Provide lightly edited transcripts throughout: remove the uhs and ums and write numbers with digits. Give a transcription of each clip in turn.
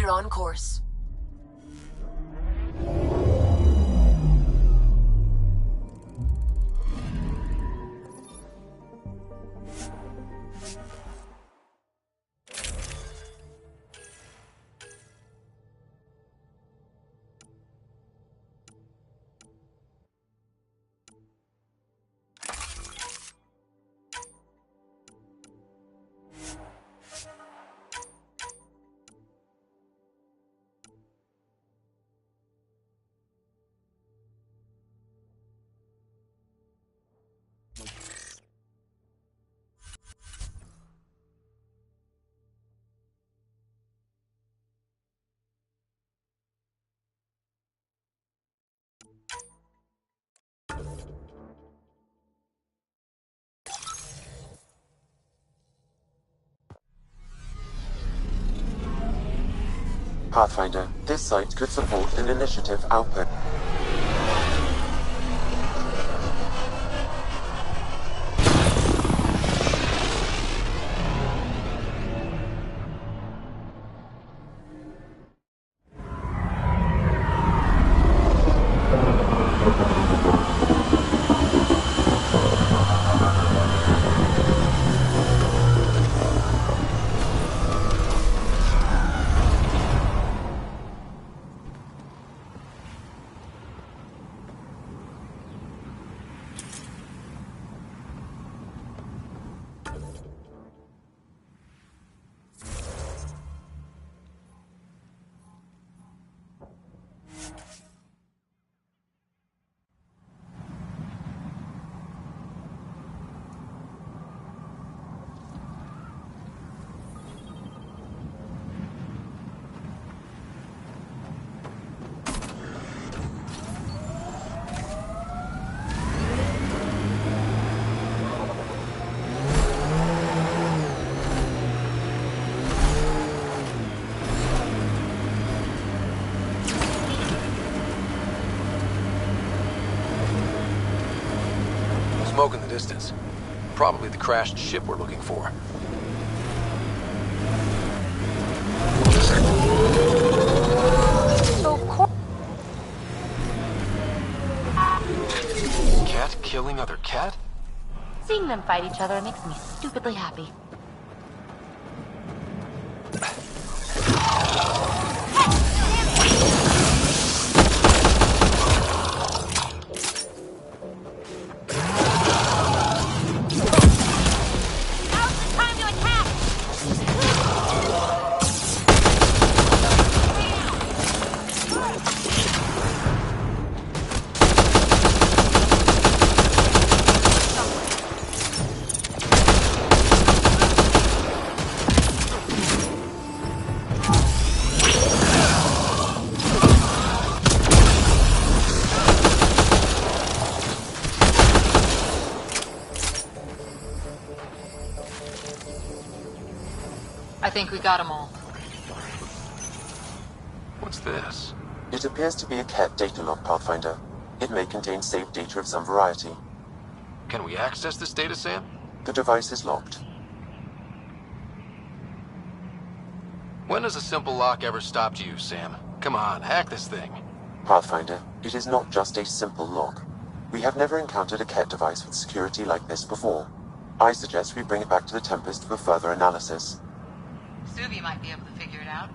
We're on course. Pathfinder, this site could support an initiative output. Smoke in the distance. Probably the crashed ship we're looking for. Cat killing other cat? Seeing them fight each other makes me stupidly happy. I think we got them all. What's this? It appears to be a cat data log, Pathfinder. It may contain saved data of some variety. Can we access this data, Sam? The device is locked. When has a simple lock ever stopped you, Sam? Come on, hack this thing. Pathfinder, it is not just a simple lock. We have never encountered a cat device with security like this before. I suggest we bring it back to the Tempest for further analysis. Suvi might be able to figure it out.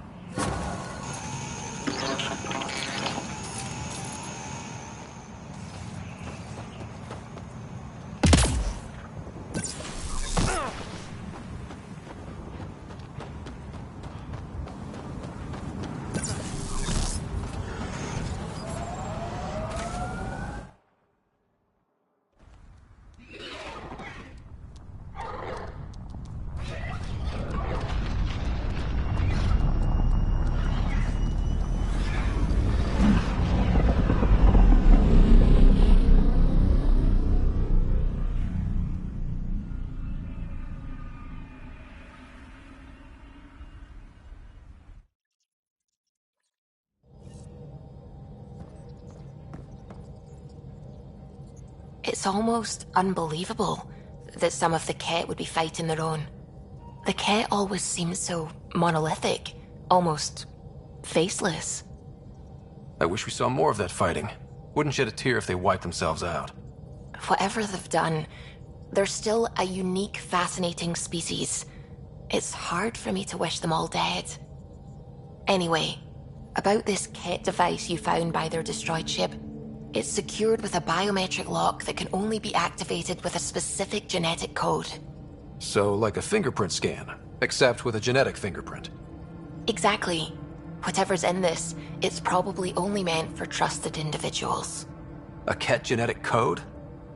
It's almost unbelievable that some of the Ket would be fighting their own. The Ket always seemed so monolithic, almost faceless. I wish we saw more of that fighting. Wouldn't shed a tear if they wiped themselves out. Whatever they've done, they're still a unique, fascinating species. It's hard for me to wish them all dead. Anyway, about this Ket device you found by their destroyed ship. It's secured with a biometric lock that can only be activated with a specific genetic code. So, like a fingerprint scan, except with a genetic fingerprint. Exactly. Whatever's in this, it's probably only meant for trusted individuals. A Ket genetic code?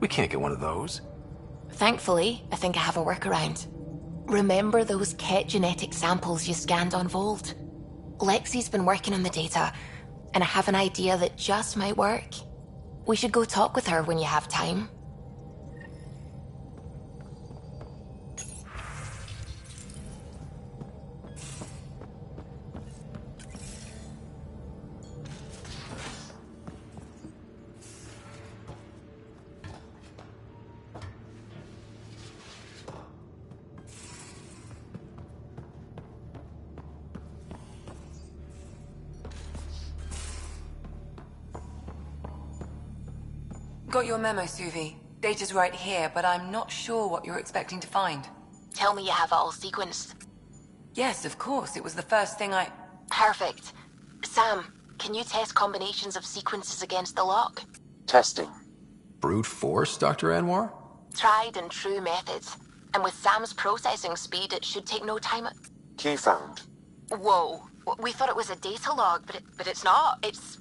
We can't get one of those. Thankfully, I think I have a workaround. Remember those Ket genetic samples you scanned on Vold? Lexi's been working on the data, and I have an idea that just might work. We should go talk with her when you have time. Got your memo, Suvi. Data's right here, but I'm not sure what you're expecting to find. Tell me you have it all sequenced. Yes, of course. It was the first thing I... Perfect. Sam, can you test combinations of sequences against the lock? Testing. Brute force, Dr. Anwar? Tried and true methods. And with Sam's processing speed, it should take no time. Key found. Whoa. We thought it was a data log, but it's not. It's...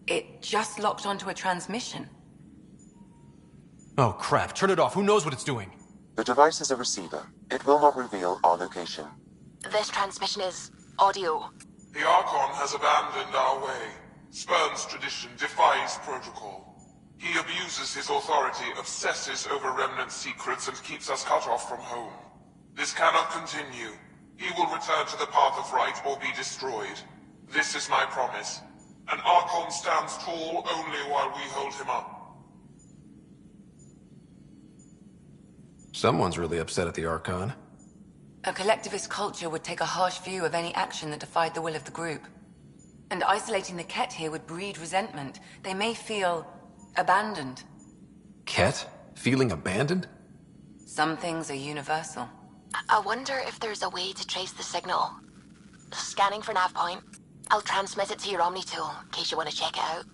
It just locked onto a transmission. Oh crap, turn it off. Who knows what it's doing? The device is a receiver. It will not reveal our location. This transmission is audio. The Archon has abandoned our way, spurns tradition, defies protocol. He abuses his authority, obsesses over remnant secrets, and keeps us cut off from home. This cannot continue. He will return to the path of right or be destroyed. This is my promise. An Archon stands tall only while we hold him up. Someone's really upset at the Archon. A collectivist culture would take a harsh view of any action that defied the will of the group. And isolating the Ket here would breed resentment. They may feel abandoned. Ket? Feeling abandoned? Some things are universal. I wonder if there's a way to trace the signal. Scanning for nav point. I'll transmit it to your Omni tool, in case you want to check it out.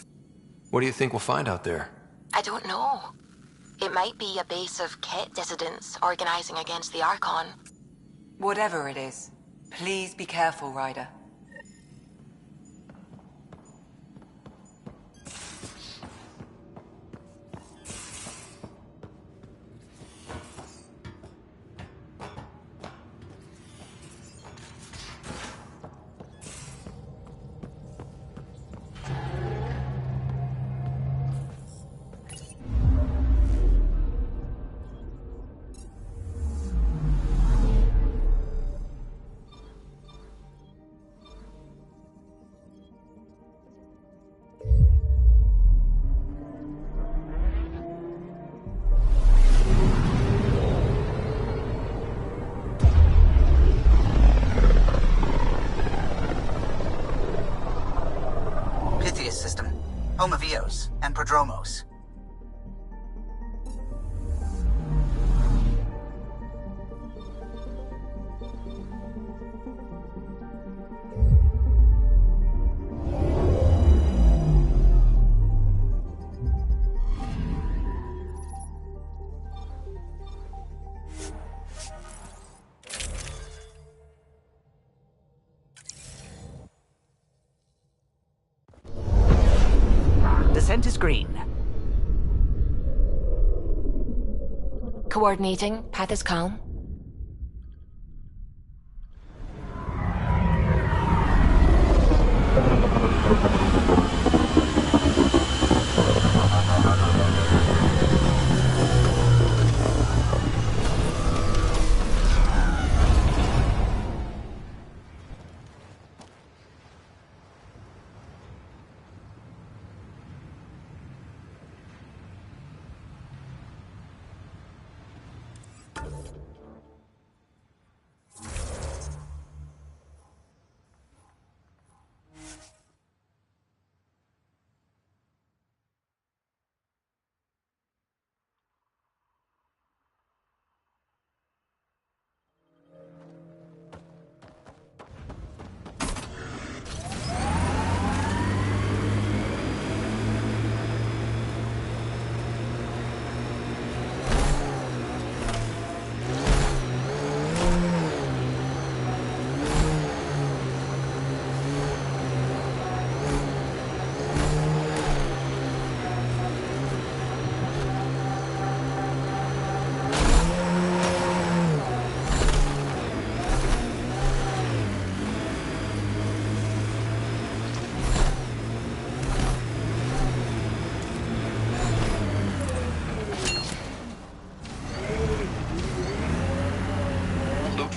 What do you think we'll find out there? I don't know. It might be a base of Ket dissidents organizing against the Archon. Whatever it is, please be careful, Ryder. Homovios and Prodromos. Descent is green. Coordinating. Path is calm.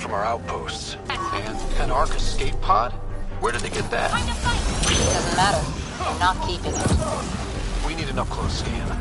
from our outposts. And an Ark escape pod? Where did they get that? Doesn't matter. I'm not keeping it. We need an up-close scan.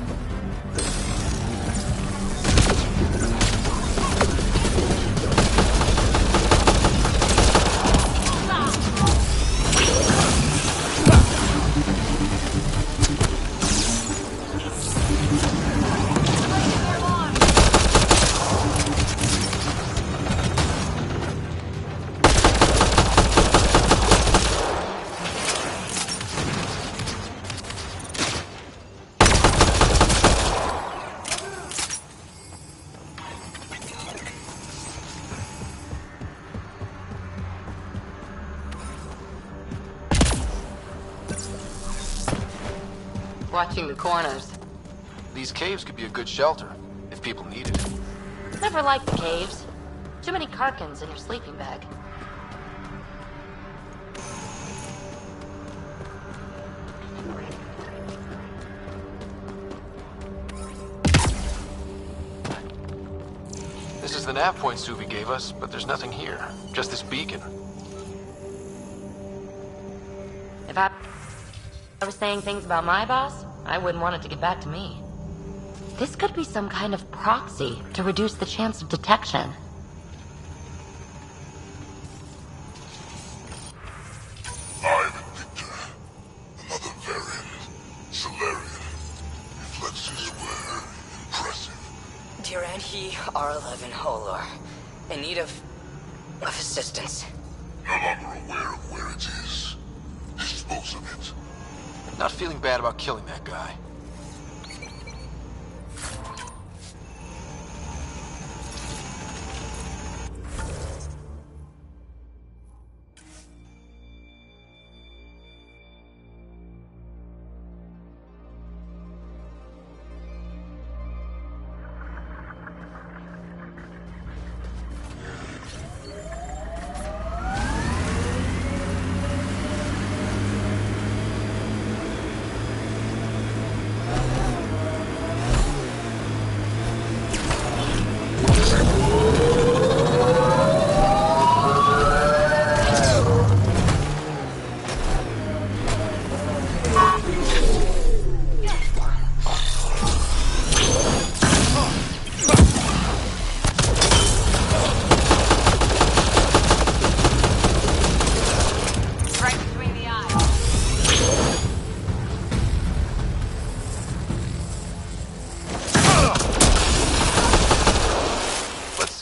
Watching the corners. These caves could be a good shelter, if people need it. Never liked the caves. Too many Karkins in your sleeping bag. This is the nav point Suvi gave us, but there's nothing here. Just this beacon. If I was saying things about my boss, I wouldn't want it to get back to me. This could be some kind of proxy to reduce the chance of detection. I'm Victor. Another variant. Solarian. Reflexes were impressive. Dear and he are 11 Holor. In need of assistance. No longer aware of where it is. Dispose of it. Not feeling bad about killing that guy.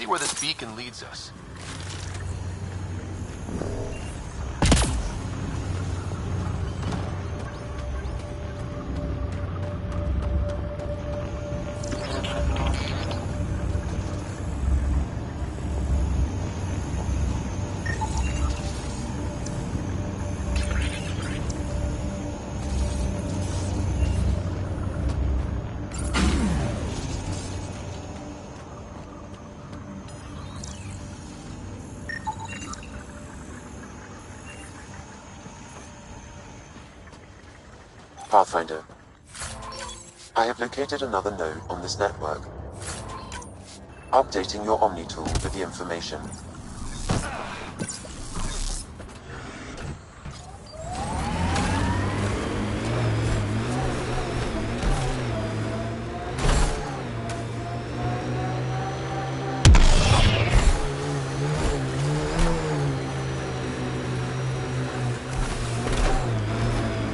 Where this beacon leads us. Pathfinder. I have located another node on this network. Updating your Omni tool with the information.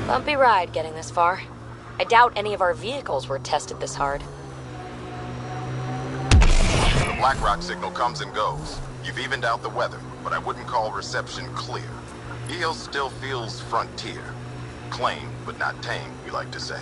Bumpy ride getting this far. I doubt any of our vehicles were tested this hard. The BlackRock signal comes and goes. You've evened out the weather, but I wouldn't call reception clear. EO still feels frontier. Claimed, but not tamed, we like to say.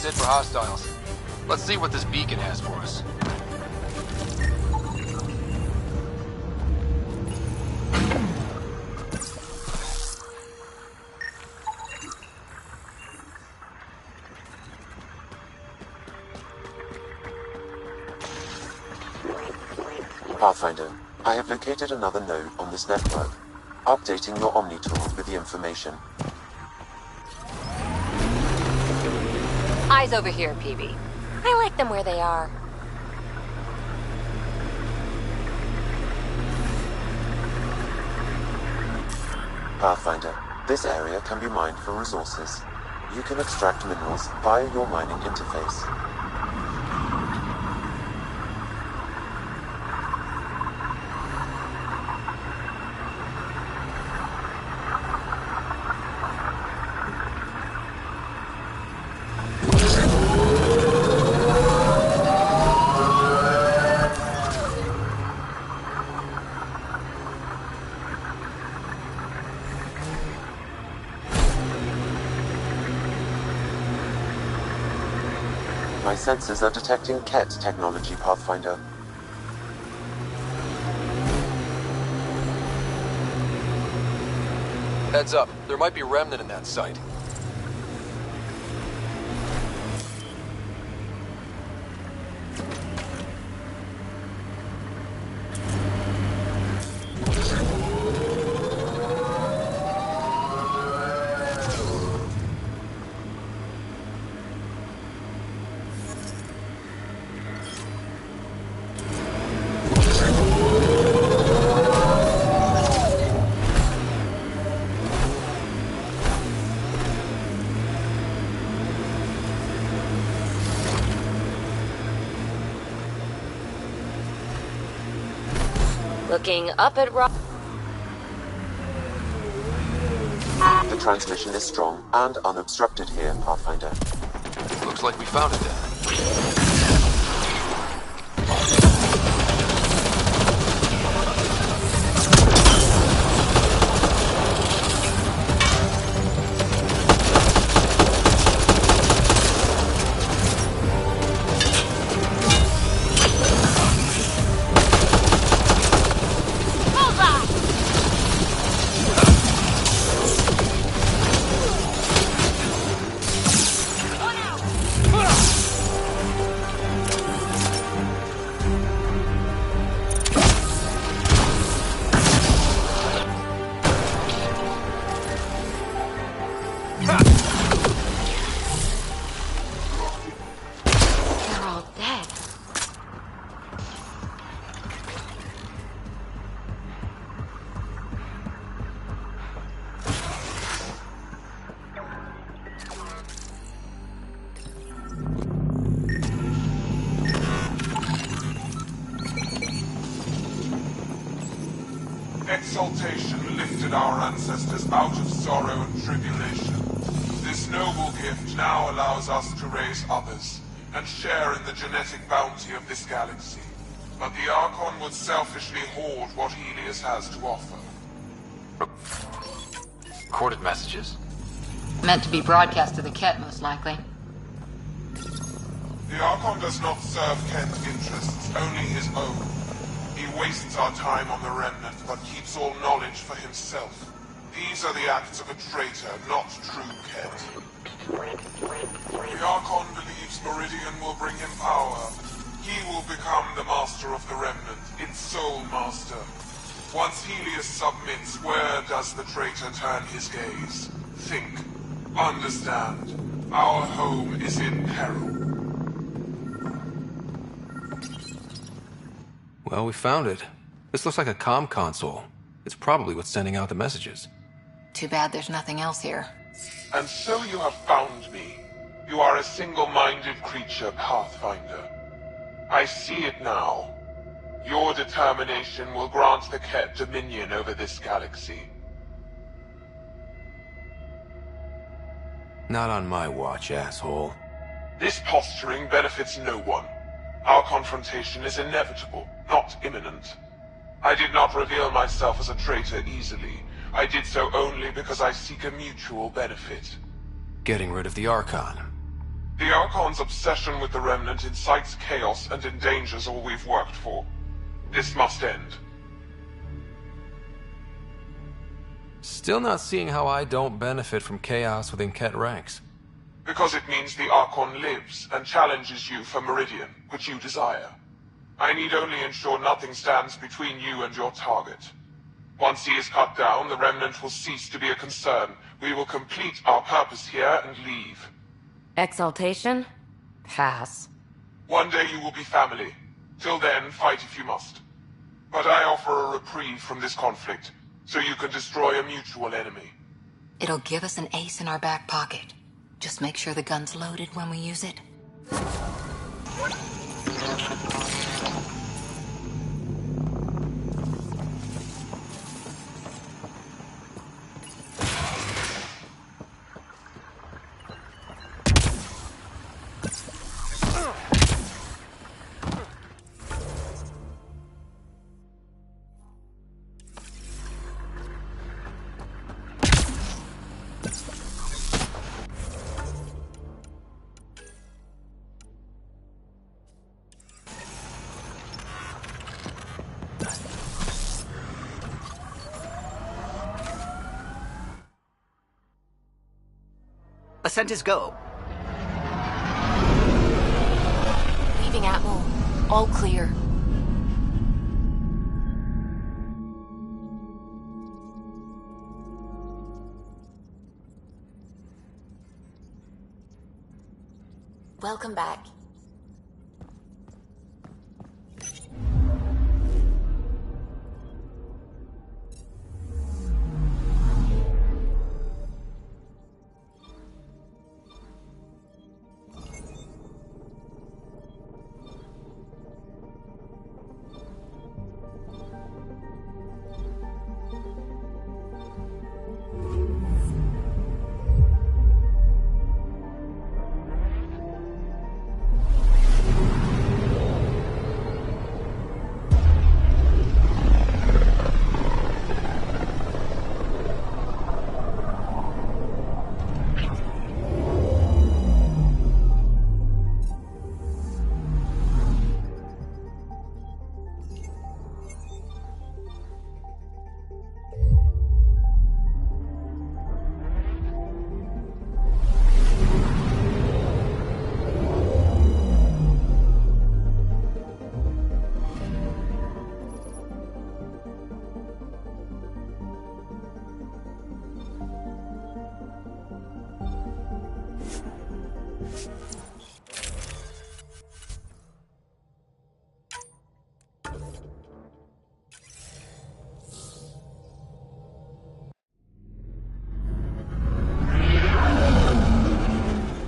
That's it for hostiles. Let's see what this beacon has for us. Pathfinder, I have located another node on this network. Updating your Omni tools with the information. Eyes over here, PB. I like them where they are. Pathfinder, this area can be mined for resources. You can extract minerals via your mining interface. My sensors are detecting Ket technology, Pathfinder. Heads up, there might be a remnant in that site. Looking up at Rock. The transmission is strong and unobstructed here, Pathfinder. Looks like we found it then. Exaltation lifted our ancestors out of sorrow and tribulation. This noble gift now allows us to raise others, and share in the genetic bounty of this galaxy. But the Archon would selfishly hoard what Helios has to offer. Recorded messages? Meant to be broadcast to the Ket, most likely. The Archon does not serve Kent's interests, only his own. He wastes our time on the Remnant, but keeps all knowledge for himself. These are the acts of a traitor, not true Kent. The Archon believes Meridian will bring him power. He will become the master of the Remnant, its sole master. Once Helios submits, where does the traitor turn his gaze? Think. Understand. Our home is in peril. Well, we found it. This looks like a comm console. It's probably what's sending out the messages. Too bad there's nothing else here. And so you have found me. You are a single-minded creature, Pathfinder. I see it now. Your determination will grant the Ket dominion over this galaxy. Not on my watch, asshole. This posturing benefits no one. Our confrontation is inevitable, not imminent. I did not reveal myself as a traitor easily. I did so only because I seek a mutual benefit. Getting rid of the Archon. The Archon's obsession with the Remnant incites chaos and endangers all we've worked for. This must end. Still not seeing how I don't benefit from chaos within Ket ranks. Because it means the Archon lives and challenges you for Meridian, which you desire. I need only ensure nothing stands between you and your target. Once he is cut down, the Remnant will cease to be a concern. We will complete our purpose here and leave. Exaltation? Pass. One day you will be family. Till then, fight if you must. But I offer a reprieve from this conflict, so you can destroy a mutual enemy. It'll give us an ace in our back pocket. Just make sure the gun's loaded when we use it. Ascent is go. Leaving Atmo. All clear. Welcome back.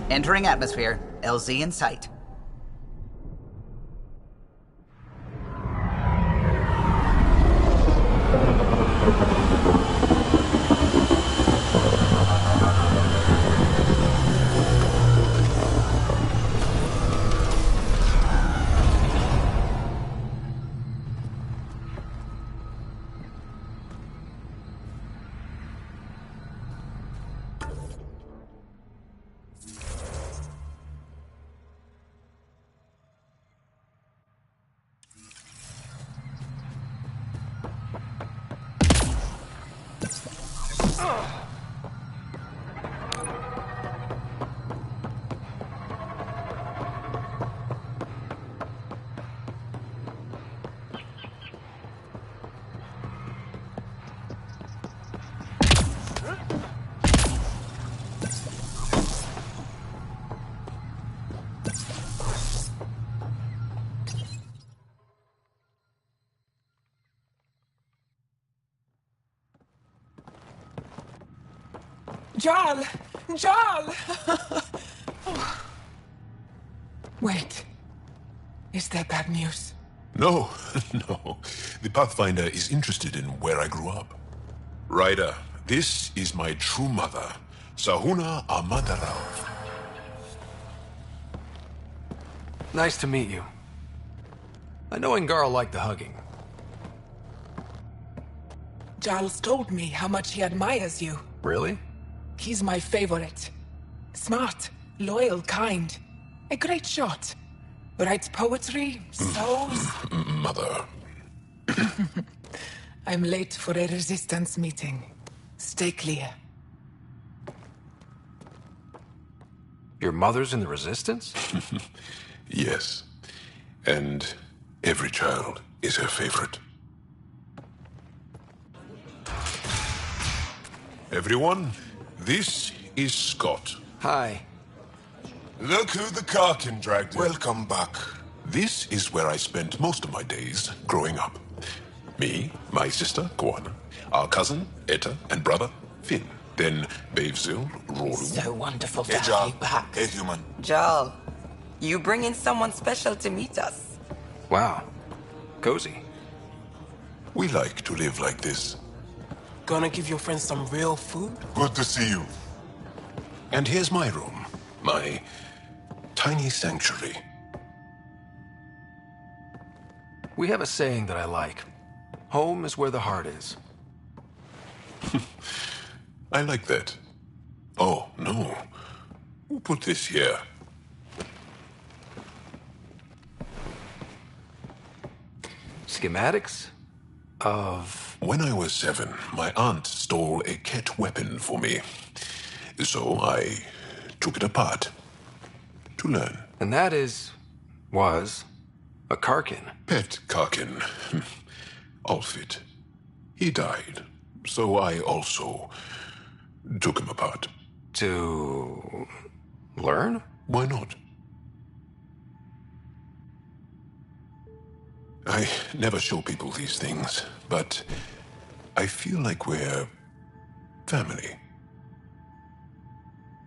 Entering atmosphere. LZ in sight. Jarl! Jarl! Oh. Wait. Is that bad news? No, no. The Pathfinder is interested in where I grew up. Ryder, this is my true mother, Sahuna Amatarav. Nice to meet you. I know Angarl liked the hugging. Jarl's told me how much he admires you. Really? He's my favorite. Smart, loyal, kind. A great shot. Writes poetry, sews. Mother. I'm late for a resistance meeting. Stay clear. Your mother's in the Resistance? Yes. And every child is her favorite. Everyone, this is Scott. Hi. Look who the Karkin dragged in. Welcome back. This is where I spent most of my days growing up. Me, my sister, Koana, our cousin, Etta, and brother, Finn. Then Bavesville, Roru. So wonderful to Hey, have Jarl. you back. Hey, human. Jarl, you bring in someone special to meet us. Wow. Cozy. We like to live like this. Gonna give your friends some real food? Good to see you. And here's my room. My tiny sanctuary. We have a saying that I like. Home is where the heart is. I like that. Oh, no. Who put this here? Schematics of... When I was 7, my aunt stole a Ket weapon for me. So I took it apart to learn. And that was a Karkin. Pet Karkin. Alfit. He died. So I also took him apart. To learn? Why not? I never show people these things, but I feel like we're family.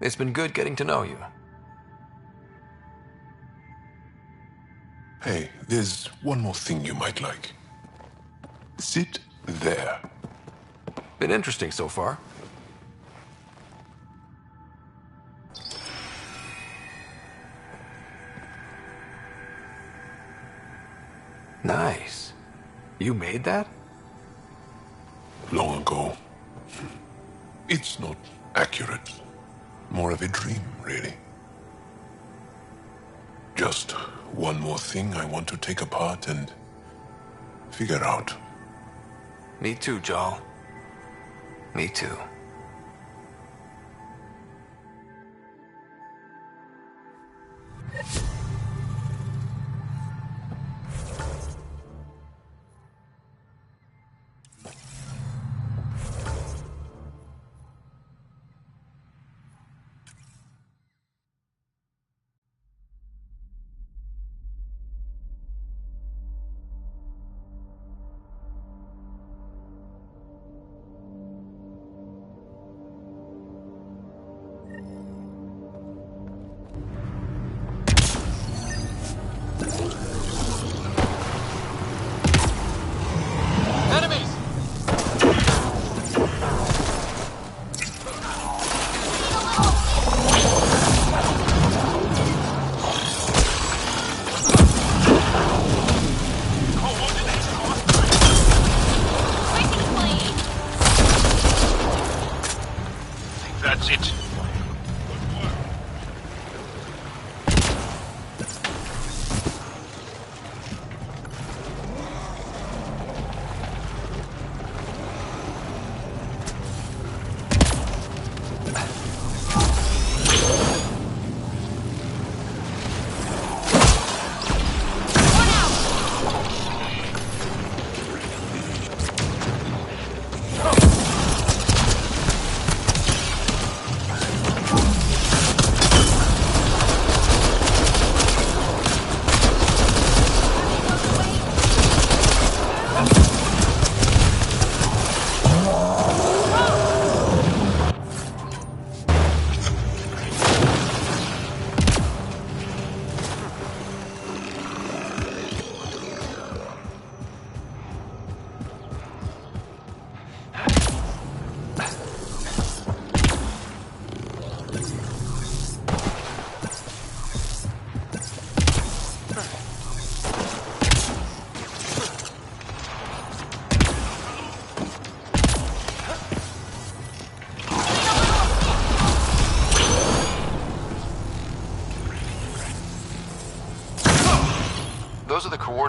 It's been good getting to know you. Hey, there's one more thing you might like. Sit there. Been interesting so far. Nice. You made that? Long ago. It's not accurate. More of a dream, really. Just one more thing I want to take apart and figure out. Me too, Jarl. Me too.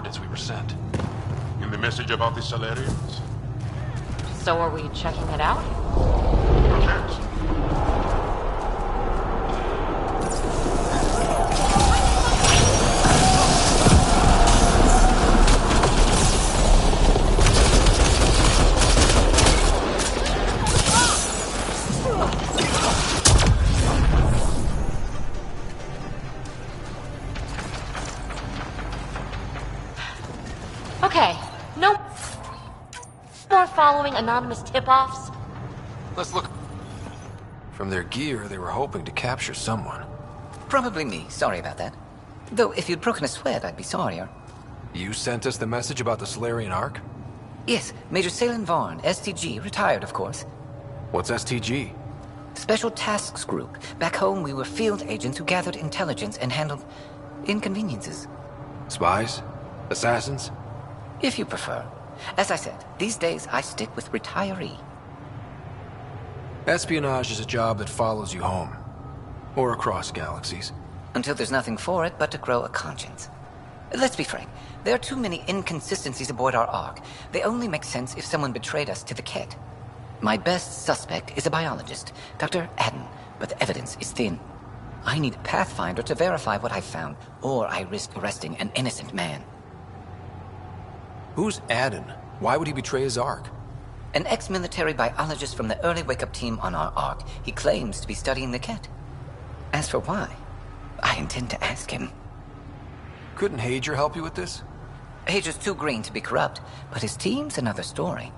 coordinates we were sent. In the message about the Salarians? So are we checking it out? Perhaps. Okay, no more following anonymous tip-offs. Let's look. From their gear, they were hoping to capture someone. Probably me. Sorry about that. Though, if you'd broken a sweat, I'd be sorrier. You sent us the message about the Solarian Ark? Yes, Major Salen Vaughn, STG, retired, of course. What's STG? Special Tasks Group. Back home, we were field agents who gathered intelligence and handled inconveniences. Spies? Assassins? If you prefer. As I said, these days I stick with retiree. Espionage is a job that follows you home. Or across galaxies. Until there's nothing for it but to grow a conscience. Let's be frank. There are too many inconsistencies aboard our Ark. They only make sense if someone betrayed us to the Ket. My best suspect is a biologist, Dr. Adden, but the evidence is thin. I need a Pathfinder to verify what I've found, or I risk arresting an innocent man. Who's Adden? Why would he betray his Ark? An ex-military biologist from the early wake-up team on our Ark. He claims to be studying the Ket. As for why, I intend to ask him. Couldn't Hager help you with this? Hager's too green to be corrupt, but his team's another story.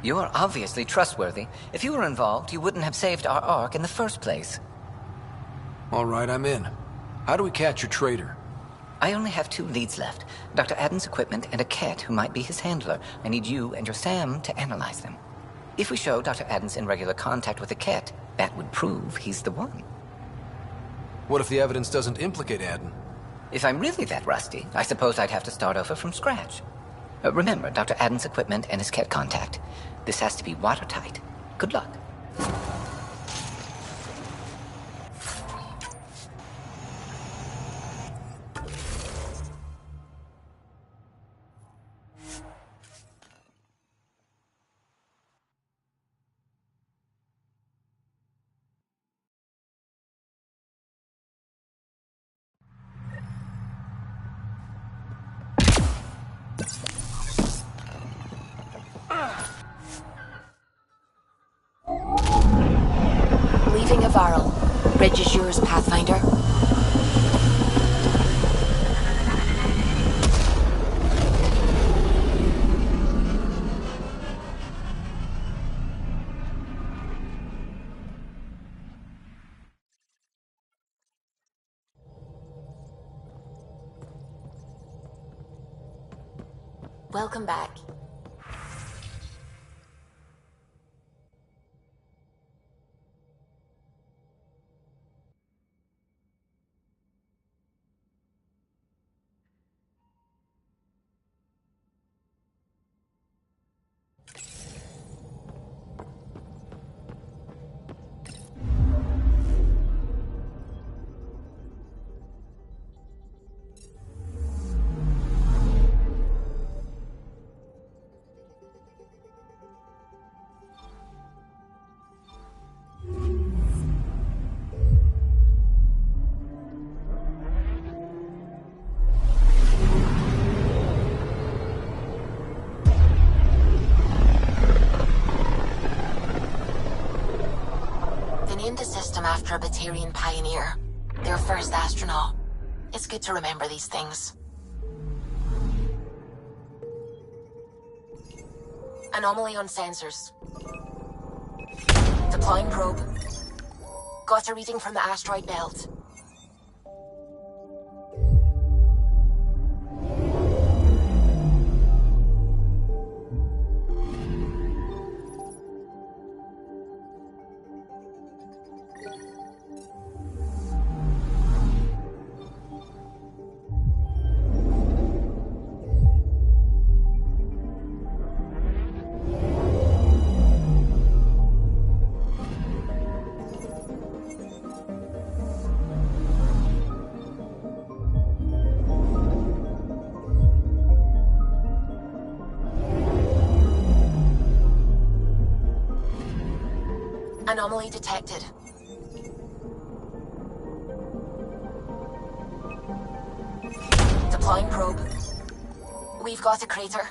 You're obviously trustworthy. If you were involved, you wouldn't have saved our Ark in the first place. All right, I'm in. How do we catch your traitor? I only have 2 leads left. Dr. Adden's equipment and a Ket who might be his handler. I need you and your Sam to analyze them. If we show Dr. Adden's in regular contact with the Ket, that would prove he's the one. What if the evidence doesn't implicate Adden? If I'm really that rusty, I suppose I'd have to start over from scratch. Remember Dr. Adden's equipment and his Ket contact. This has to be watertight. Good luck. Leaving Avaril. Bridge is yours, Pathfinder. Welcome back. The system after a Batarian pioneer, their first astronaut. It's good to remember these things. Anomaly on sensors. Deploying probe. Got a reading from the asteroid belt. Anomaly detected. Deploying probe. We've got a crater.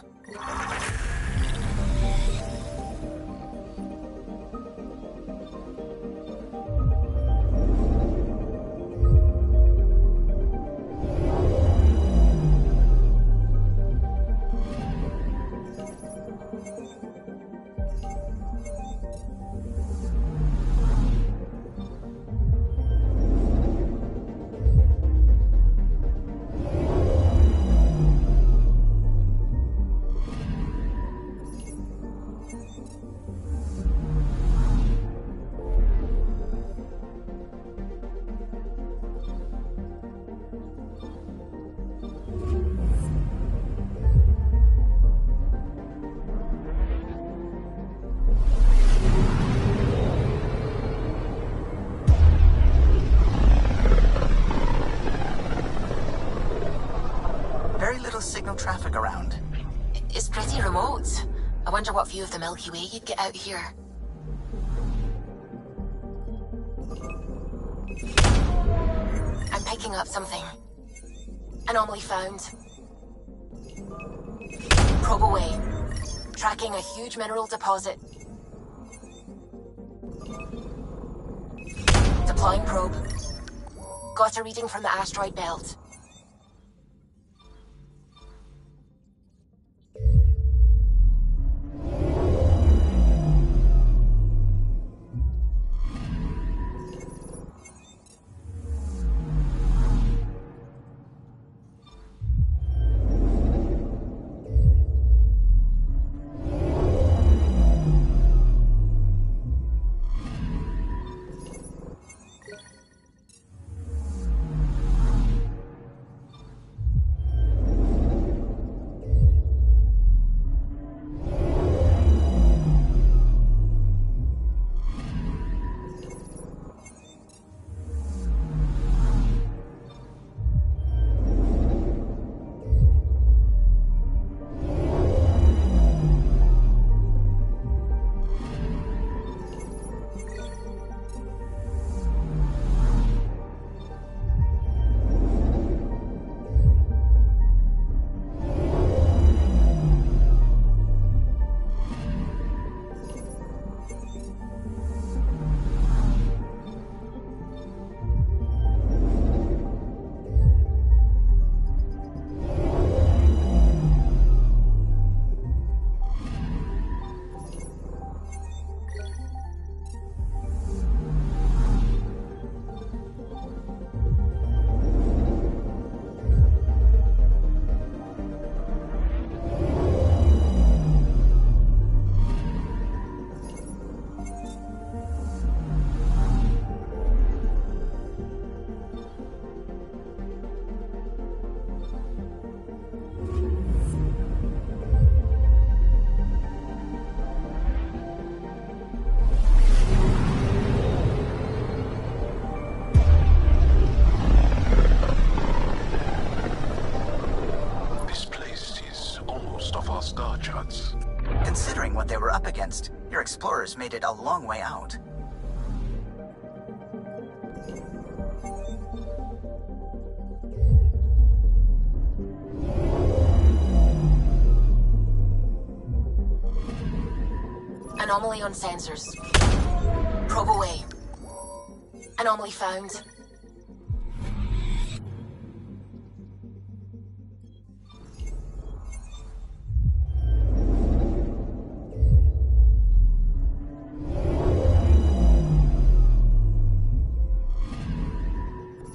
Very little signal traffic around. It's pretty remote. I wonder what view of the Milky Way you'd get out here. I'm picking up something. Anomaly found. Probe away. Tracking a huge mineral deposit. Deploying probe. Got a reading from the asteroid belt. Considering what they were up against, your explorers made it a long way out. Anomaly on sensors. Probe away. Anomaly found.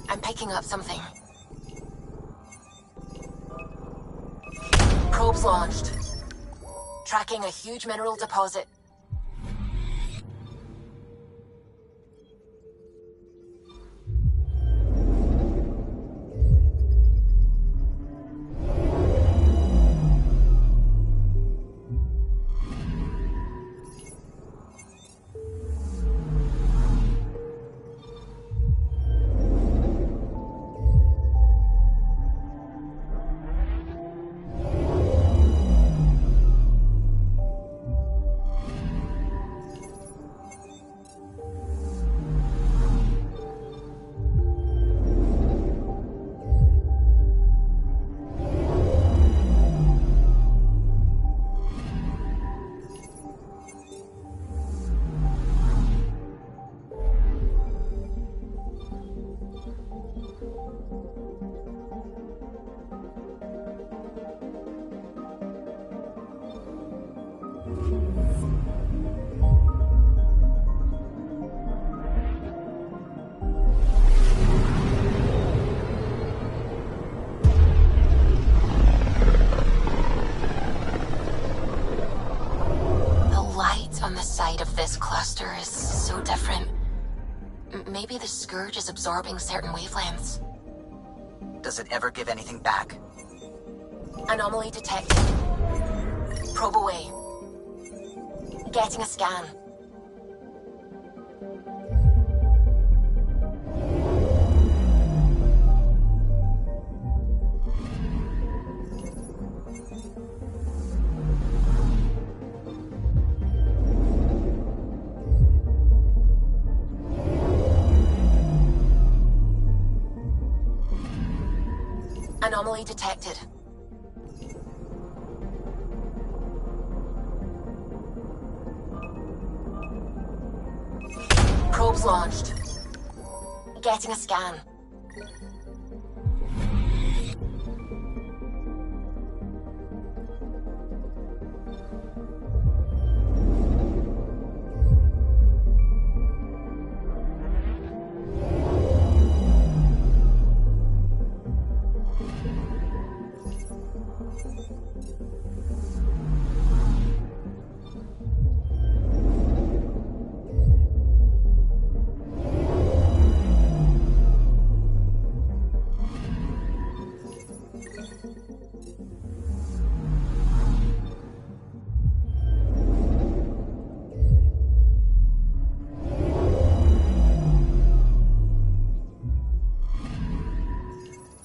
I'm picking up something. Probes launched. Tracking a huge mineral deposit. on the side of this cluster is so different. Maybe the Scourge is absorbing certain wavelengths. Does it ever give anything back? Anomaly detected. Probe away. Getting a scan. Anomaly detected. Probes launched. Getting a scan.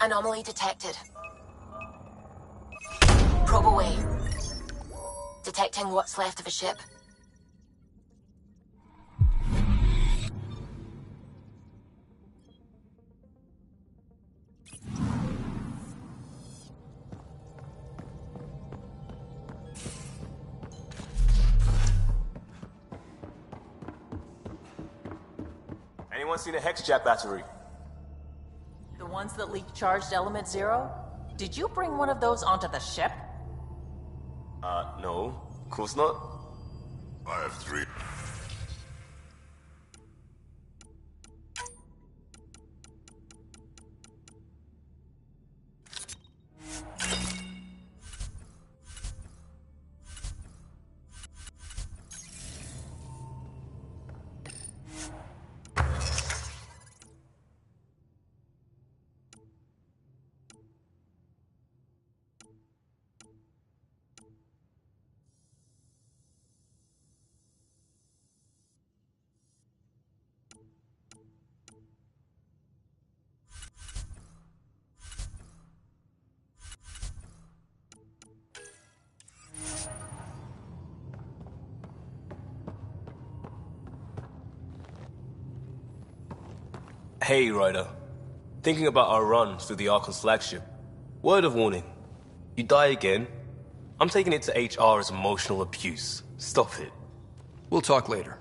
Anomaly detected. Probe away. Detecting what's left of a ship. Anyone seen a Hexjack battery? The ones that leak charged element 0? Did you bring one of those onto the ship? No. Of course not. I have 3. Hey, Ryder. Thinking about our run through the Archon's flagship. Word of warning. You die again, I'm taking it to HR as emotional abuse. Stop it. We'll talk later.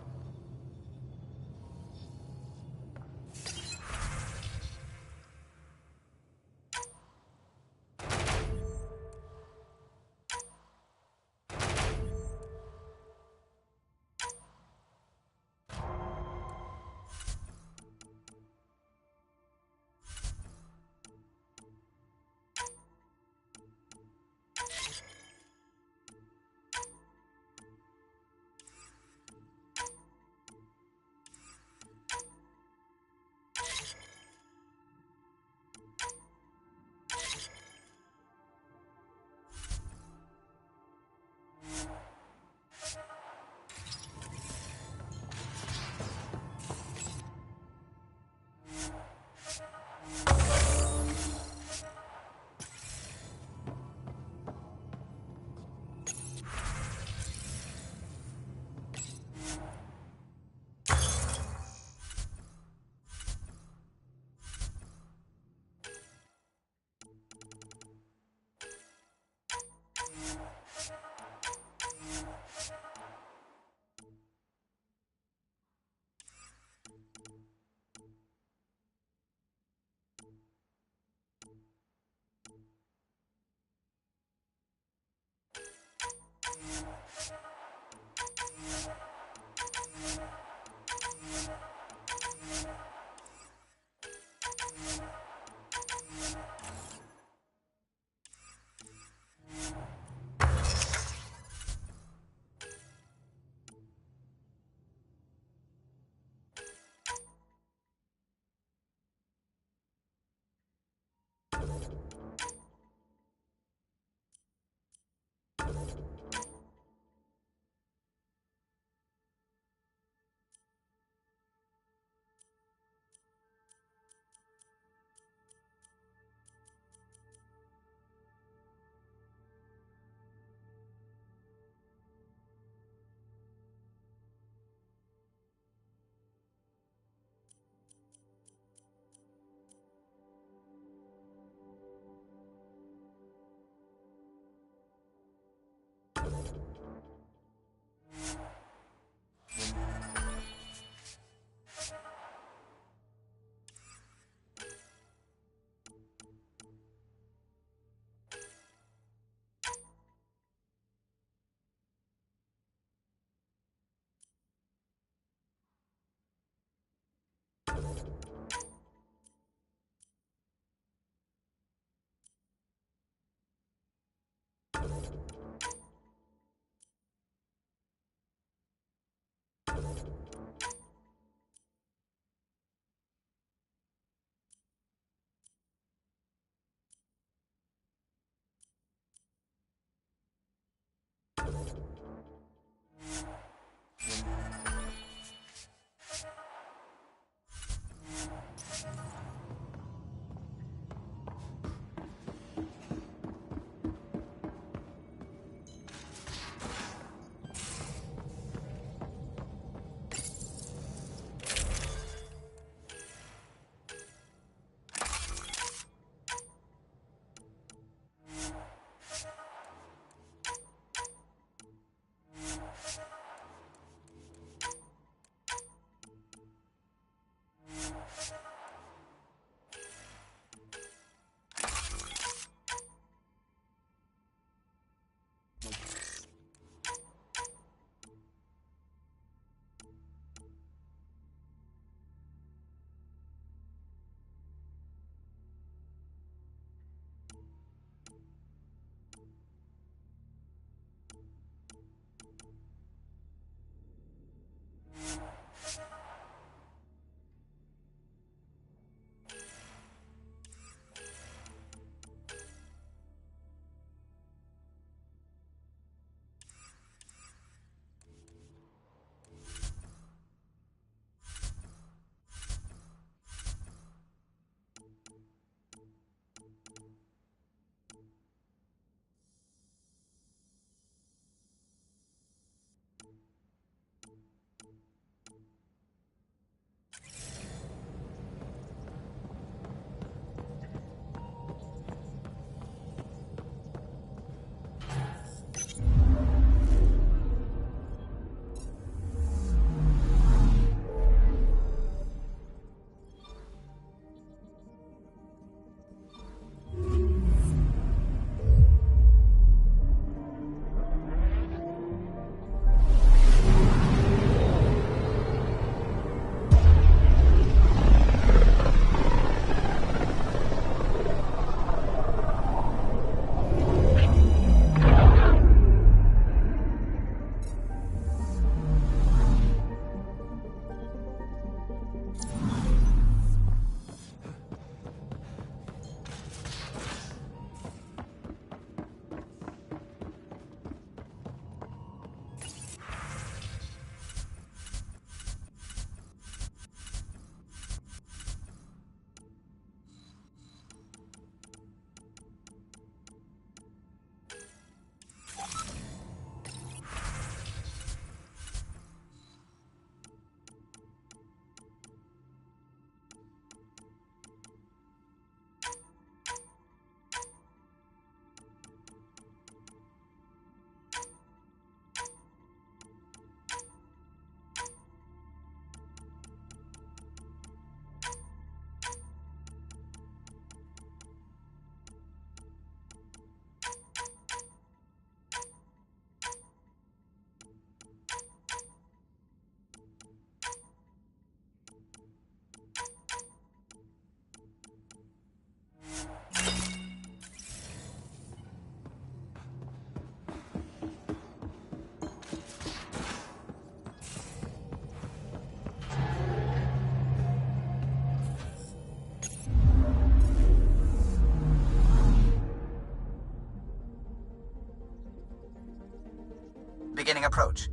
Beginning approach.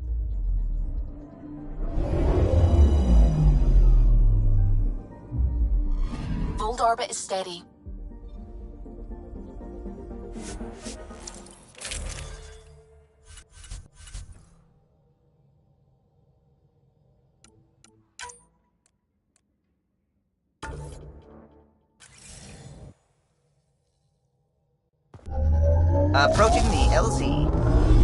Fold orbit is steady. Approaching the LZ.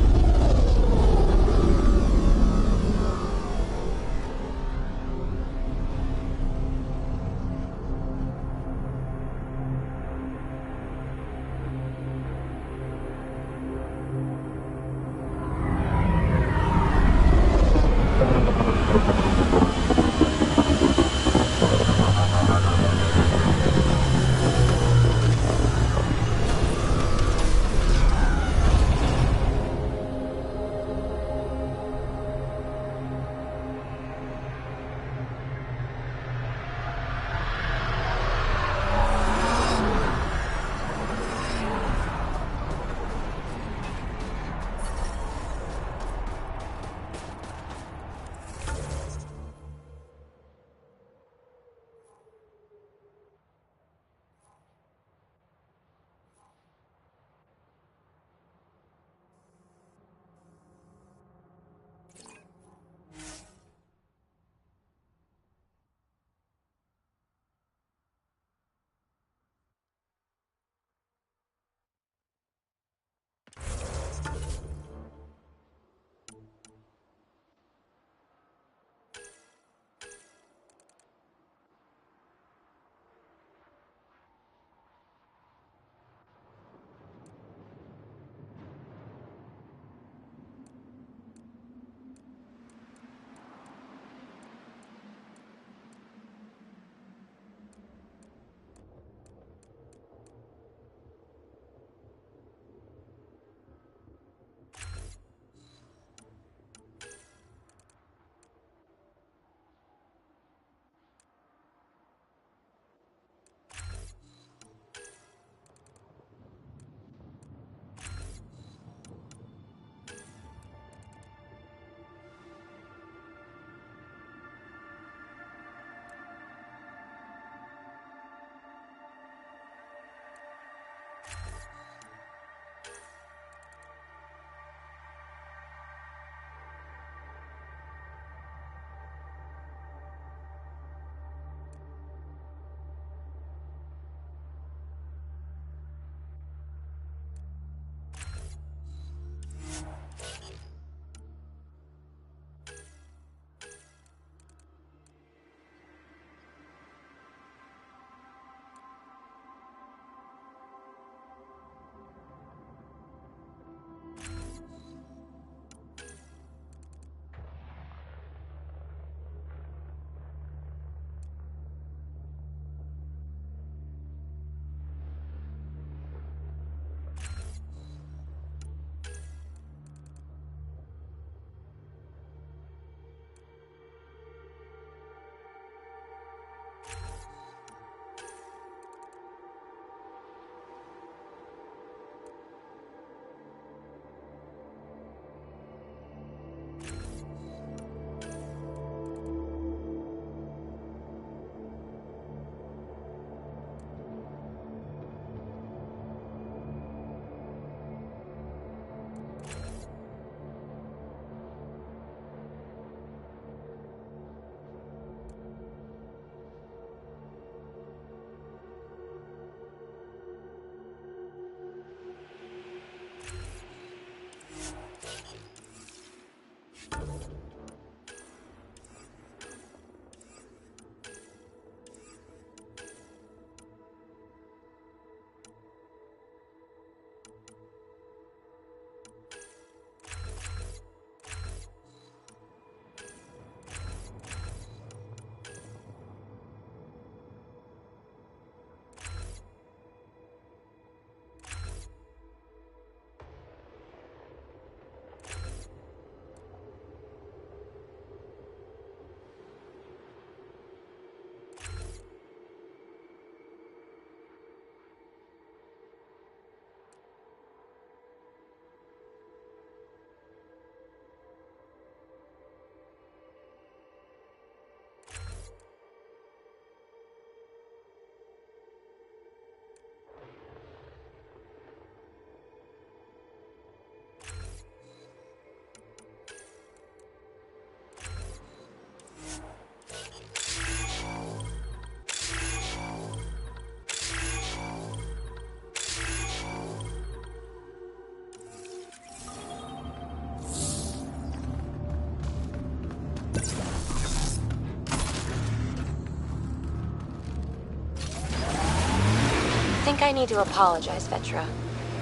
think I need to apologize, Vetra.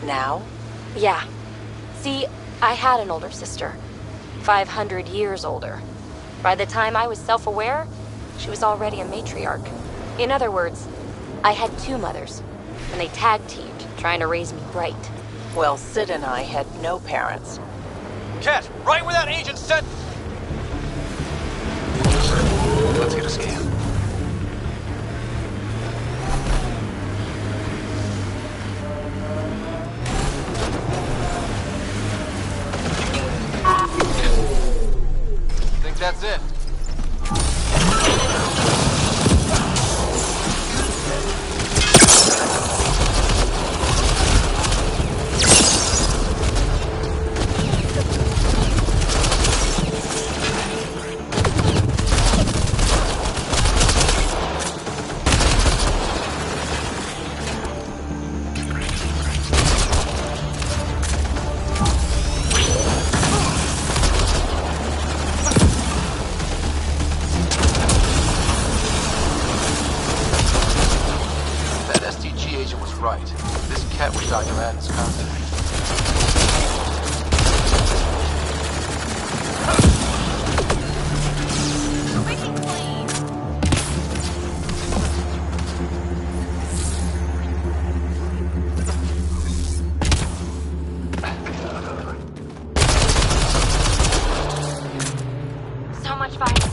Now? Yeah. See, I had an older sister. 500 years older. By the time I was self-aware, she was already a matriarch. In other words, I had two mothers, and they tag-teamed, trying to raise me right. Well, Sid and I had no parents. Cat, right where that agent said... Let's get a scan. Think that's it. Right. This cat was Dr. Adams' contact. So much violence.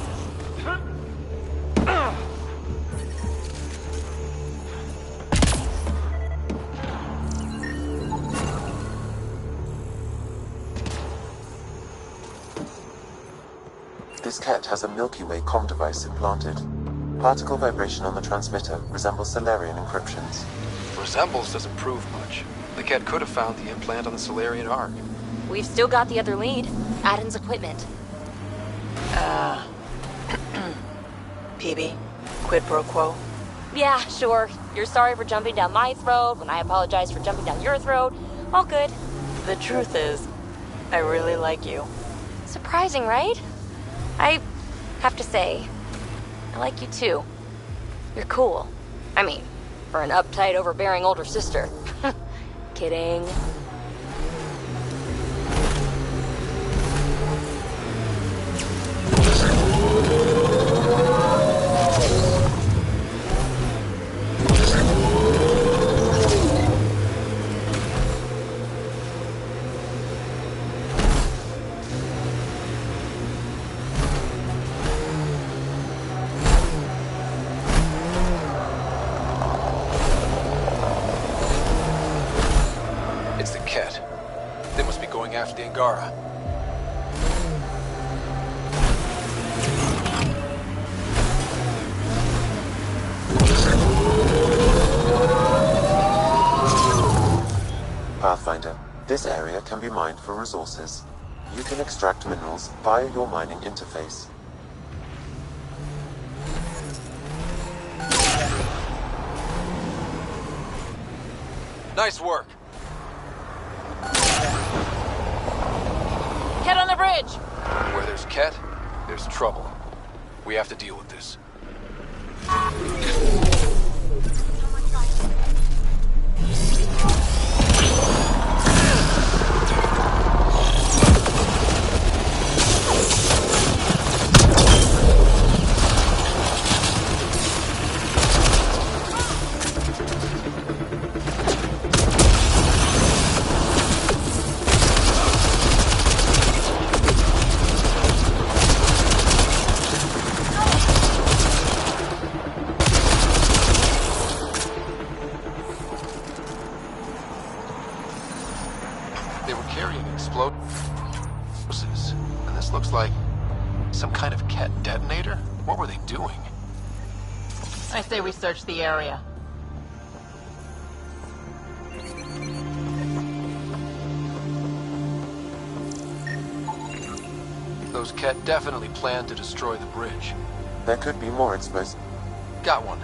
This cat has a Milky Way comm device implanted. Particle vibration on the transmitter resembles Solarian encryptions. Resembles doesn't prove much. The cat could have found the implant on the Solarian Ark. We've still got the other lead. Aden's equipment. PB, quid pro quo? Yeah, sure. You're sorry for jumping down my throat when I apologize for jumping down your throat. All good. The truth is, I really like you. Surprising, right? I have to say, I like you too. You're cool. I mean, for an uptight, overbearing older sister. Kidding. They must be going after the Angara. Pathfinder, this area can be mined for resources. You can extract minerals via your mining interface. Nice work. Get on the bridge! Where there's Ket, there's trouble. We have to deal with this. They were carrying explosives, and this looks like some kind of Ket detonator? What were they doing? I say we search the area. Those Ket definitely planned to destroy the bridge. There could be more explosives. Got one.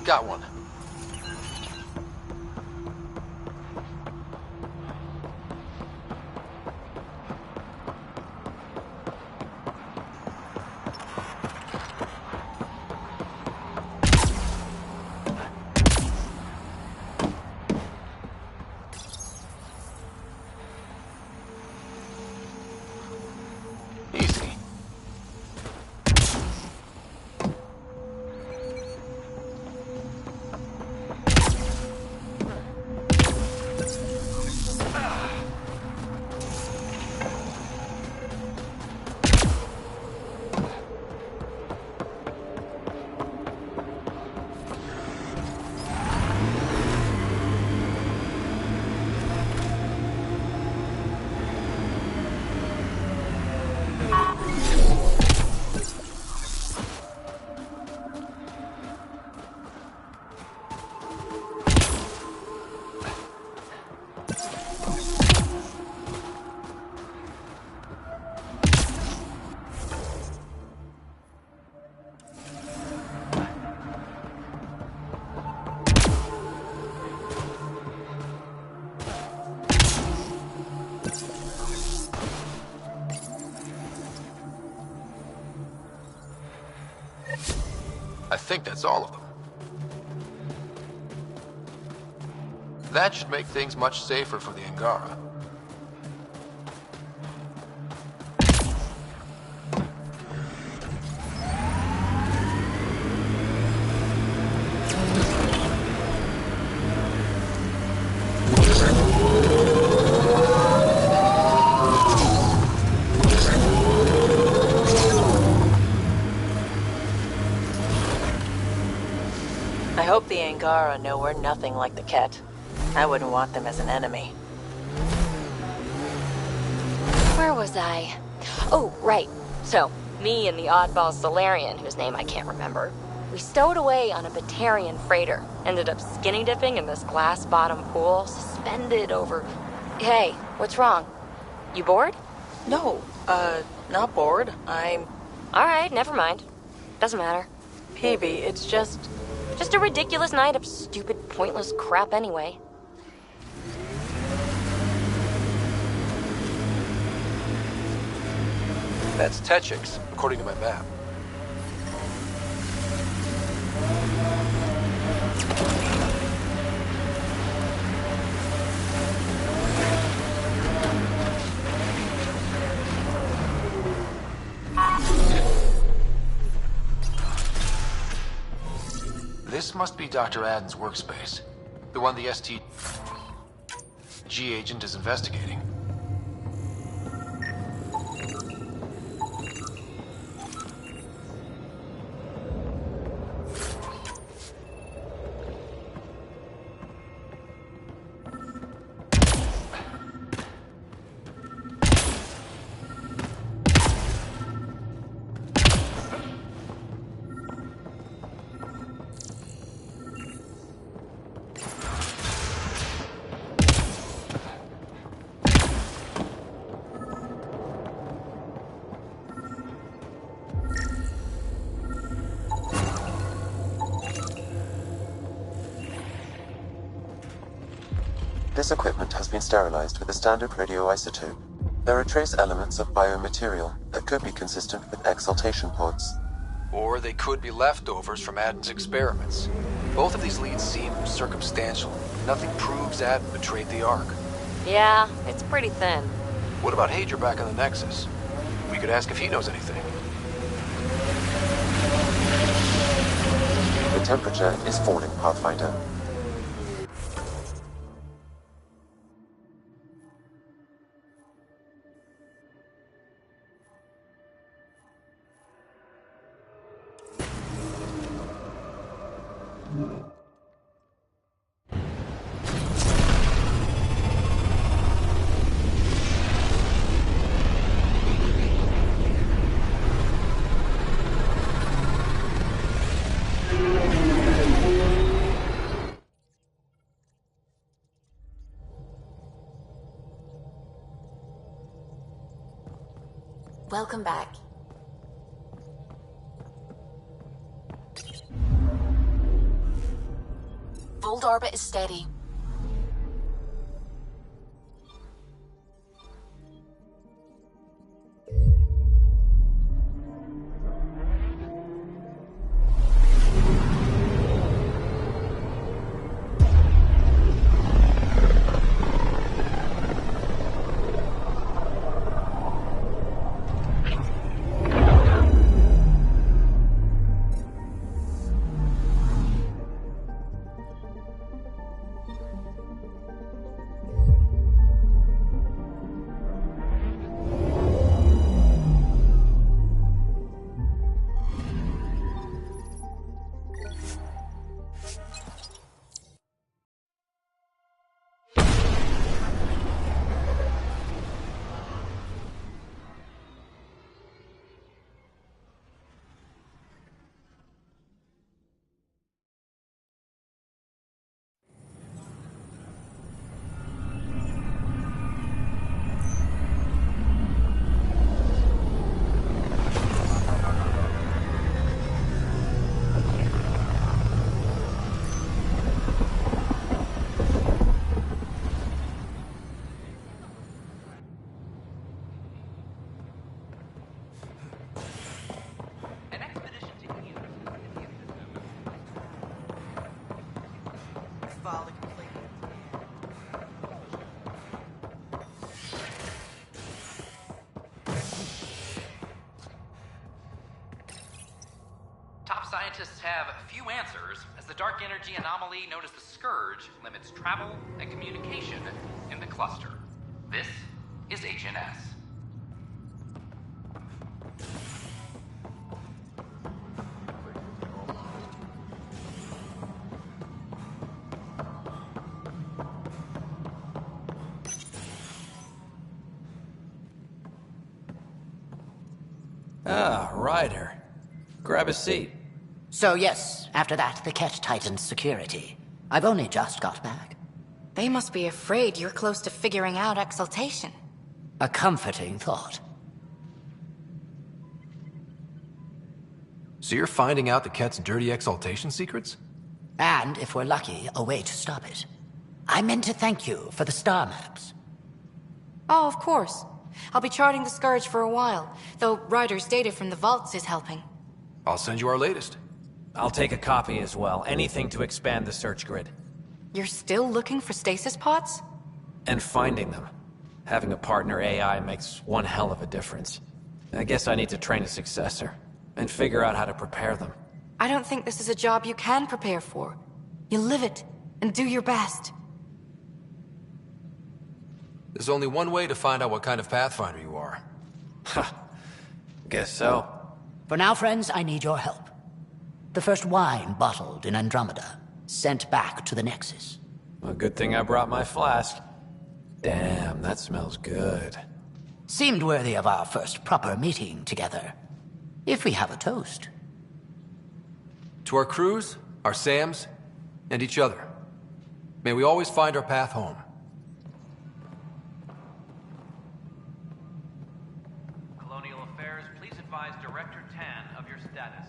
Got one. I think that's all of them. That should make things much safer for the Angara. I hope the Angara know we're nothing like the Ket. I wouldn't want them as an enemy. Where was I? Oh, right. So, me and the oddball Solarian, whose name I can't remember, we stowed away on a Batarian freighter. Ended up skinny dipping in this glass-bottom pool, suspended over... Hey, what's wrong? You bored? No, not bored. I'm... Alright, never mind. Doesn't matter. Peavy, it's just a ridiculous night of stupid, pointless crap anyway. That's Techix, according to my map. This must be Dr. Aden's workspace. The one the STG agent is investigating. This equipment has been sterilized with a standard radioisotope. There are trace elements of biomaterial that could be consistent with exaltation pods. Or they could be leftovers from Aden's experiments. Both of these leads seem circumstantial. Nothing proves Aden betrayed the Ark. Yeah, it's pretty thin. What about Hadrian back on the Nexus? We could ask if he knows anything. The temperature is falling, Pathfinder. Welcome back. Fold orbit is steady. scientists have few answers, as the dark energy anomaly known as the Scourge limits travel and communication in the cluster. This is HNS. Ah, Ryder. Grab a seat. So yes, after that, the Ket tightened security. I've only just got back. They must be afraid you're close to figuring out exaltation. A comforting thought. So you're finding out the Ket's dirty exaltation secrets? And, if we're lucky, a way to stop it. I meant to thank you for the star maps. Oh, of course. I'll be charting the Scourge for a while, though Ryder's data from the vaults is helping. I'll send you our latest. I'll take a copy as well. Anything to expand the search grid. You're still looking for stasis pods? And finding them. Having a partner AI makes one hell of a difference. I guess I need to train a successor, and figure out how to prepare them. I don't think this is a job you can prepare for. You live it, and do your best. There's only one way to find out what kind of Pathfinder you are. Guess so. For now, friends, I need your help. The first wine bottled in Andromeda, sent back to the Nexus. A good thing I brought my flask. Damn, that smells good. Seemed worthy of our first proper meeting together. If we have a toast. To our crews, our Sams, and each other. May we always find our path home. Colonial Affairs, please advise Director Tan of your status.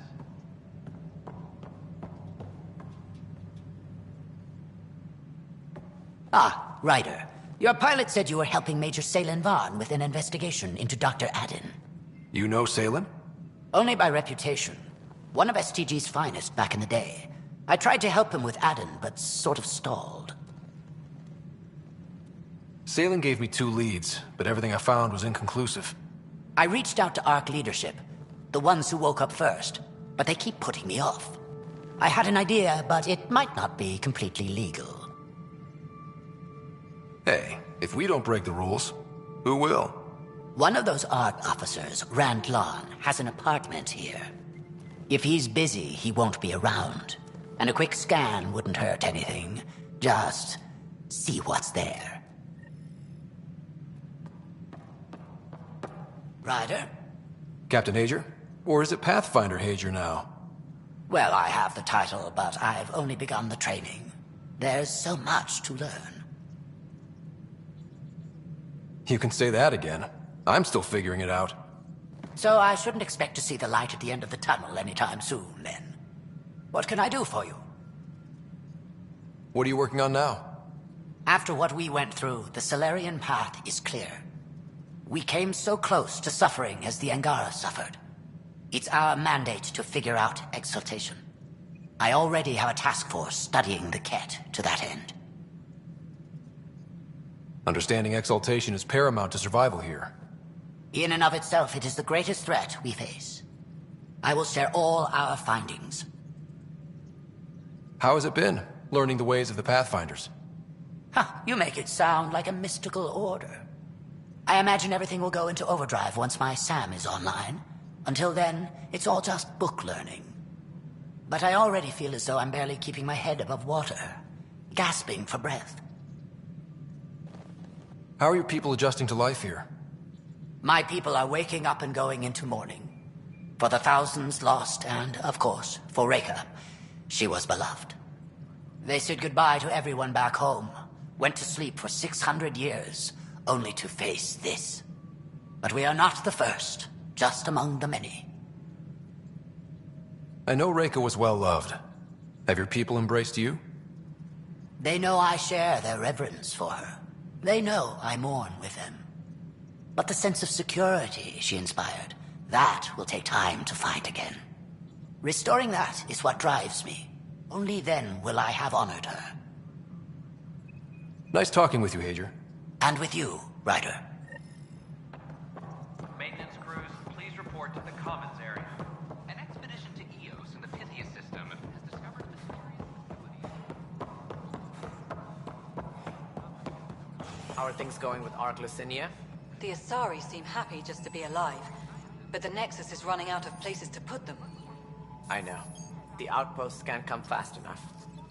Ah, Ryder. Your pilot said you were helping Major Salen Vaughn with an investigation into Dr. Adden. You know Salen? Only by reputation. One of STG's finest back in the day. I tried to help him with Adden, but sort of stalled. Salen gave me 2 leads, but everything I found was inconclusive. I reached out to ARC leadership, the ones who woke up first, but they keep putting me off. I had an idea, but it might not be completely legal. Hey, if we don't break the rules, who will? One of those ARC officers, Rand Lon, has an apartment here. If he's busy, he won't be around. And a quick scan wouldn't hurt anything. Just see what's there. Ryder? Captain Hager? Or is it Pathfinder Hager now? Well, I have the title, but I've only begun the training. There's so much to learn. You can say that again. I'm still figuring it out. So I shouldn't expect to see the light at the end of the tunnel anytime soon, then. What can I do for you? What are you working on now? After what we went through, the Solarian path is clear. We came so close to suffering as the Angara suffered. It's our mandate to figure out exaltation. I already have a task force studying the Ket to that end. Understanding exaltation is paramount to survival here. In and of itself, it is the greatest threat we face. I will share all our findings. How has it been, learning the ways of the Pathfinders? You make it sound like a mystical order. I imagine everything will go into overdrive once my SAM is online. Until then, it's all just book learning. But I already feel as though I'm barely keeping my head above water, gasping for breath. How are your people adjusting to life here? My people are waking up and going into mourning. For the thousands lost and, of course, for Reika. She was beloved. They said goodbye to everyone back home, went to sleep for 600 years, only to face this. But we are not the first, just among the many. I know Reika was well loved. Have your people embraced you? They know I share their reverence for her. They know I mourn with them. But the sense of security she inspired, that will take time to find again. Restoring that is what drives me. Only then will I have honored her. Nice talking with you, Hager. And with you, Ryder. Maintenance crews, please report to the commons area. An expedition to Eos in the Pythia How are things going with Ark Lucinia? The Asari seem happy just to be alive, but the Nexus is running out of places to put them. I know. The outposts can't come fast enough.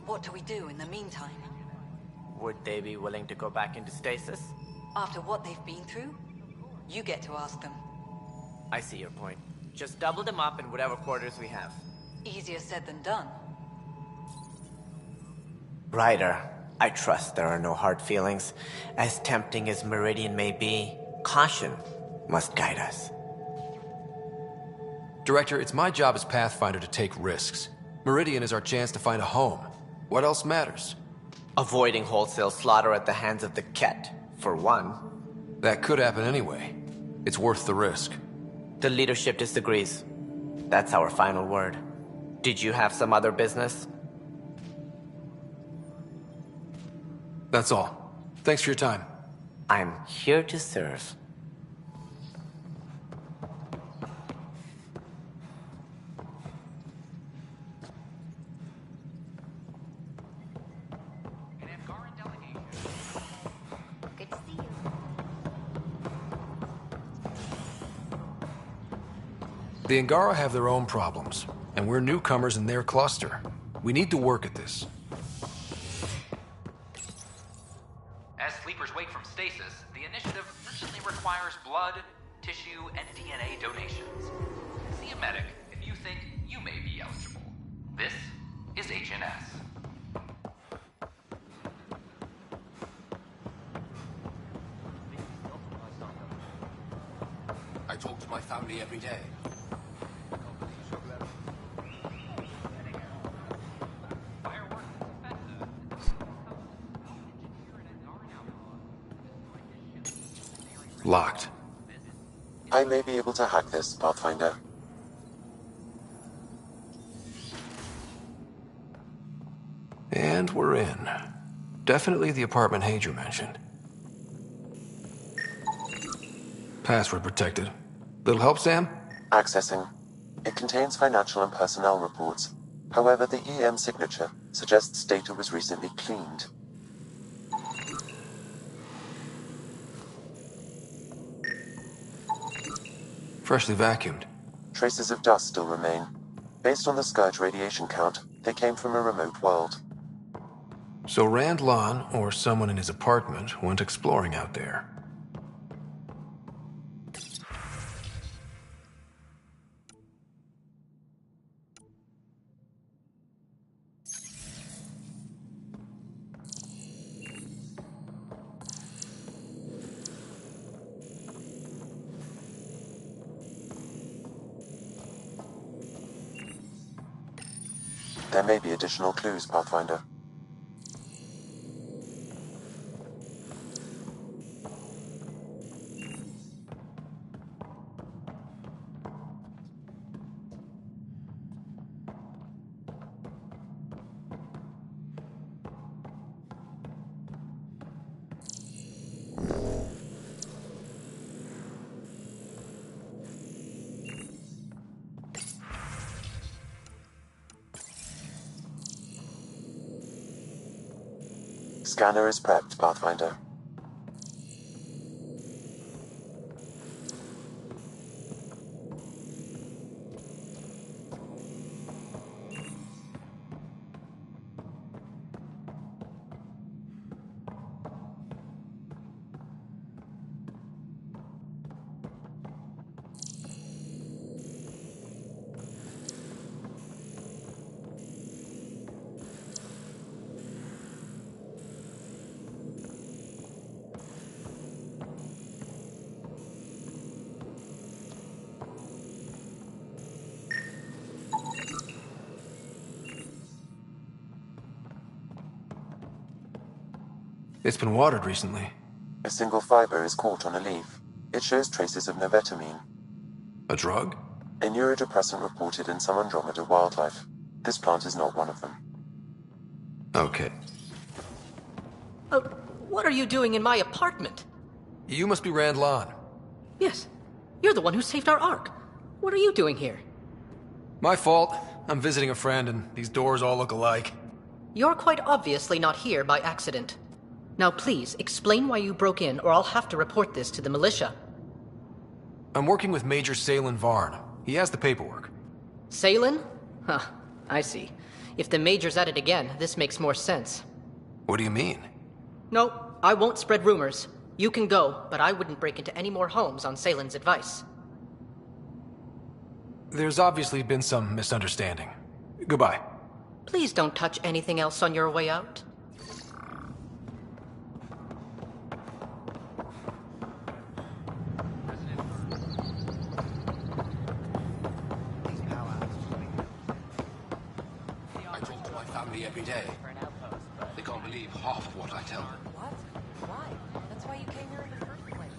What do we do in the meantime? Would they be willing to go back into stasis? After what they've been through? You get to ask them. I see your point. Just double them up in whatever quarters we have. Easier said than done. Ryder, I trust there are no hard feelings. As tempting as Meridian may be, caution must guide us. Director, it's my job as Pathfinder to take risks. Meridian is our chance to find a home. What else matters? Avoiding wholesale slaughter at the hands of the Ket, for one. That could happen anyway. It's worth the risk. The leadership disagrees. That's our final word. Did you have some other business? That's all. Thanks for your time. I'm here to serve. Good to see you. The Angara have their own problems, and we're newcomers in their cluster. We need to work at this. As sleepers wake from stasis, the initiative urgently requires blood, tissue, and DNA donations. See a medic if you think you may be eligible. This is HNS. I talk to my family every day. Locked. I may be able to hack this, Pathfinder. And we're in. Definitely the apartment Hadrian mentioned. Password protected. Little help, Sam? Accessing. It contains financial and personnel reports. However, the EM signature suggests data was recently cleaned. Freshly vacuumed. Traces of dust still remain. Based on the Scourge radiation count, they came from a remote world. So Rand Lon, or someone in his apartment, went exploring out there. There may be additional clues, Pathfinder. Scanner is prepped, Pathfinder. It's been watered recently. A single fiber is caught on a leaf. It shows traces of novetamine. A drug? A neurodepressant reported in some Andromeda wildlife. This plant is not one of them. Okay. What are you doing in my apartment? You must be Rand Lon. Yes. You're the one who saved our Ark. What are you doing here? My fault. I'm visiting a friend and these doors all look alike. You're quite obviously not here by accident. Now please, explain why you broke in, or I'll have to report this to the militia. I'm working with Major Salen Varn. He has the paperwork. Salen? Huh, I see. If the Major's at it again, this makes more sense. What do you mean? No, I won't spread rumors. You can go, but I wouldn't break into any more homes on Salen's advice. There's obviously been some misunderstanding. Goodbye. Please don't touch anything else on your way out. I talk to my family every day. They can't believe half of what I tell them. What? Why? That's why you came here in the first place.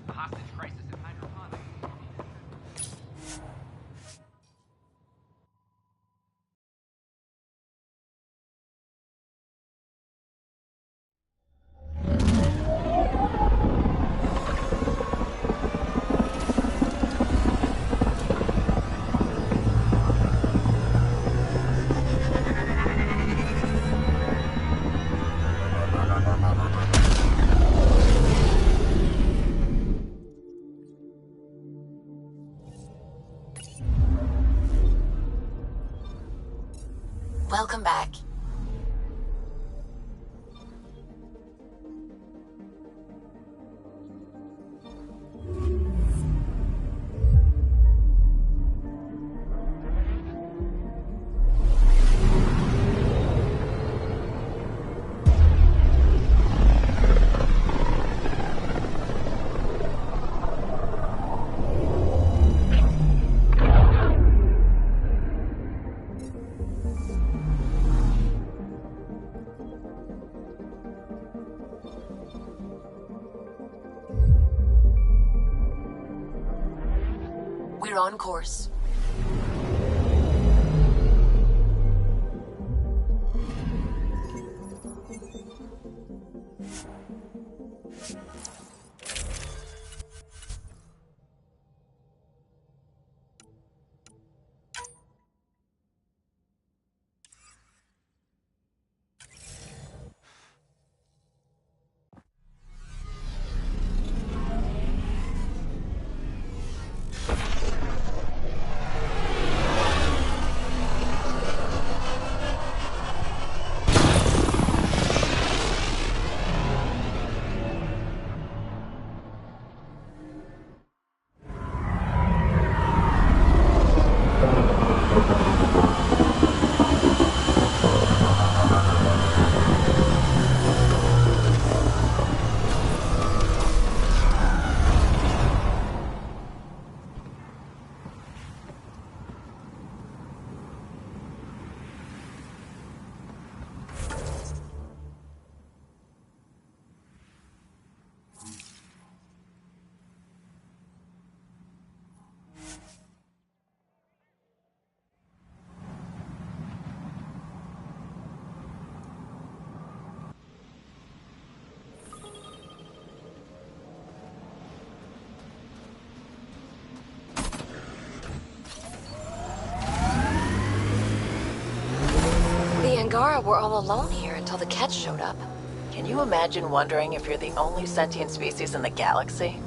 The hostage crisis in hydroponics. Welcome back. We're on course. Angara were all alone here until the Kett showed up. Can you imagine wondering if you're the only sentient species in the galaxy?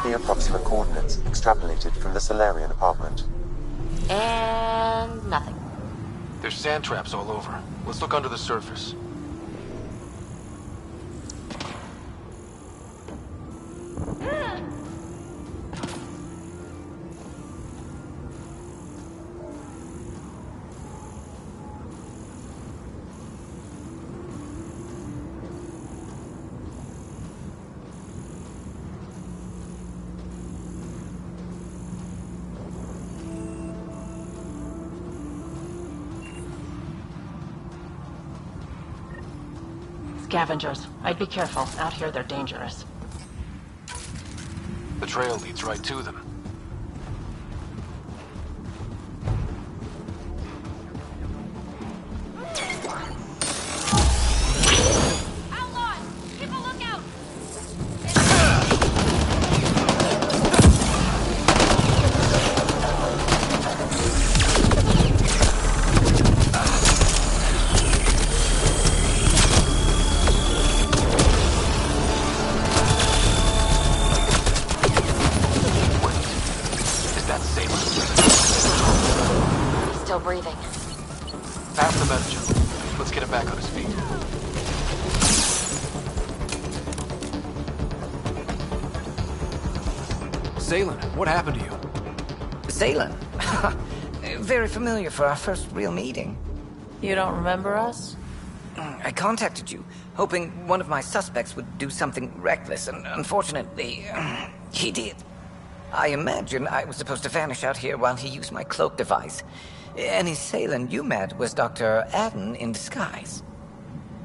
the approximate coordinates extrapolated from the Solarian apartment. And nothing. There's sand traps all over. Let's look under the surface. Scavengers. I'd be careful. Out here, they're dangerous. The trail leads right to them. Breathing. Pass the message. Let's get him back on his feet. Zaylen, what happened to you? Zaylen? Very familiar for our first real meeting. You don't remember us? I contacted you, hoping one of my suspects would do something reckless, and unfortunately, he did. I imagine I was supposed to vanish out here while he used my cloak device. Any Zaylen you met was Dr. Adden in disguise.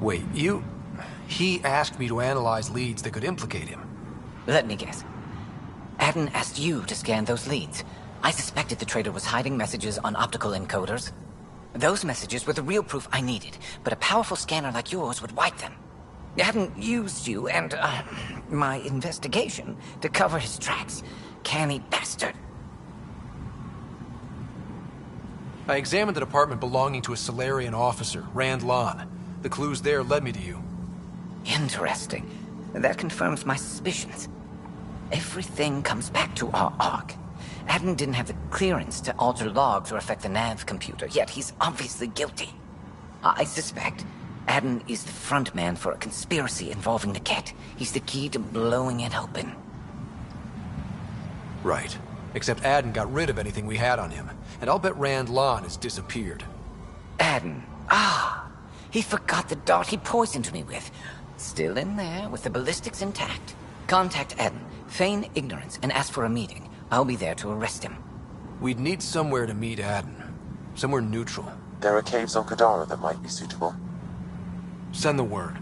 Wait, He asked me to analyze leads that could implicate him. Let me guess. Adden asked you to scan those leads. I suspected the traitor was hiding messages on optical encoders. Those messages were the real proof I needed, but a powerful scanner like yours would wipe them. Adden used you and, my investigation to cover his tracks. Canny bastard. I examined an apartment belonging to a Solarian officer, Rand Lan. The clues there led me to you. Interesting. That confirms my suspicions. Everything comes back to our arc. Adden didn't have the clearance to alter logs or affect the nav computer, yet he's obviously guilty. I suspect Adden is the front man for a conspiracy involving the Ket. He's the key to blowing it open. Right. Except Adden got rid of anything we had on him. And I'll bet Rand Lan has disappeared. Adden. He forgot the dart he poisoned me with. Still in there, with the ballistics intact. Contact Adden, feign ignorance, and ask for a meeting. I'll be there to arrest him. We'd need somewhere to meet Adden. Somewhere neutral. There are caves on Kadara that might be suitable. Send the word.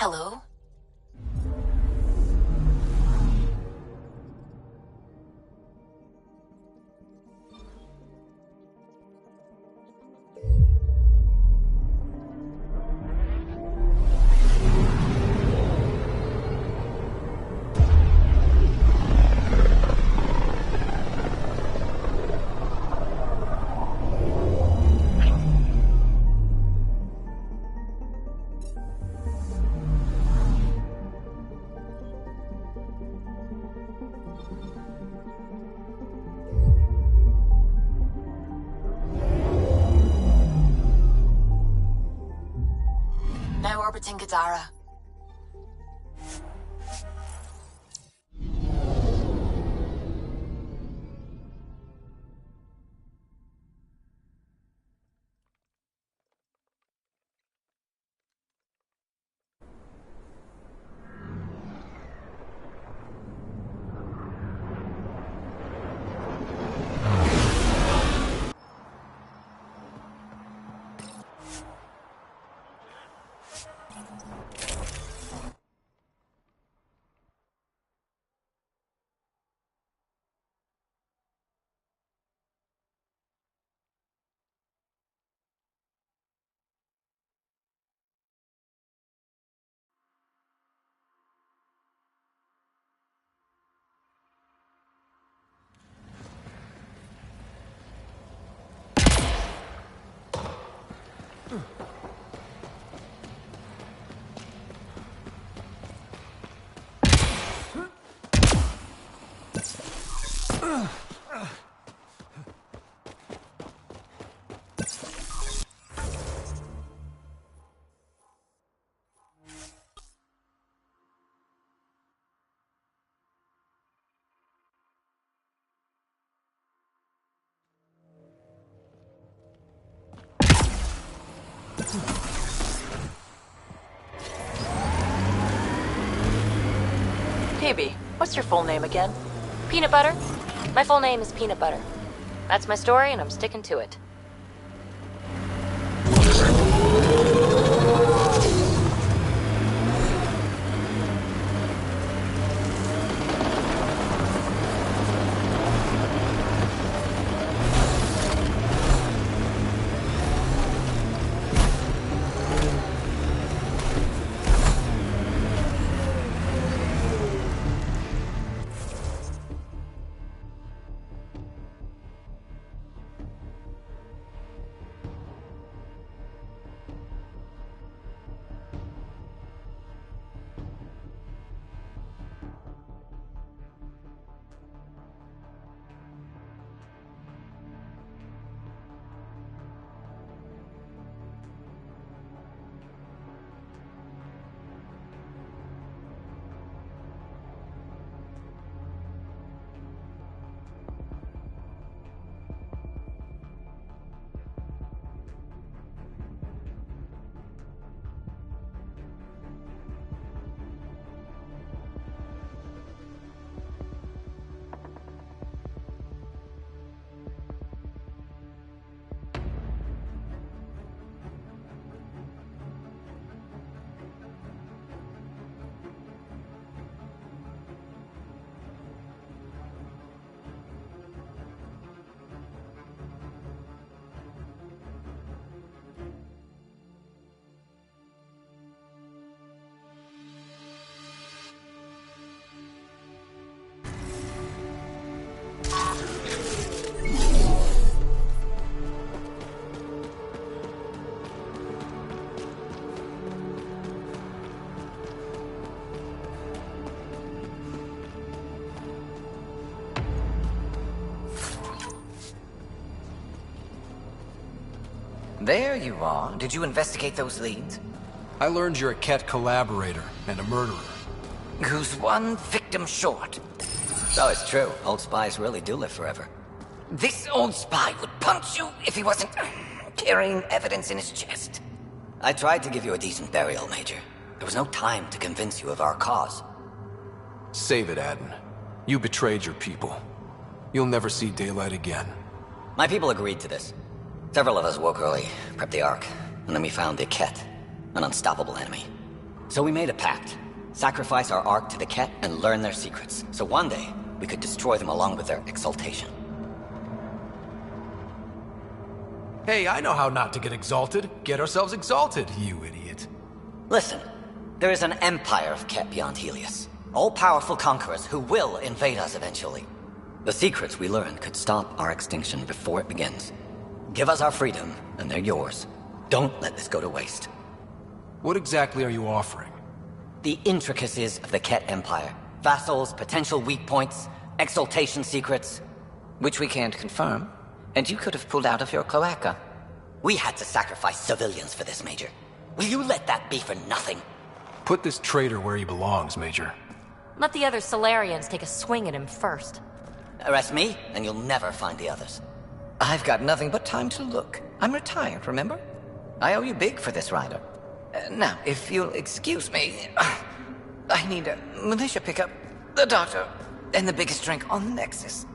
Hello? Now orbiting Gadara. Phoebe, what's your full name again? Peanut Butter? My full name is Peanut Butter. That's my story, and I'm sticking to it. There you are. Did you investigate those leads? I learned you're a Ket collaborator and a murderer. Who's one victim short? So it's true. Old spies really do live forever. This old spy would punch you if he wasn't carrying evidence in his chest. I tried to give you a decent burial, Major. There was no time to convince you of our cause. Save it, Aden. You betrayed your people. You'll never see daylight again. My people agreed to this. Several of us woke early, prepped the Ark, and then we found the Ket, an unstoppable enemy. So we made a pact. Sacrifice our Ark to the Ket and learn their secrets, so one day we could destroy them along with their exaltation. Hey, I know how not to get exalted. Get ourselves exalted, you idiot. Listen, there is an empire of Ket beyond Helios. All-powerful conquerors who will invade us eventually. The secrets we learn could stop our extinction before it begins. Give us our freedom, and they're yours. Don't let this go to waste. What exactly are you offering? The intricacies of the Ket Empire. Vassals, potential weak points. Exaltation secrets. Which we can't confirm. And you could have pulled out of your cloaca. We had to sacrifice civilians for this, Major. Will you let that be for nothing? Put this traitor where he belongs, Major. Let the other Solarians take a swing at him first. Arrest me, and you'll never find the others. I've got nothing but time to look. I'm retired, remember? I owe you big for this, Ryder. Now, if you'll excuse me, I need a militia pickup, the doctor, and the biggest drink on the Nexus.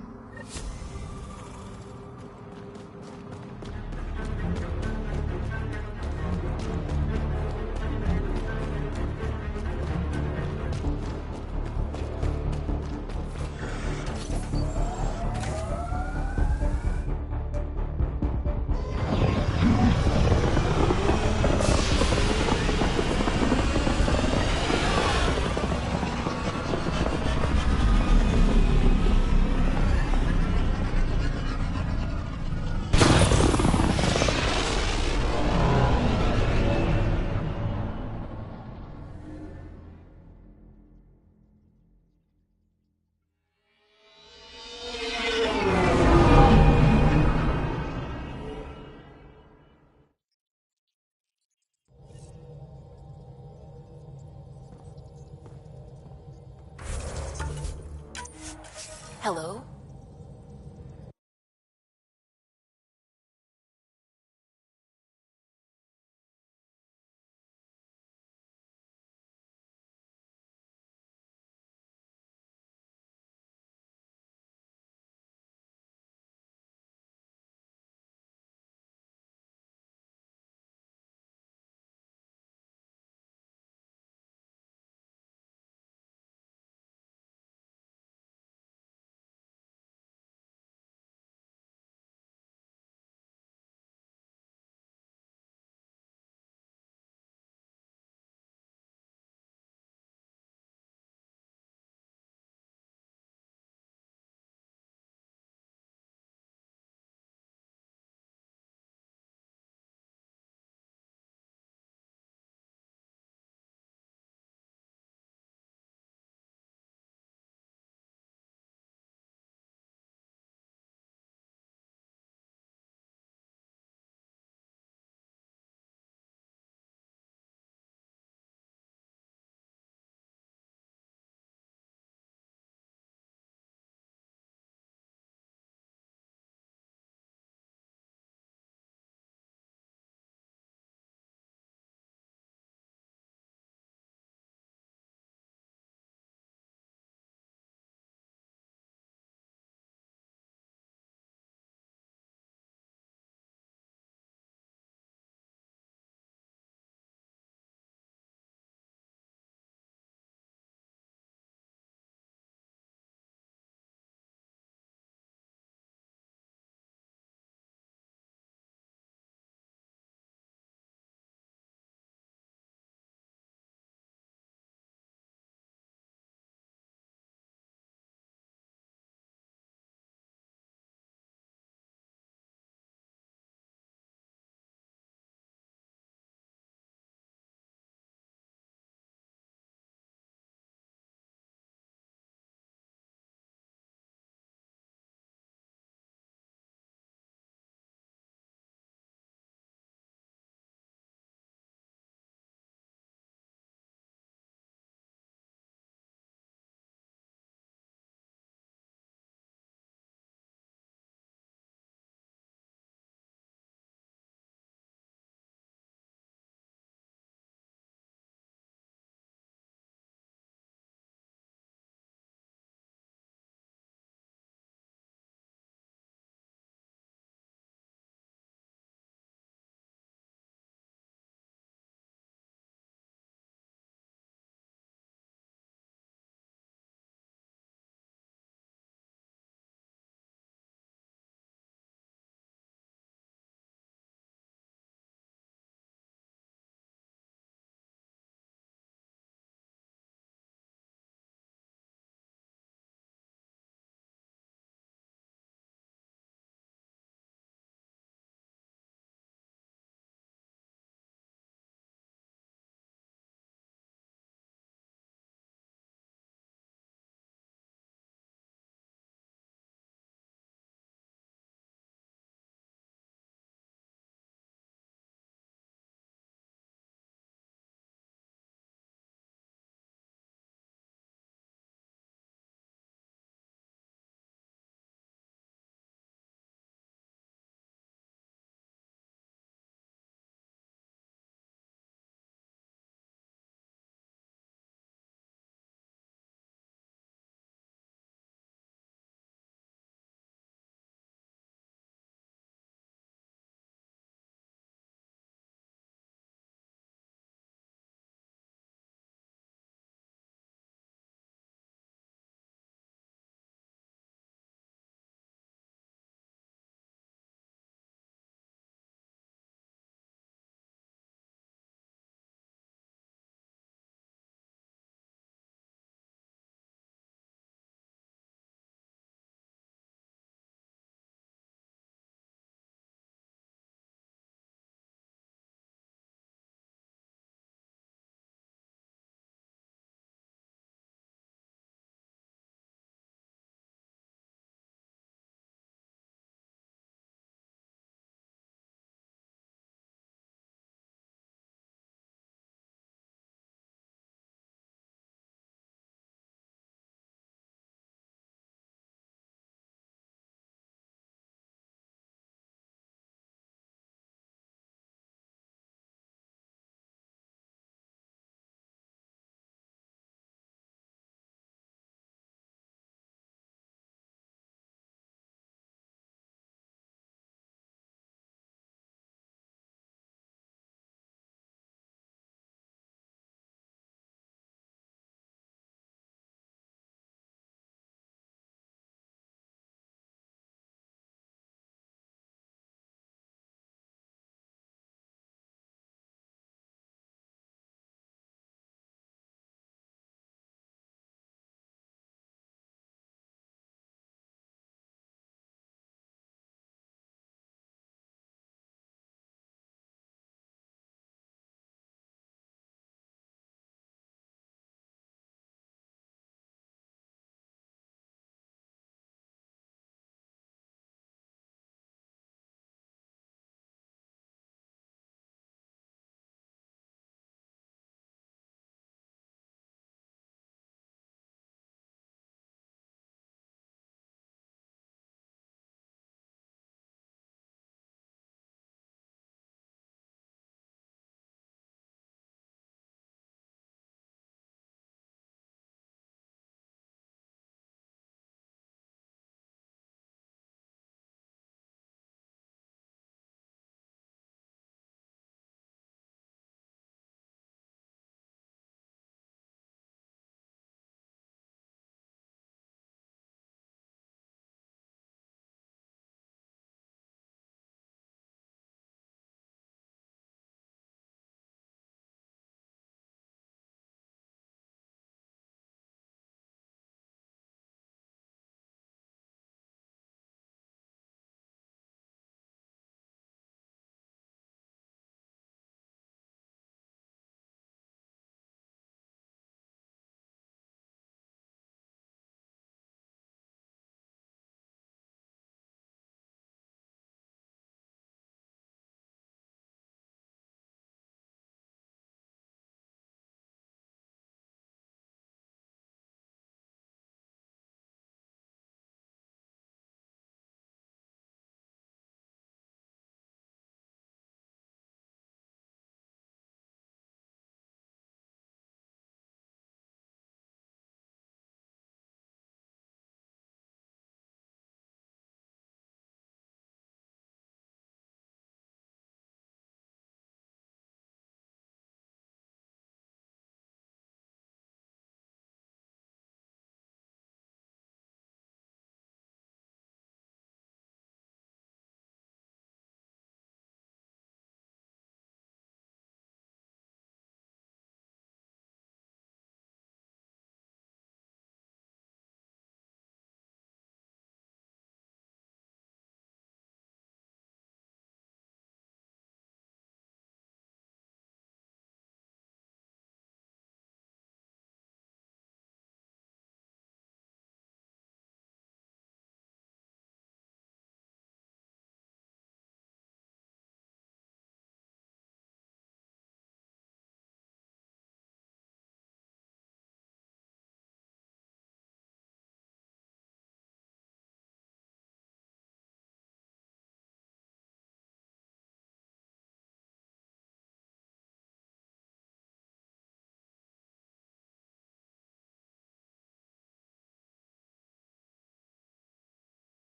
Hello?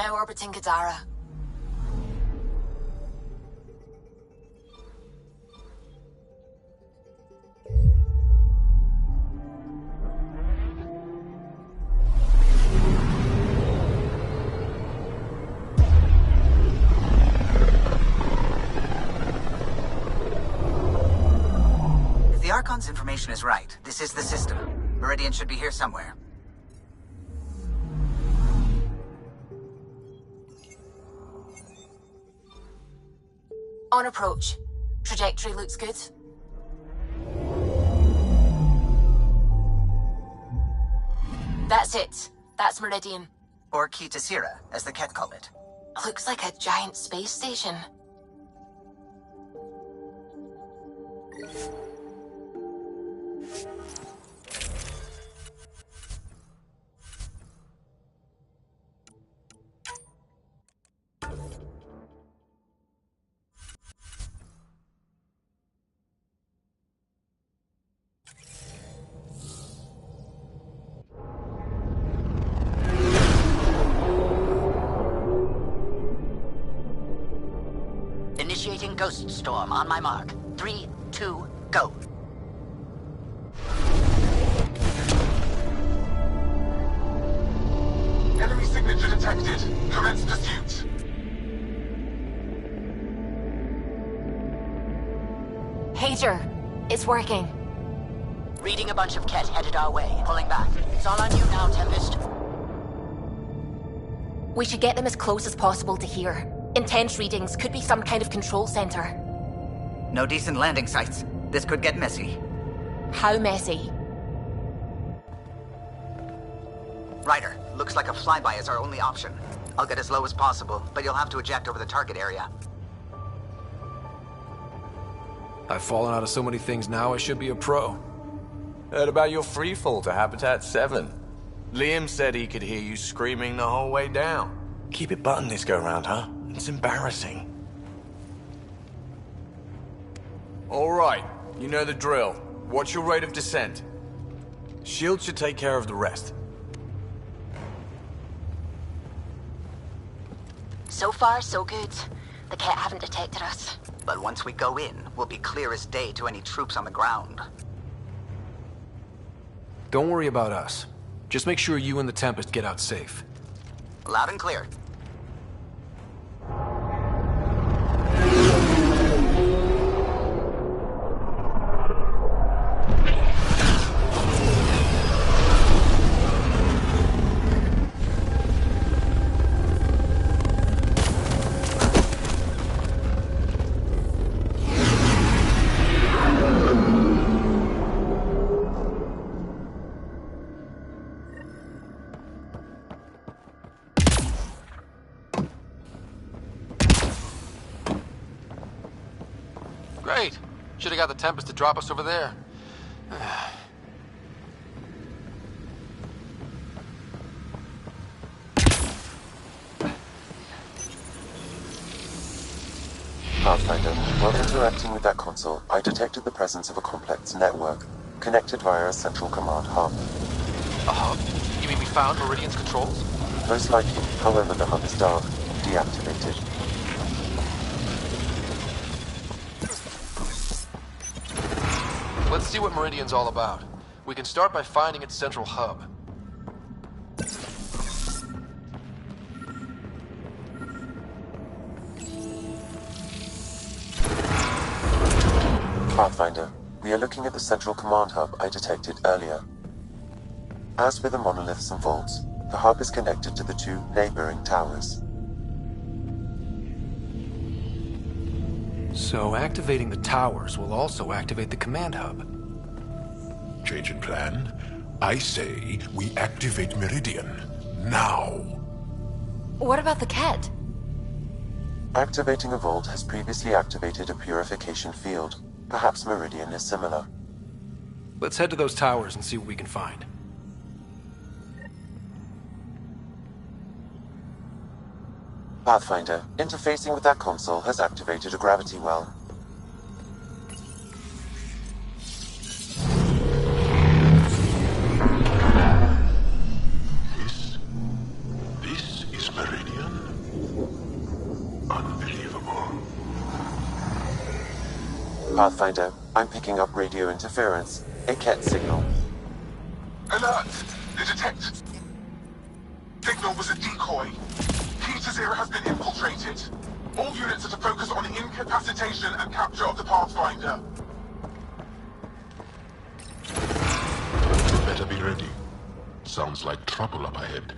Now orbiting Gadara. If the Archon's information is right, this is the system. Meridian should be here somewhere. On approach. Trajectory looks good. That's it. That's Meridian. Or Key to Sierra, as the Ket call it. Looks like a giant space station. Initiating Ghost Storm on my mark. 3, 2, go. Enemy signature detected. Commence pursuit. Pager, it's working. Reading a bunch of Ket headed our way. Pulling back. It's all on you now, Tempest. We should get them as close as possible to here. Intense readings could be some kind of control center. No decent landing sites. This could get messy. How messy? Ryder, looks like a flyby is our only option. I'll get as low as possible, but you'll have to eject over the target area. I've fallen out of so many things now, I should be a pro. Heard about your freefall to Habitat 7. Liam said he could hear you screaming the whole way down. Keep it buttoned this go-round, huh? It's embarrassing. All right, you know the drill. What's your rate of descent? Shield should take care of the rest. So far, so good. The Ket haven't detected us. But once we go in, we'll be clear as day to any troops on the ground. Don't worry about us. Just make sure you and the Tempest get out safe. Loud and clear. Great. Should have got the Tempest to drop us over there. Pathfinder, while interacting with that console, I detected the presence of a complex network, connected via a central command hub. A hub? You mean we found Meridian's controls? Most likely, however, the hub is dark, deactivated. Let's see what Meridian's all about. We can start by finding its central hub. Pathfinder, we are looking at the central command hub I detected earlier. As with the monoliths and vaults, the hub is connected to the two neighboring towers. So activating the towers will also activate the command hub. Change in plan. I say we activate Meridian. Now. What about the Ket? Activating a vault has previously activated a purification field. Perhaps Meridian is similar. Let's head to those towers and see what we can find. Pathfinder, interfacing with that console has activated a gravity well. This is Meridian. Pathfinder, I'm picking up radio interference. A Ket signal. Alert! The detect. Signal was a decoy. Key to Zero has been infiltrated. All units are to focus on incapacitation and capture of the Pathfinder. Better be ready. Sounds like trouble up ahead.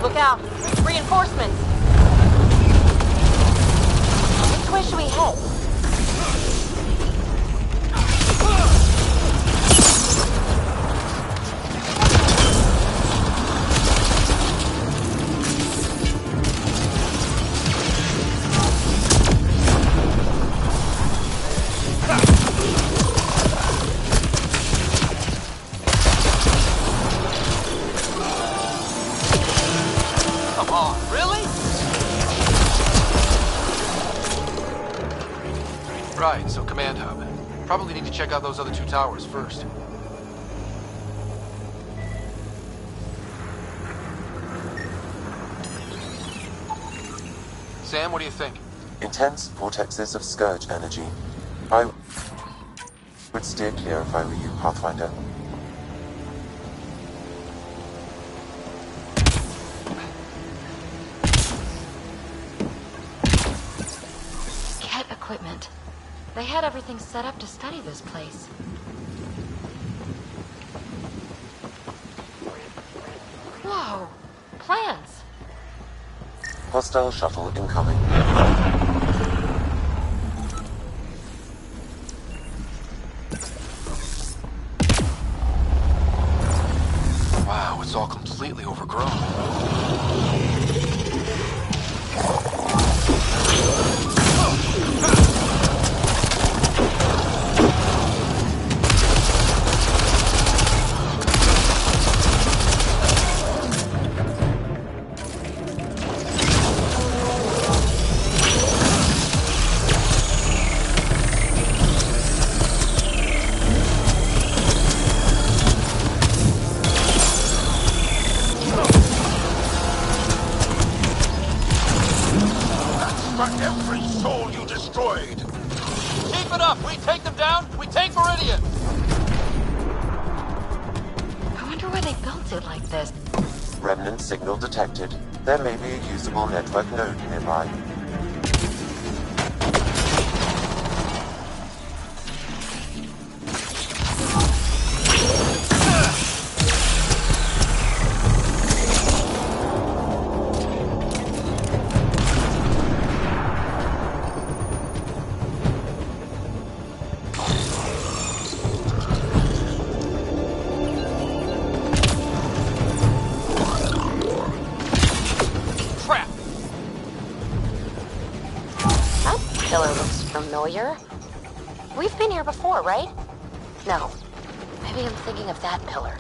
Look out! Reinforcements! Which way should we head? Right, so command hub. Probably need to check out those other two towers first. Sam, what do you think? Intense vortexes of scourge energy. I would steer clear if I were you, Pathfinder. Ket equipment. They had everything set up to study this place. Whoa! Plans! Hostile shuttle incoming. Wow, it's all completely overgrown. Every soul you destroyed! Keep it up! We take them down, we take Meridian! I wonder why they built it like this. Remnant signal detected. There may be a usable network node nearby. Familiar? We've been here before, right? No. Maybe I'm thinking of that pillar.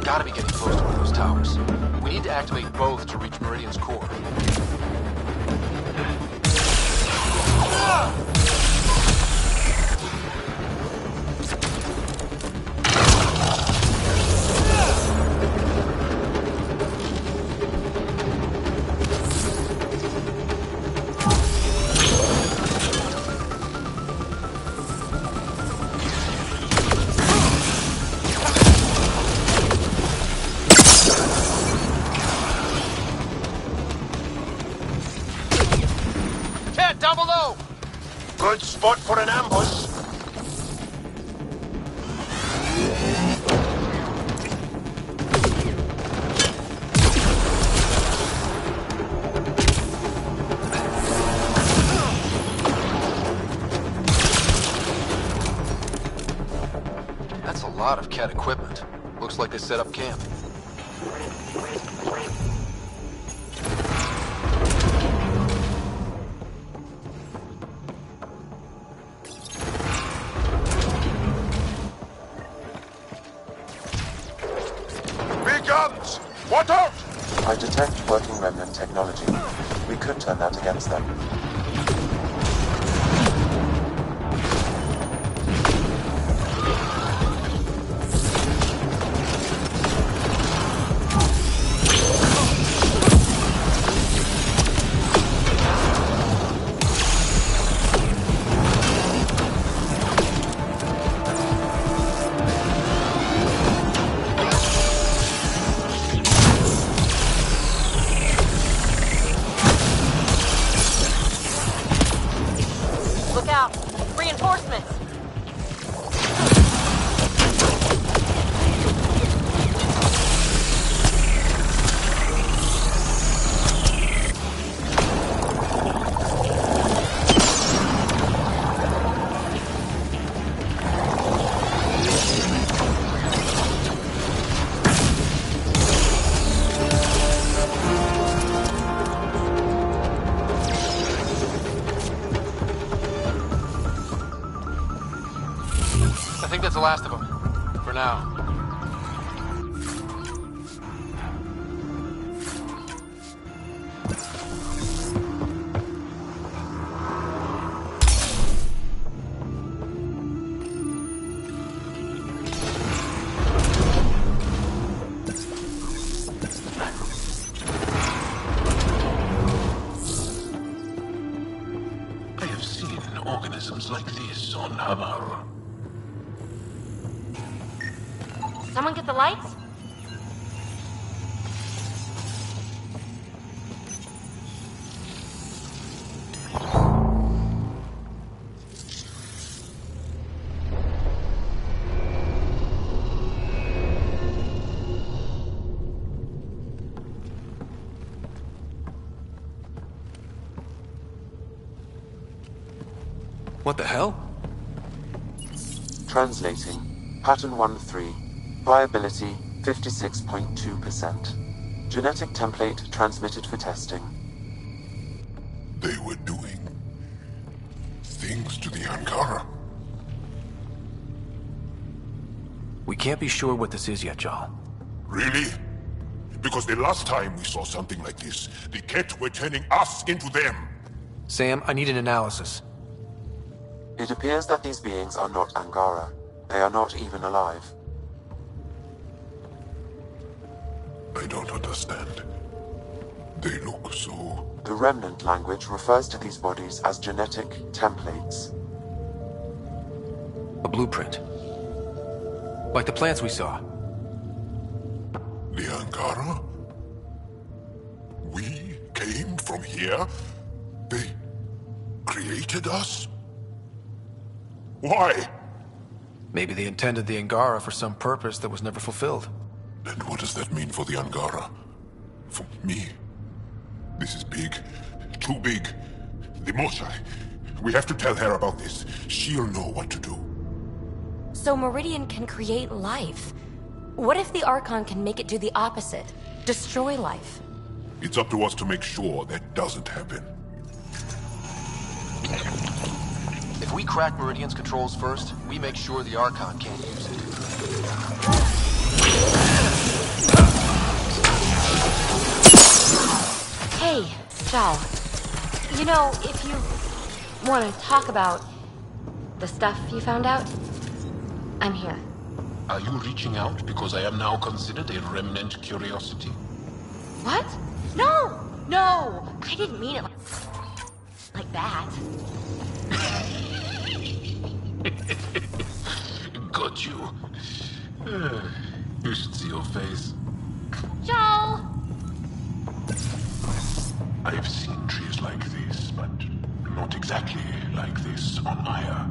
Gotta be getting close to one of those towers. We need to activate both to reach Meridian's core. Down below! Good spot for an ambush. That's a lot of Ket equipment. Looks like they set up camp. Big guns! What out? I detect working remnant technology. We could turn that against them. Look out! Reinforcements! I think that's the last of them. For now. I have seen organisms like this on Hamar. Someone get the lights? What the hell? Translating. Pattern 1-3. Viability 56.2%. Genetic template transmitted for testing. They were doing things to the Angara. We can't be sure what this is yet, Jarl. Really? Because the last time we saw something like this, the Ket were turning us into them. Sam, I need an analysis. It appears that these beings are not Angara. They are not even alive. I don't understand. They look so... The remnant language refers to these bodies as genetic templates. A blueprint. Like the plants we saw. The Angara? We came from here? They created us? Why? Maybe they intended the Angara for some purpose that was never fulfilled. And what does that mean for the Angara? For me? This is big. Too big. The Moshai. We have to tell her about this. She'll know what to do. So Meridian can create life. What if the Archon can make it do the opposite? Destroy life? It's up to us to make sure that doesn't happen. If we crack Meridian's controls first, we make sure the Archon can't use it. Hey, Jal. You know, if you want to talk about the stuff you found out, I'm here. Are you reaching out because I am now considered a remnant curiosity? What? No! No! I didn't mean it like that. Got you. You should see your face. Joel! I've seen trees like this, but not exactly like this on Aya.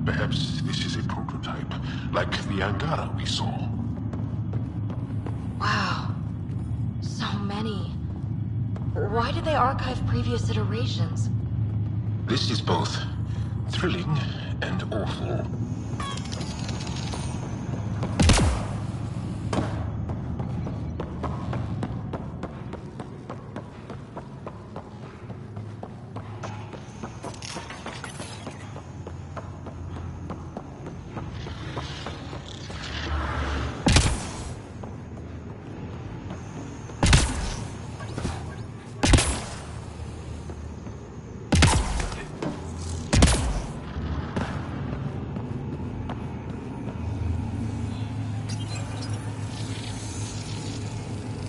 Perhaps this is a prototype, like the Angara we saw. Wow. So many. Why did they archive previous iterations? This is both thrilling and awful.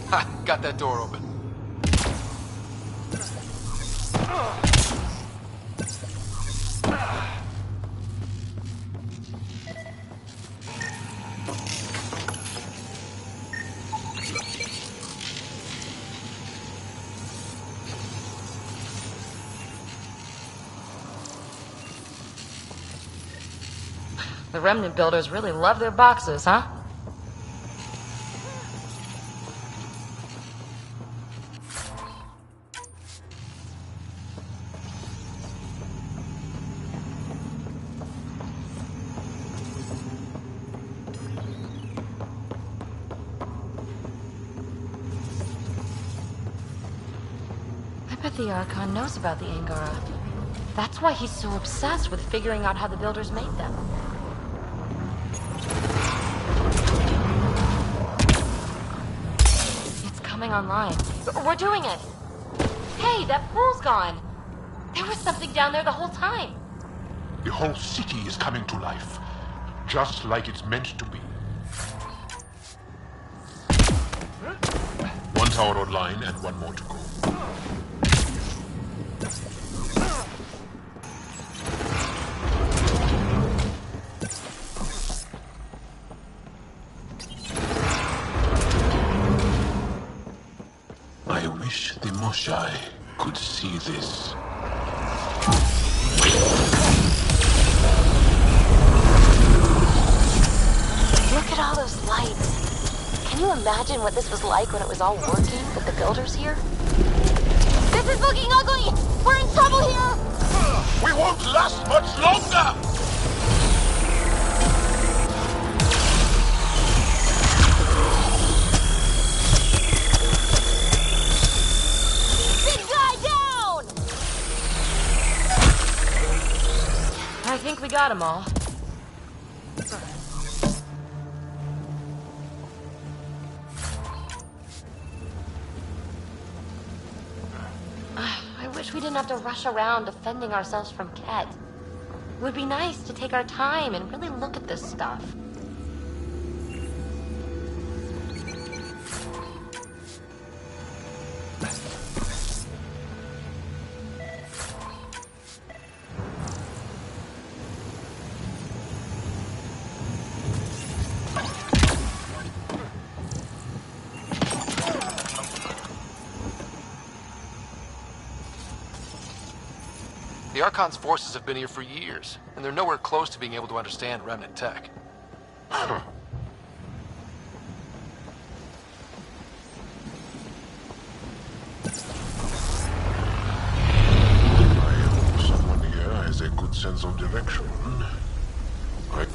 Ha! Got that door open. The Remnant builders really love their boxes, huh? I bet the Archon knows about the Angara. That's why he's so obsessed with figuring out how the builders made them. Coming online. We're doing it! Hey, that pool's gone! There was something down there the whole time! The whole city is coming to life, just like it's meant to be. One tower online and one more to go. I wish the Moshai could see this. Look at all those lights. Can you imagine what this was like when it was all working with the builders here? This is looking ugly! We're in trouble here! We won't last much longer! I think we got them all. I wish we didn't have to rush around defending ourselves from Ket. It would be nice to take our time and really look at this stuff. The Archon's forces have been here for years, and they're nowhere close to being able to understand Remnant tech. I hope someone here has a good sense of direction. I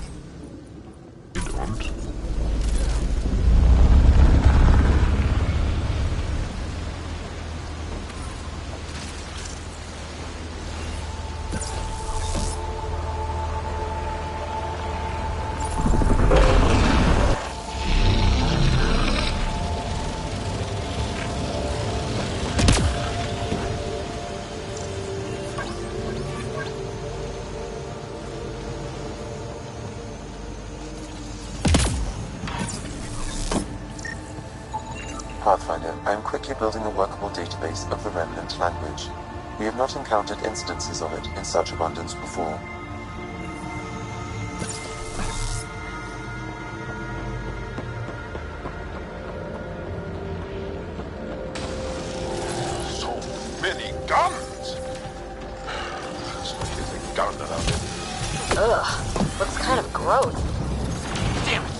don't. Pathfinder, I am quickly building a workable database of the Remnant language. We have not encountered instances of it in such abundance before. So many guns! Looks like there's a gun around it. Ugh, looks kind of gross. Damn it!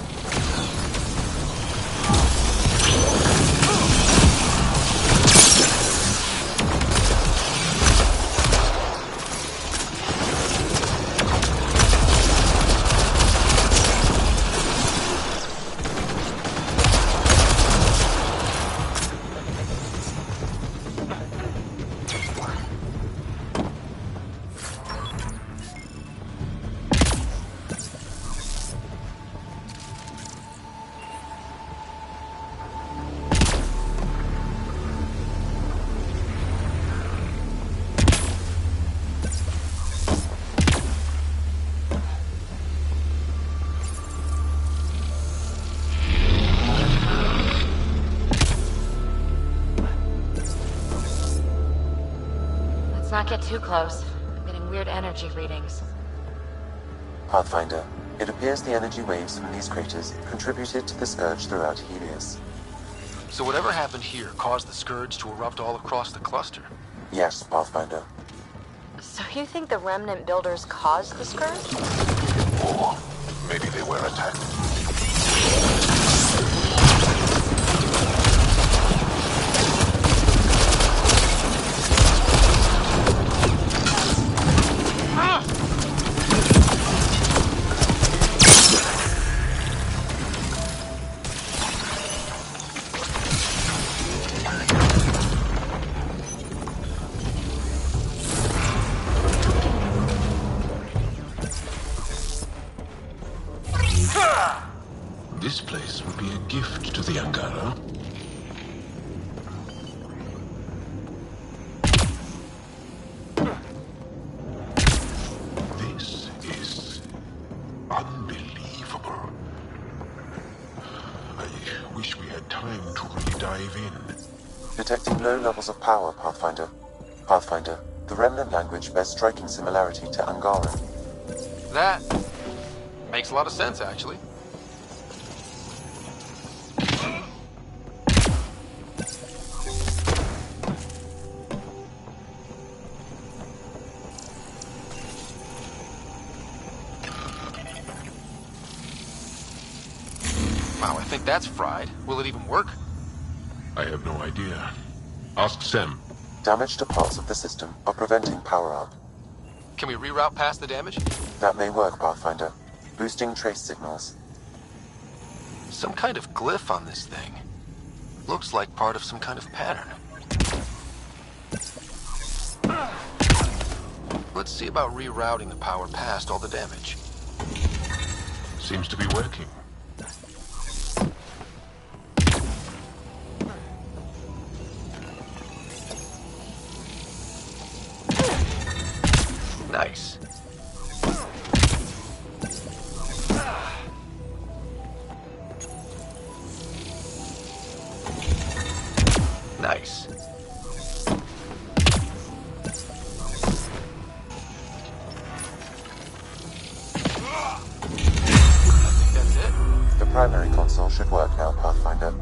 not get too close. I'm getting weird energy readings. Pathfinder, it appears the energy waves from these craters contributed to the scourge throughout Helios. So whatever happened here caused the scourge to erupt all across the cluster? Yes, Pathfinder. So you think the remnant builders caused the scourge? Or maybe they were attacked. This place would be a gift to the Angara. This is unbelievable. I wish we had time to really dive in. Detecting low levels of power, Pathfinder. Pathfinder, the remnant language bears striking similarity to Angara. That makes a lot of sense, actually. Wow, I think that's fried. Will it even work? I have no idea. Ask Sam. Damage to parts of the system are preventing power-up. Can we reroute past the damage? That may work, Pathfinder. Boosting trace signals. Some kind of glyph on this thing. Looks like part of some kind of pattern. Let's see about rerouting the power past all the damage. Seems to be working. Nice. Nice. That's it? The primary console should work now, Pathfinder.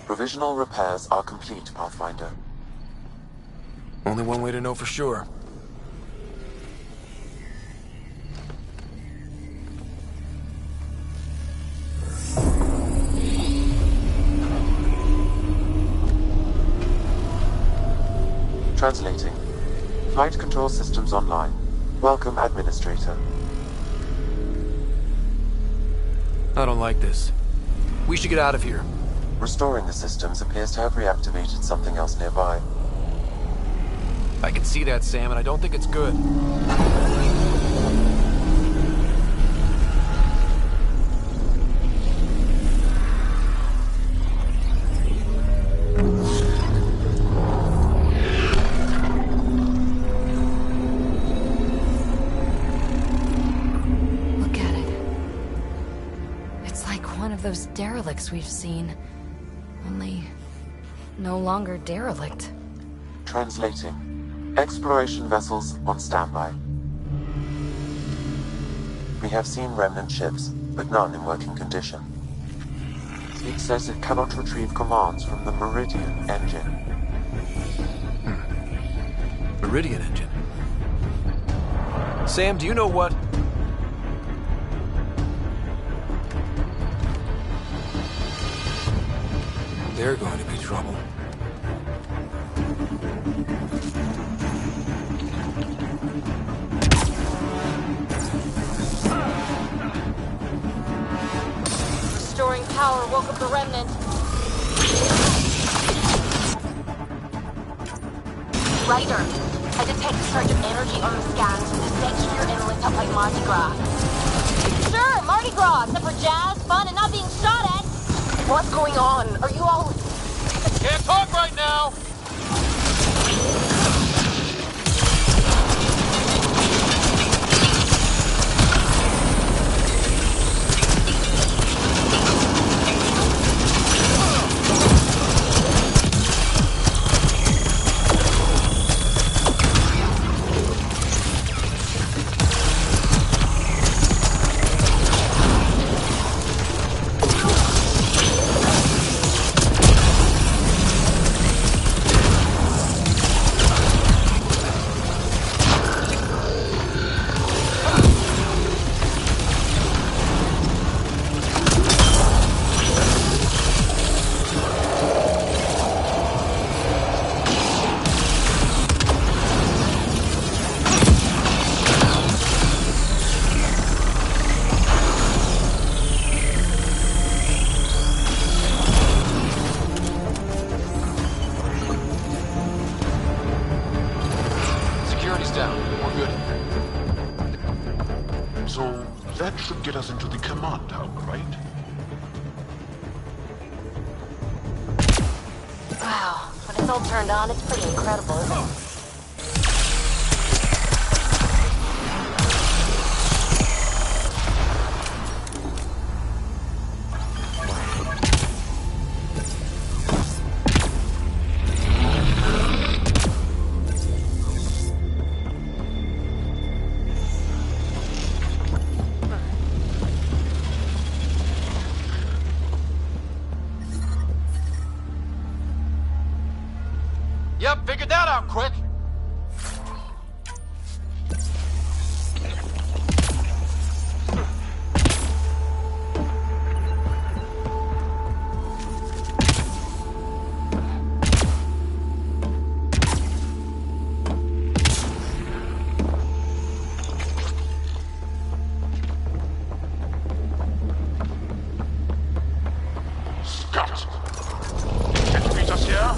Provisional repairs are complete, Pathfinder. Only one way to know for sure. Translating. Flight control systems online. Welcome, Administrator. I don't like this. We should get out of here. Restoring the systems appears to have reactivated something else nearby. I can see that, Sam, and I don't think it's good. Look at it. It's like one of those derelicts we've seen. Only no longer derelict. Translating. Exploration vessels on standby. We have seen remnant ships, but none in working condition. It says it cannot retrieve commands from the Meridian engine. Meridian engine. Sam, do you know what? They're going to be trouble. Restoring power woke up the remnant. Ryder, I detect a surge of energy on the scans from this deck here and lit up like Mardi Gras. Sure, Mardi Gras, except for jazz, fun, and not being shot at. What's going on? Are you all Can't talk right now! So that should get us into the command tower, right? Wow, when it's all turned on, it's pretty incredible, isn't it? Yep, figured that out quick. Scott! Can you meet us here?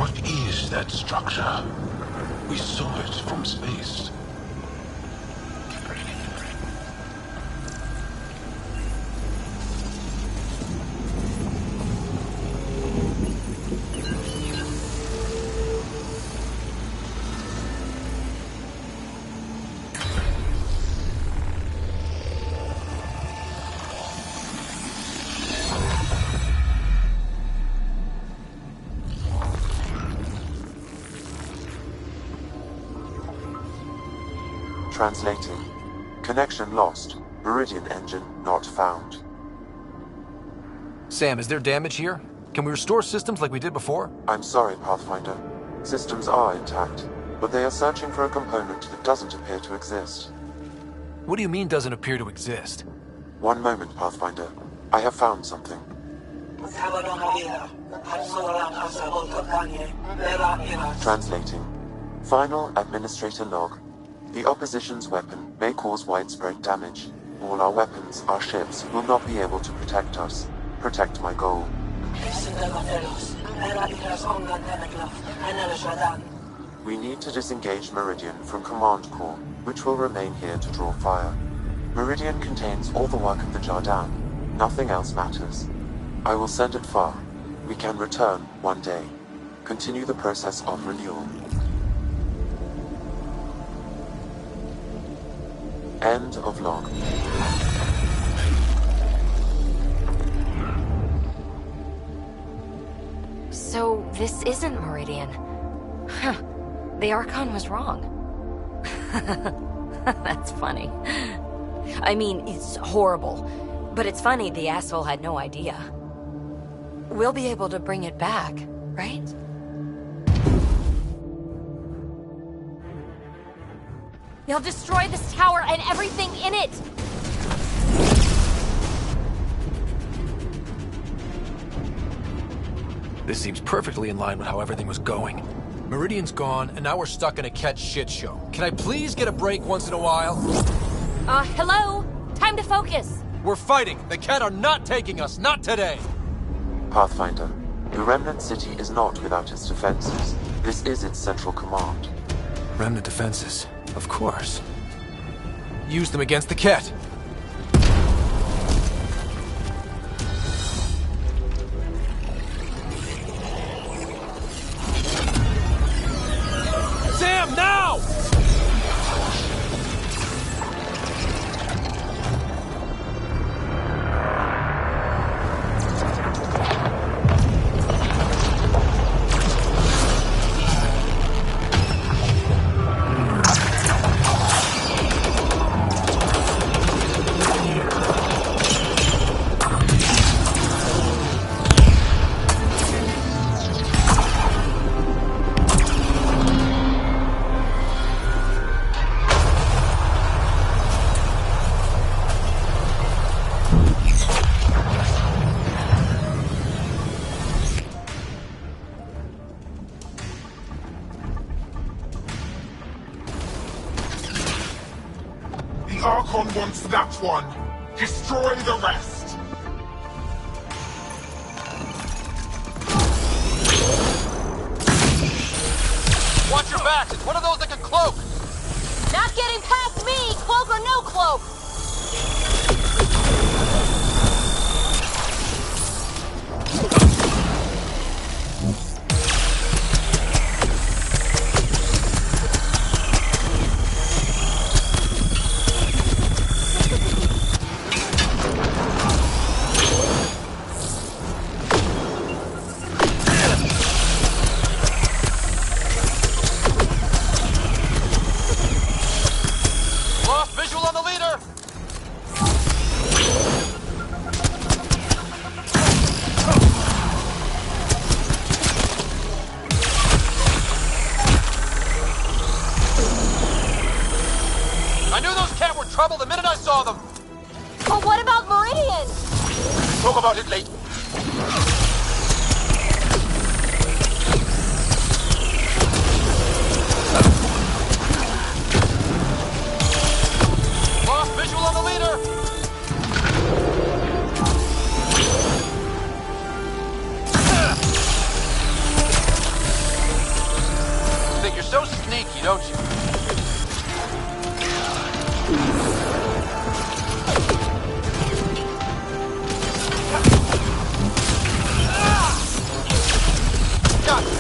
What is that structure? We saw it from space. Translating. Connection lost. Meridian engine not found. Sam, is there damage here? Can we restore systems like we did before? I'm sorry, Pathfinder. Systems are intact, but they are searching for a component that doesn't appear to exist. What do you mean doesn't appear to exist? One moment, Pathfinder. I have found something. Translating. Final Administrator log. The opposition's weapon may cause widespread damage. All our weapons, our ships, will not be able to protect us. Protect my goal. We need to disengage Meridian from Command Core, which will remain here to draw fire. Meridian contains all the work of the Jardin. Nothing else matters. I will send it far. We can return one day. Continue the process of renewal. End of log. So, this isn't Meridian. Huh. The Archon was wrong. That's funny. I mean, it's horrible. But it's funny the asshole had no idea. We'll be able to bring it back, right? They'll destroy this tower and everything in it! This seems perfectly in line with how everything was going. Meridian's gone, and now we're stuck in a Ket shit show. Can I please get a break once in a while? Hello? Time to focus! We're fighting! The Ket are not taking us, not today! Pathfinder, the Remnant City is not without its defenses. This is its central command. Remnant defenses, of course. Use them against the Ket! Sam, now! The Archon wants that one. Destroy the rest. Watch your backs! It's one of those that can cloak! Not getting past me, cloak or no cloak! Lost visual on the leader! I knew those Ket were trouble the minute I saw them! But what about Meridian? Talk about it later. Lost visual on the leader! so sneaky, don't you? Gotcha.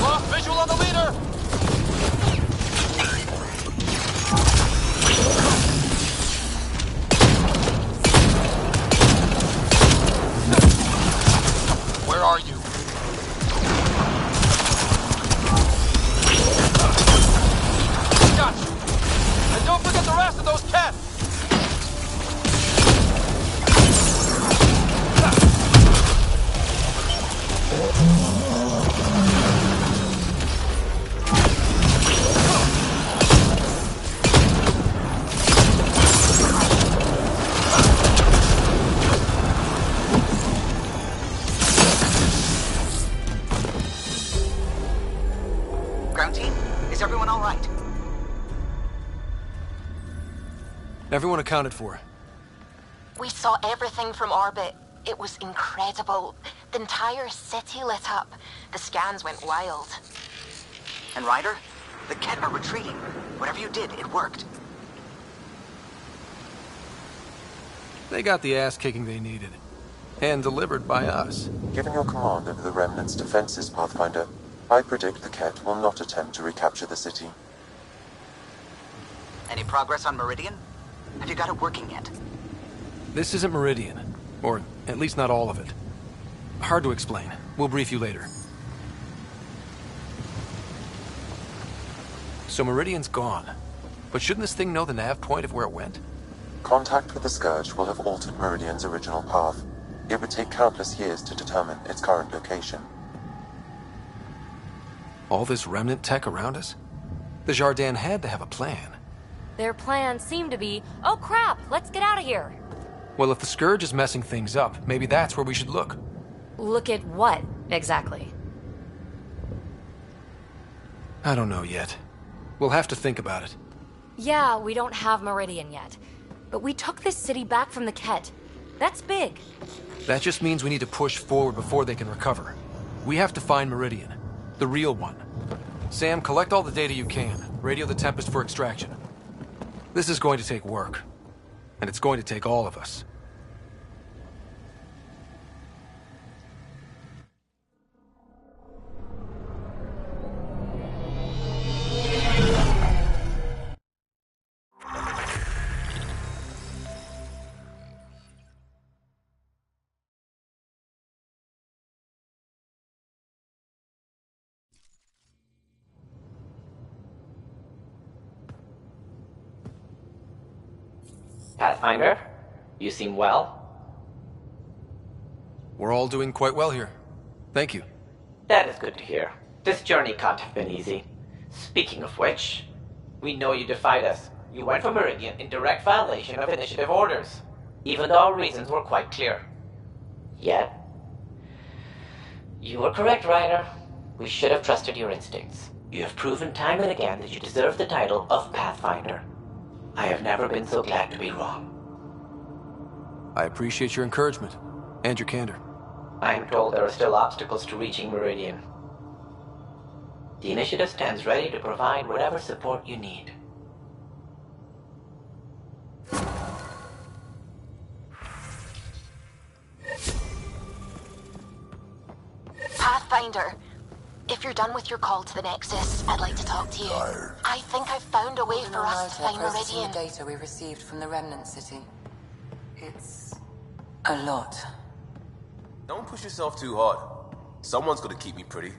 Lost visual on the leader! Where are you? Gotcha! And don't forget the rest of those cats! Ground team, is everyone all right? Everyone accounted for. We saw everything from orbit. It was incredible. The entire city lit up. The scans went wild. And Ryder, the Ket are retreating. Whatever you did, it worked. They got the ass-kicking they needed. And delivered by us. Given your command over the Remnant's defenses, Pathfinder, I predict the Ket will not attempt to recapture the city. Any progress on Meridian? Have you got it working yet? This isn't Meridian. Or at least not all of it. Hard to explain. We'll brief you later. So Meridian's gone. But shouldn't this thing know the nav point of where it went? Contact with the Scourge will have altered Meridian's original path. It would take countless years to determine its current location. All this remnant tech around us? The Jardin had to have a plan. Their plan seemed to be, oh crap, let's get out of here. Well, if the Scourge is messing things up, maybe that's where we should look. Look at what, exactly? I don't know yet. We'll have to think about it. Yeah, we don't have Meridian yet. But we took this city back from the Ket. That's big. That just means we need to push forward before they can recover. We have to find Meridian. The real one. Sam, collect all the data you can. Radio the Tempest for extraction. This is going to take work. And it's going to take all of us. Pathfinder, you seem well. We're all doing quite well here. Thank you. That is good to hear. This journey can't have been easy. Speaking of which, we know you defied us. You went for Meridian in direct violation of initiative orders, even though our reasons were quite clear. Yet, you were correct, Ryder. We should have trusted your instincts. You have proven time and again that you deserve the title of Pathfinder. I have never been so glad to be wrong. I appreciate your encouragement, and your candor. I am told there are still obstacles to reaching Meridian. The Initiative stands ready to provide whatever support you need. Pathfinder, if you're done with your call to the Nexus, I'd like to talk to you. I think I've found a way for us to find Meridian. The data we received from the Remnant City. It's a lot. Don't push yourself too hard. Someone's gonna keep me pretty.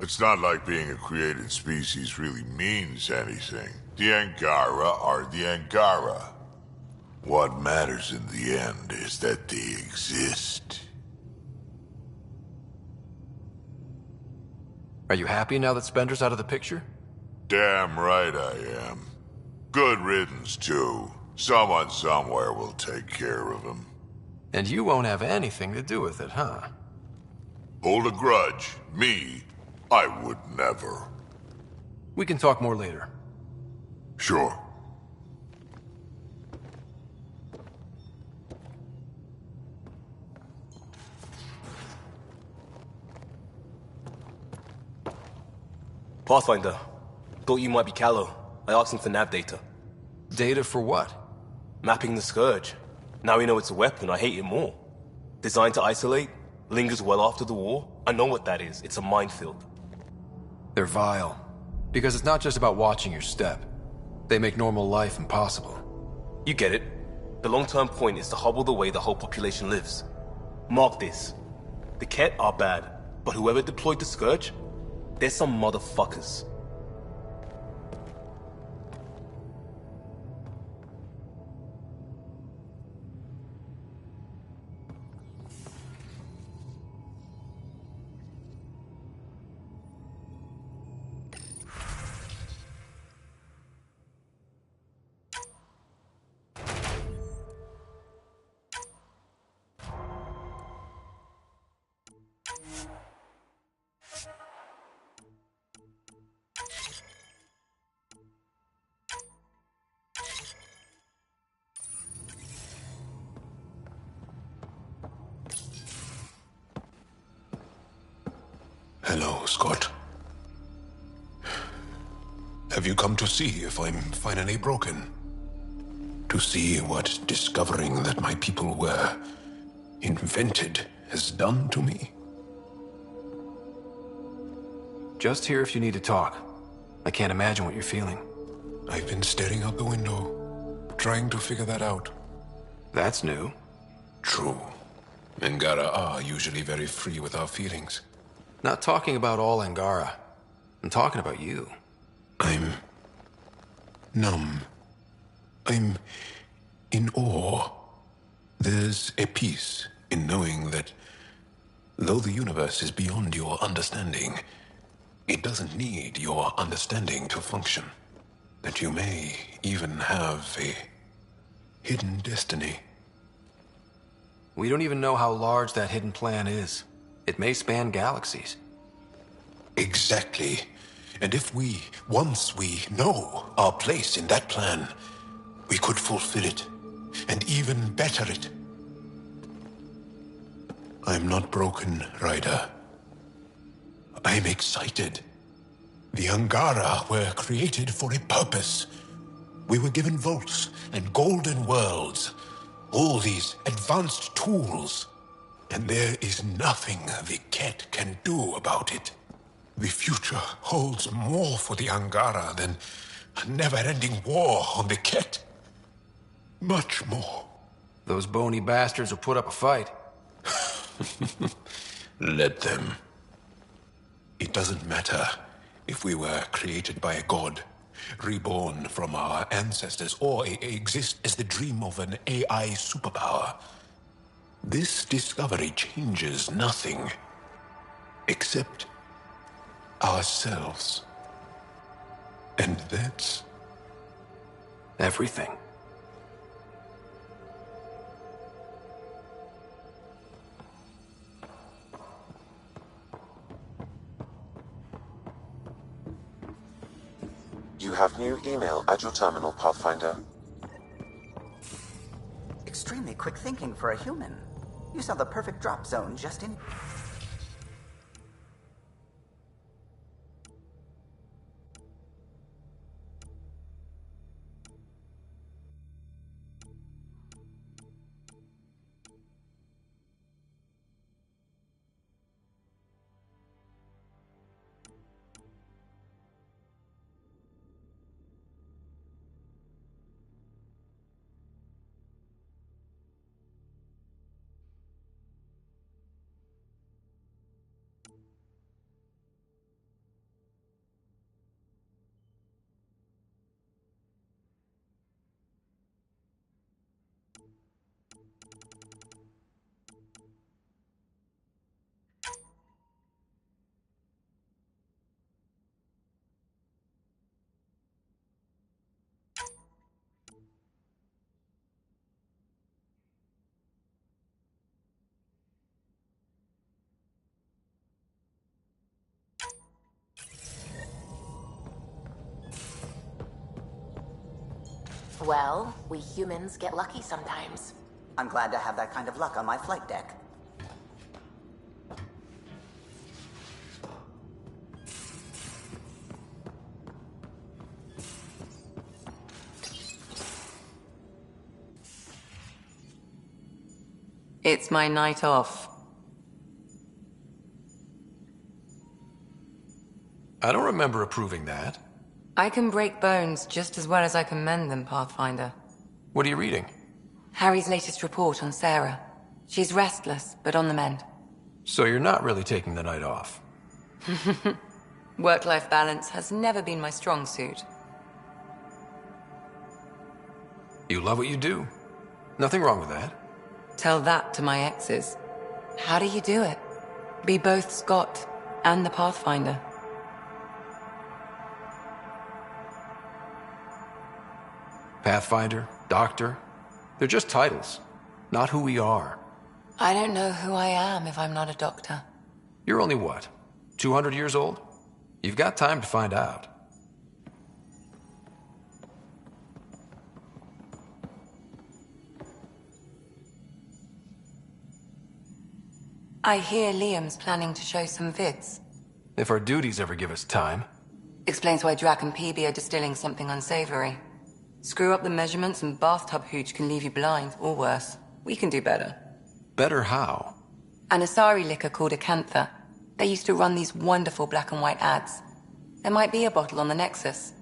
It's not like being a created species really means anything. The Angara are the Angara. What matters in the end is that they exist. Are you happy now that Spender's out of the picture? Damn right I am. Good riddance, too. Someone somewhere will take care of him. And you won't have anything to do with it, huh? Hold a grudge. Me? I would never. We can talk more later. Sure. Pathfinder, thought you might be Callow. I asked him for nav data. Data for what? Mapping the Scourge. Now we know it's a weapon, I hate it more. Designed to isolate, lingers well after the war. I know what that is. It's a minefield. They're vile. Because it's not just about watching your step. They make normal life impossible. You get it. The long-term point is to hobble the way the whole population lives. Mark this. The Ket are bad, but whoever deployed the Scourge, there's some motherfuckers. Hello, Scott. Have you come to see if I'm finally broken? To see what discovering that my people were invented has done to me? Just here if you need to talk. I can't imagine what you're feeling. I've been staring out the window, trying to figure that out. That's new. True. Angara are usually very free with our feelings. Not talking about all Angara. I'm talking about you. I'm numb. I'm in awe. There's a peace in knowing that though the universe is beyond your understanding, it doesn't need your understanding to function. That you may even have a hidden destiny. We don't even know how large that hidden plan is. It may span galaxies. Exactly. And if once we know our place in that plan, we could fulfill it, and even better it. I'm not broken, Ryder. I'm excited. The Angara were created for a purpose. We were given vaults and golden worlds, all these advanced tools. And there is nothing the Ket can do about it. The future holds more for the Angara than a never-ending war on the Ket. Much more. Those bony bastards will put up a fight. Let them. It doesn't matter if we were created by a god, reborn from our ancestors, or exist as the dream of an AI superpower. This discovery changes nothing except ourselves. And that's everything. You have new email at your terminal, Pathfinder. Extremely quick thinking for a human. You saw the perfect drop zone just in... Well, we humans get lucky sometimes. I'm glad to have that kind of luck on my flight deck. It's my night off. I don't remember approving that. I can break bones just as well as I can mend them, Pathfinder. What are you reading? Harry's latest report on Sarah. She's restless, but on the mend. So you're not really taking the night off. Work-life balance has never been my strong suit. You love what you do. Nothing wrong with that. Tell that to my exes. How do you do it? Be both Scott and the Pathfinder. Pathfinder, Doctor, they're just titles, not who we are. I don't know who I am if I'm not a doctor. You're only what, 200 years old? You've got time to find out. I hear Liam's planning to show some vids. If our duties ever give us time. Explains why Drac and PB are distilling something unsavory. Screw up the measurements and bathtub hooch can leave you blind, or worse. We can do better. Better how? An Asari liquor called Acantha. They used to run these wonderful black and white ads. There might be a bottle on the Nexus.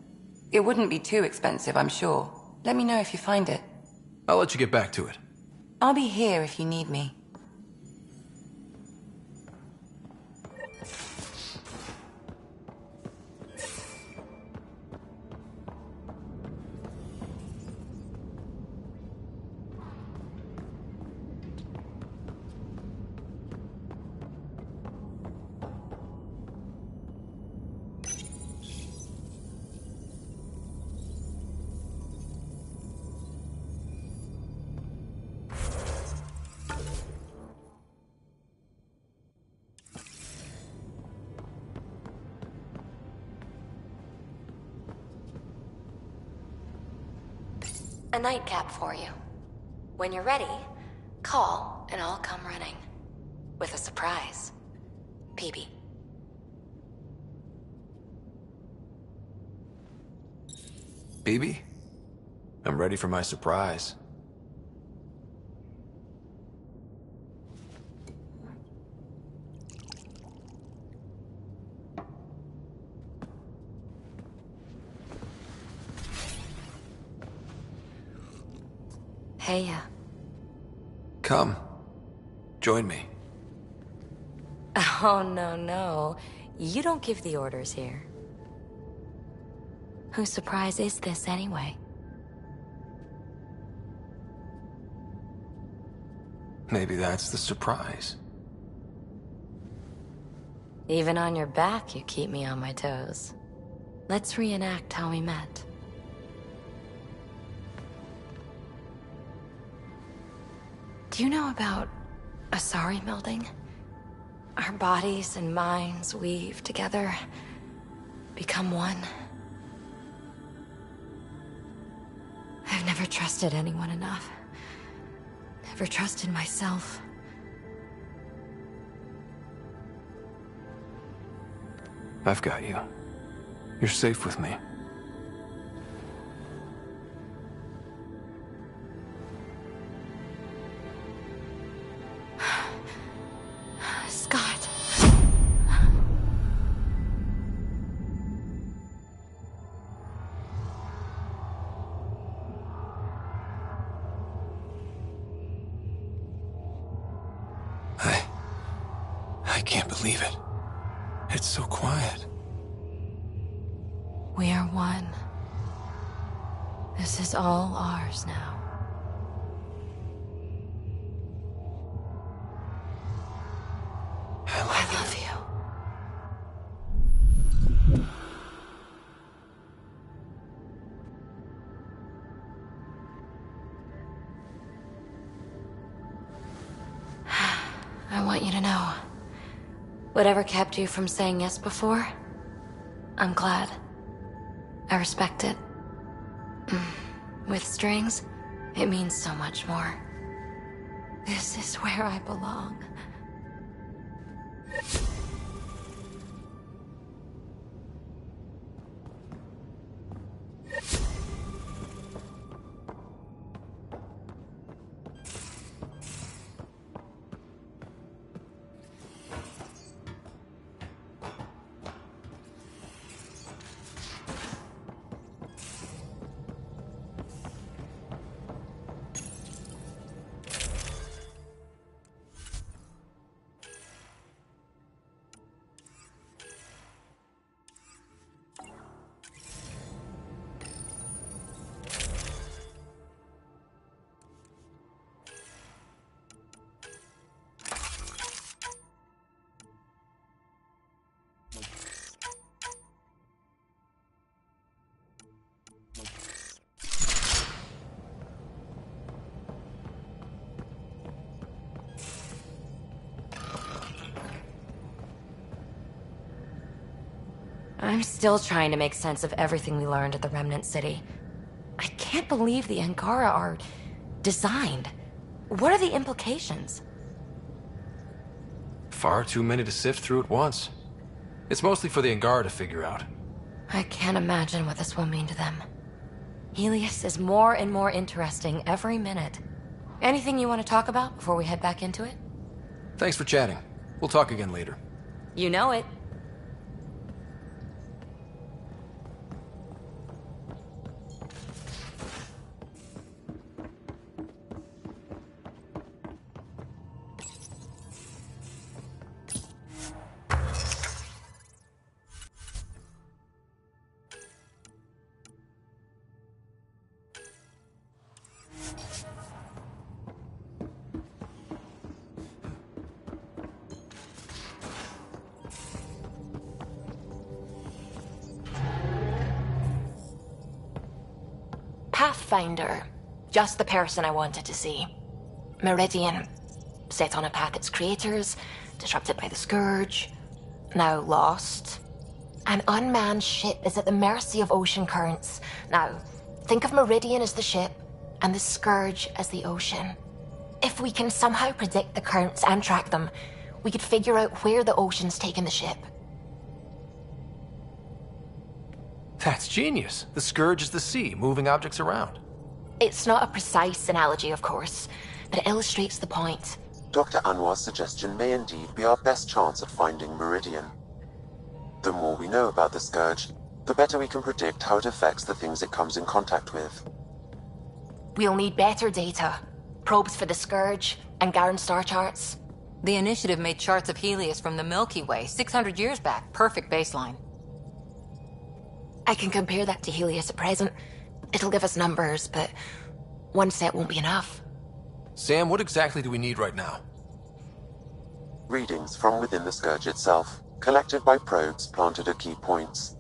It wouldn't be too expensive, I'm sure. Let me know if you find it. I'll let you get back to it. I'll be here if you need me. A nightcap for you. When you're ready, call and I'll come running. With a surprise. PB. BB? I'm ready for my surprise. Hey, Come. Join me. Oh, no. You don't give the orders here. Whose surprise is this, anyway? Maybe that's the surprise. Even on your back, you keep me on my toes. Let's reenact how we met. Do you know about Asari melding? Our bodies and minds weave together, become one. I've never trusted anyone enough. Never trusted myself. I've got you. You're safe with me. Scott. I can't believe it. It's so quiet. We are one. This is all ours now. I love you. I want you to know, whatever kept you from saying yes before, I'm glad. I respect it. With strings, it means so much more. This is where I belong. I'm still trying to make sense of everything we learned at the Remnant City. I can't believe the Angara are designed. What are the implications? Far too many to sift through at once. It's mostly for the Angara to figure out. I can't imagine what this will mean to them. Helios is more and more interesting every minute. Anything you want to talk about before we head back into it? Thanks for chatting. We'll talk again later. You know it. Pathfinder. Just the person I wanted to see. Meridian. Set on a path its creators, disrupted by the Scourge, now lost. An unmanned ship is at the mercy of ocean currents. Now, think of Meridian as the ship, and the Scourge as the ocean. If we can somehow predict the currents and track them, we could figure out where the ocean's taken the ship. That's genius. The Scourge is the sea, moving objects around. It's not a precise analogy, of course, but it illustrates the point. Dr. Anwar's suggestion may indeed be our best chance at finding Meridian. The more we know about the Scourge, the better we can predict how it affects the things it comes in contact with. We'll need better data. Probes for the Scourge, and Garen star charts. The Initiative made charts of Helios from the Milky Way 600 years back. Perfect baseline. I can compare that to Helios at present. It'll give us numbers, but one set won't be enough. Sam, what exactly do we need right now? Readings from within the Scourge itself, collected by probes planted at key points.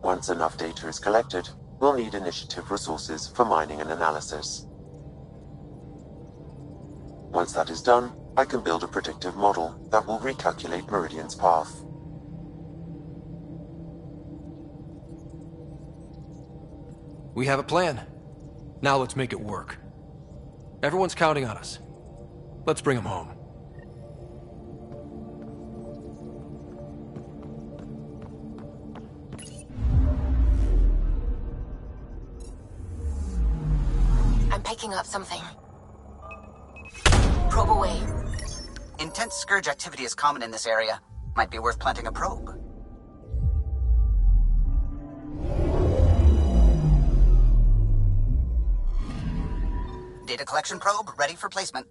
Once enough data is collected, we'll need Initiative resources for mining and analysis. Once that is done, I can build a predictive model that will recalculate Meridian's path. We have a plan. Now let's make it work. Everyone's counting on us. Let's bring them home. I'm picking up something. Probe away. Intense Scourge activity is common in this area. Might be worth planting a probe. Data collection probe ready for placement.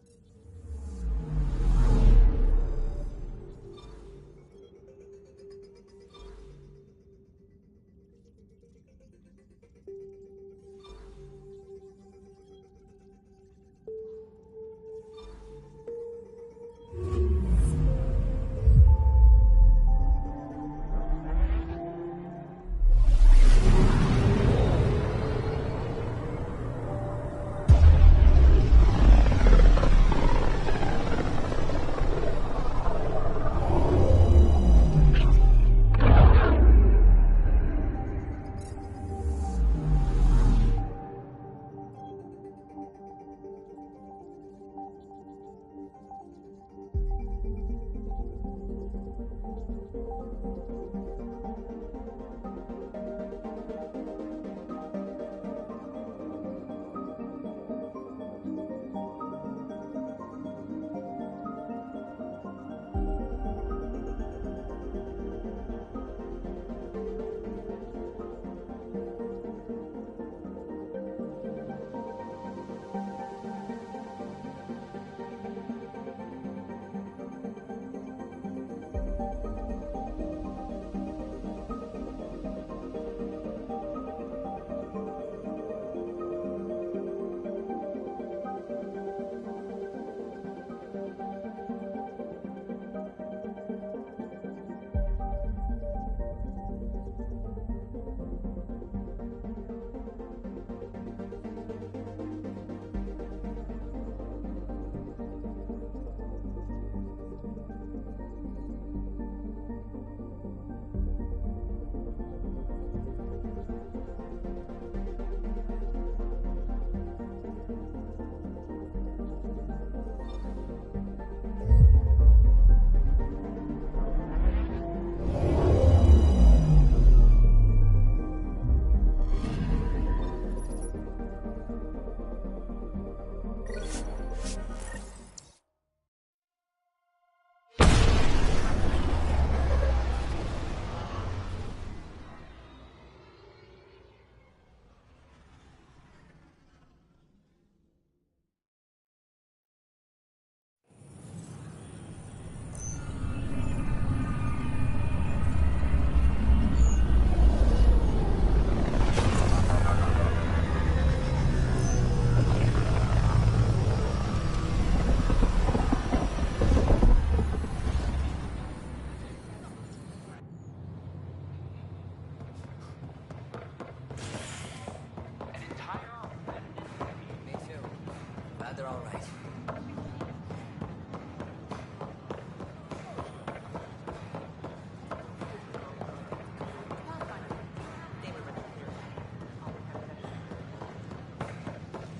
they're all right.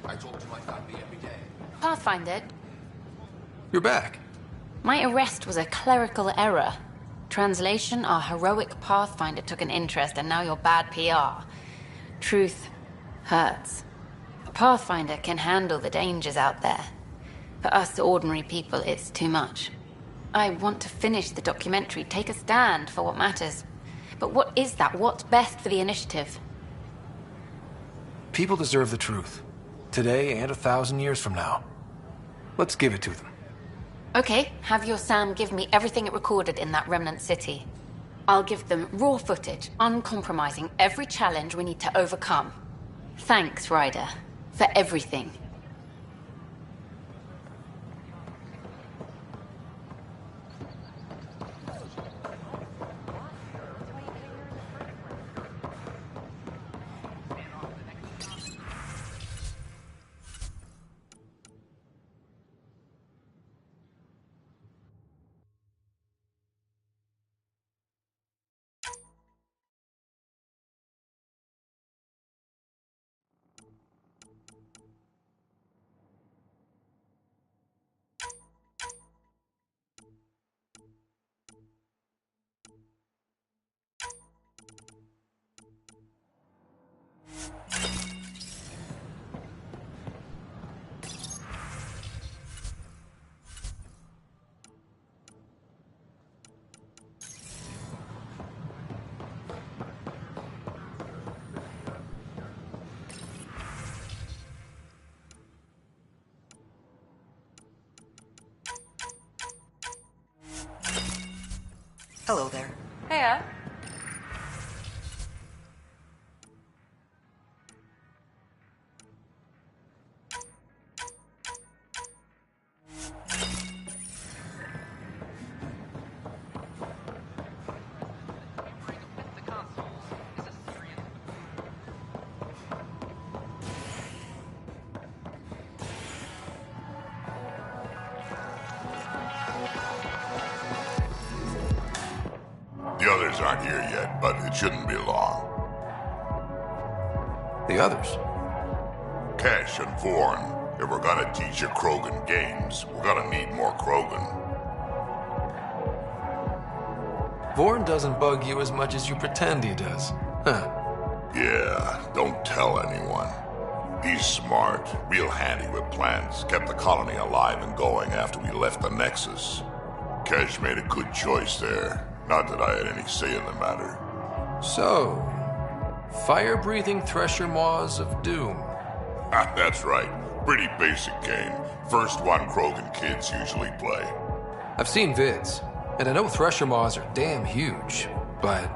I talk to my family every day. Pathfinder, You're back. my arrest was a clerical error. Translation, our heroic Pathfinder took an interest and now you're bad PR. Truth hurts. A Pathfinder can handle the dangers out there. For us ordinary people, it's too much. I want to finish the documentary, take a stand for what matters. But what is that? What's best for the initiative? People deserve the truth. Today and 1,000 years from now. Let's give it to them. Okay, have your Sam give me everything it recorded in that remnant city. I'll give them raw footage, uncompromising every challenge we need to overcome. Thanks, Ryder, for everything. Hello there. Hiya. The others aren't here yet, but it shouldn't be long. The others? Kesh and Vorn. If we're gonna teach you Krogan games, we're gonna need more Krogan. Vorn doesn't bug you as much as you pretend he does. Huh. Yeah, don't tell anyone. He's smart, real handy with plans, kept the colony alive and going after we left the Nexus. Kesh made a good choice there. Not that I had any say in the matter. So, fire-breathing Thresher Maws of Doom. Ah, that's right. Pretty basic game. First one Krogan kids usually play. I've seen vids, and I know Thresher Maws are damn huge, but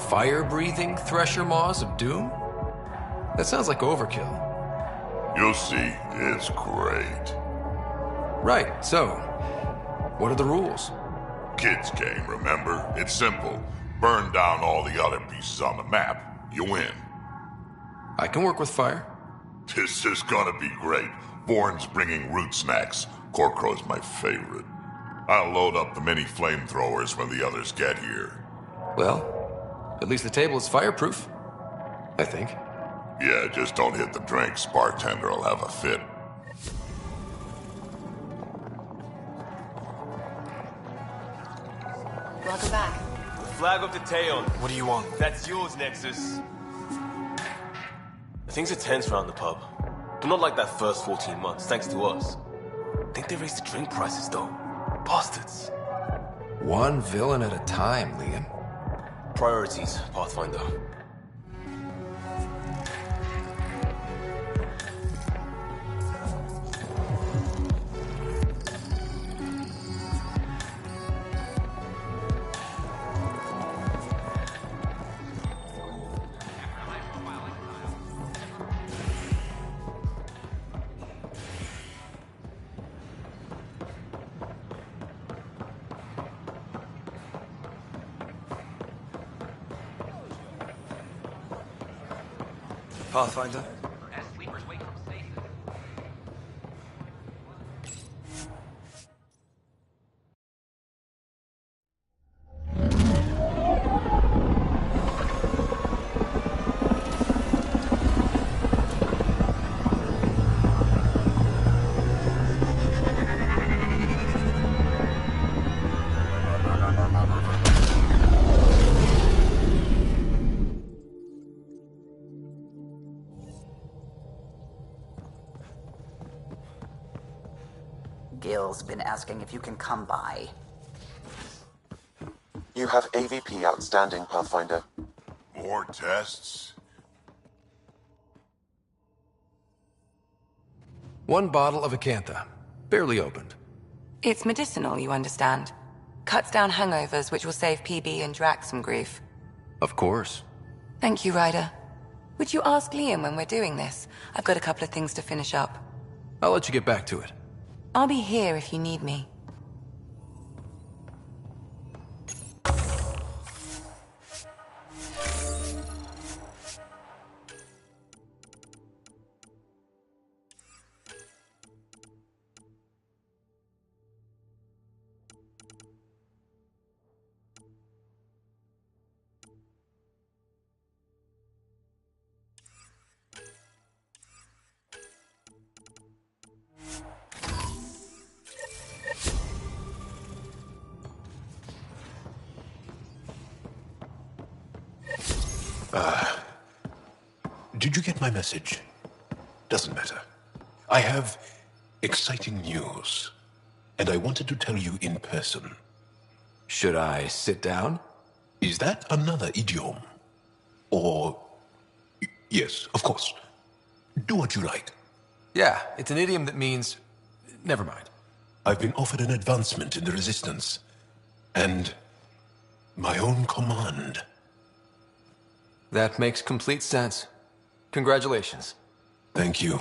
fire-breathing Thresher Maws of Doom? That sounds like overkill. You'll see, it's great. Right, so, what are the rules? Kids game, remember? It's simple. Burn down all the other pieces on the map. You win. I can work with fire. This is gonna be great. Vorn's bringing root snacks. Corcrow's my favorite. I'll load up the mini flamethrowers when the others get here. Well, at least the table is fireproof. I think. Yeah, just don't hit the drinks. Bartender will have a fit. Welcome back. Flag up to Teon. What do you want? That's yours, Nexus. Things are tense around the pub. But not like that first 14 months, thanks to us. Think they raised the drink prices, though. Bastards. One villain at a time, Liam. Priorities, Pathfinder. Pathfinder? As sleepers wake from stasis. Gil's been asking if you can come by. You have AVP outstanding, Pathfinder. More tests? One bottle of Acantha, barely opened. It's medicinal, you understand. Cuts down hangovers, which will save PB and Drax some grief. Of course. Thank you, Ryder. Would you ask Liam when we're doing this? I've got a couple of things to finish up. I'll let you get back to it. I'll be here if you need me. Did you get my message? Doesn't matter. I have exciting news, and I wanted to tell you in person. Should I sit down? Is that another idiom? Or... Yes, of course. Do what you like. Yeah, it's an idiom that means... Never mind. I've been offered an advancement in the Resistance, and my own command. That makes complete sense. Congratulations. Thank you.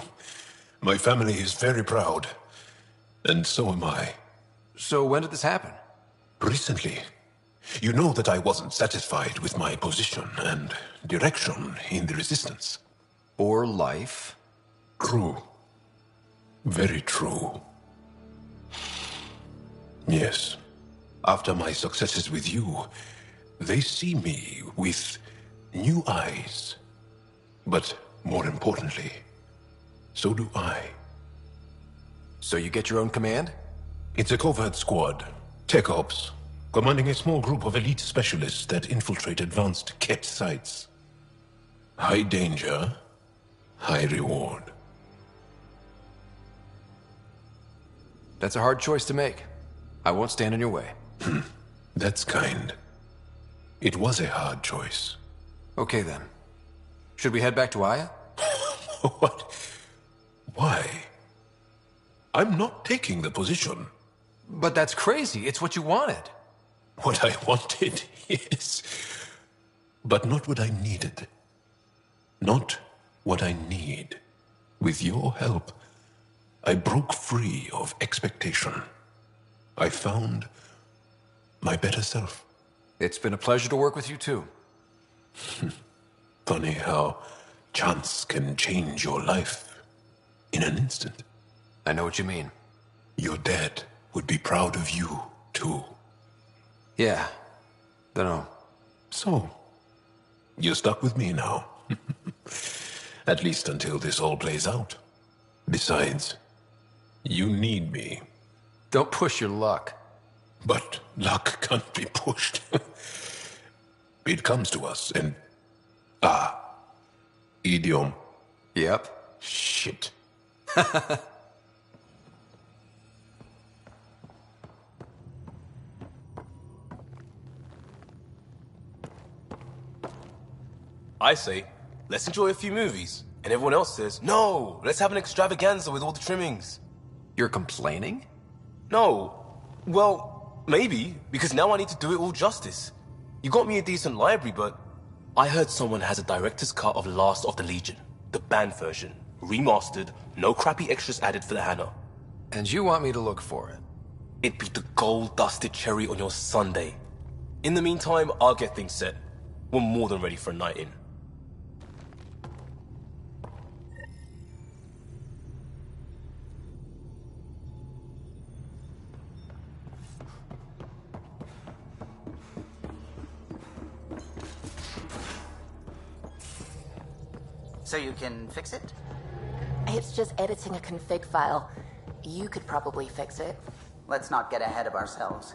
My family is very proud, and so am I. So when did this happen? Recently. You know that I wasn't satisfied with my position and direction in the Resistance. Or life. True. Very true. Yes. After my successes with you, they see me with new eyes. But more importantly, so do I. So you get your own command? It's a covert squad, Tech Ops, commanding a small group of elite specialists that infiltrate advanced Ket sites. High danger, high reward. That's a hard choice to make. I won't stand in your way. That's kind. It was a hard choice. Okay then. Should we head back to Aya? What? Why? I'm not taking the position. But that's crazy. It's what you wanted. What I wanted, yes. But not what I needed. Not what I need. With your help, I broke free of expectation. I found my better self. It's been a pleasure to work with you too. Funny how chance can change your life in an instant. I know what you mean. Your dad would be proud of you, too. Yeah. Dunno. So, you're stuck with me now. At least until this all plays out. Besides, you need me. Don't push your luck. But luck can't be pushed. It comes to us and... idiom. Yep. Shit. I say, let's enjoy a few movies. And everyone else says, no, let's have an extravaganza with all the trimmings. You're complaining? No. Well, maybe, because now I need to do it all justice. You got me a decent library, but I heard someone has a director's cut of Last of the Legion. The banned version. Remastered, no crappy extras added for the Hannah. And you want me to look for it? It'd be the gold-dusted cherry on your sundae. In the meantime, I'll get things set. We're more than ready for a night in. So you can fix it? It's just editing a config file. You could probably fix it. Let's not get ahead of ourselves.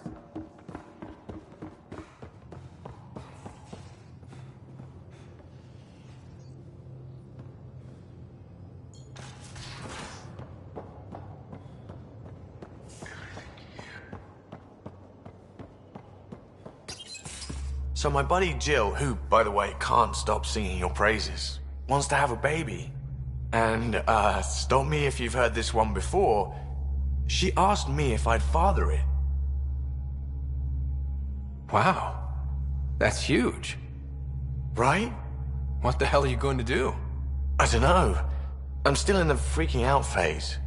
So my buddy Jill, who, by the way, can't stop singing your praises, wants to have a baby. And, stop me if you've heard this one before, she asked me if I'd father it. Wow. That's huge. Right? What the hell are you going to do? I don't know. I'm still in the freaking out phase.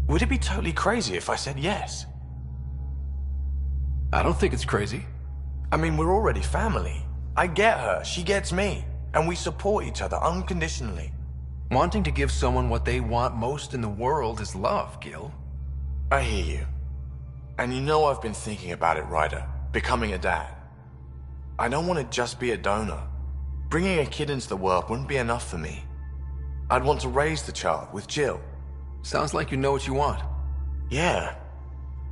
Would it be totally crazy if I said yes? I don't think it's crazy. I mean, we're already family. I get her, she gets me, and we support each other unconditionally. Wanting to give someone what they want most in the world is love, Gil. I hear you. And you know I've been thinking about it, Ryder. Becoming a dad. I don't want to just be a donor. Bringing a kid into the world wouldn't be enough for me. I'd want to raise the child with Jill. Sounds like you know what you want. Yeah.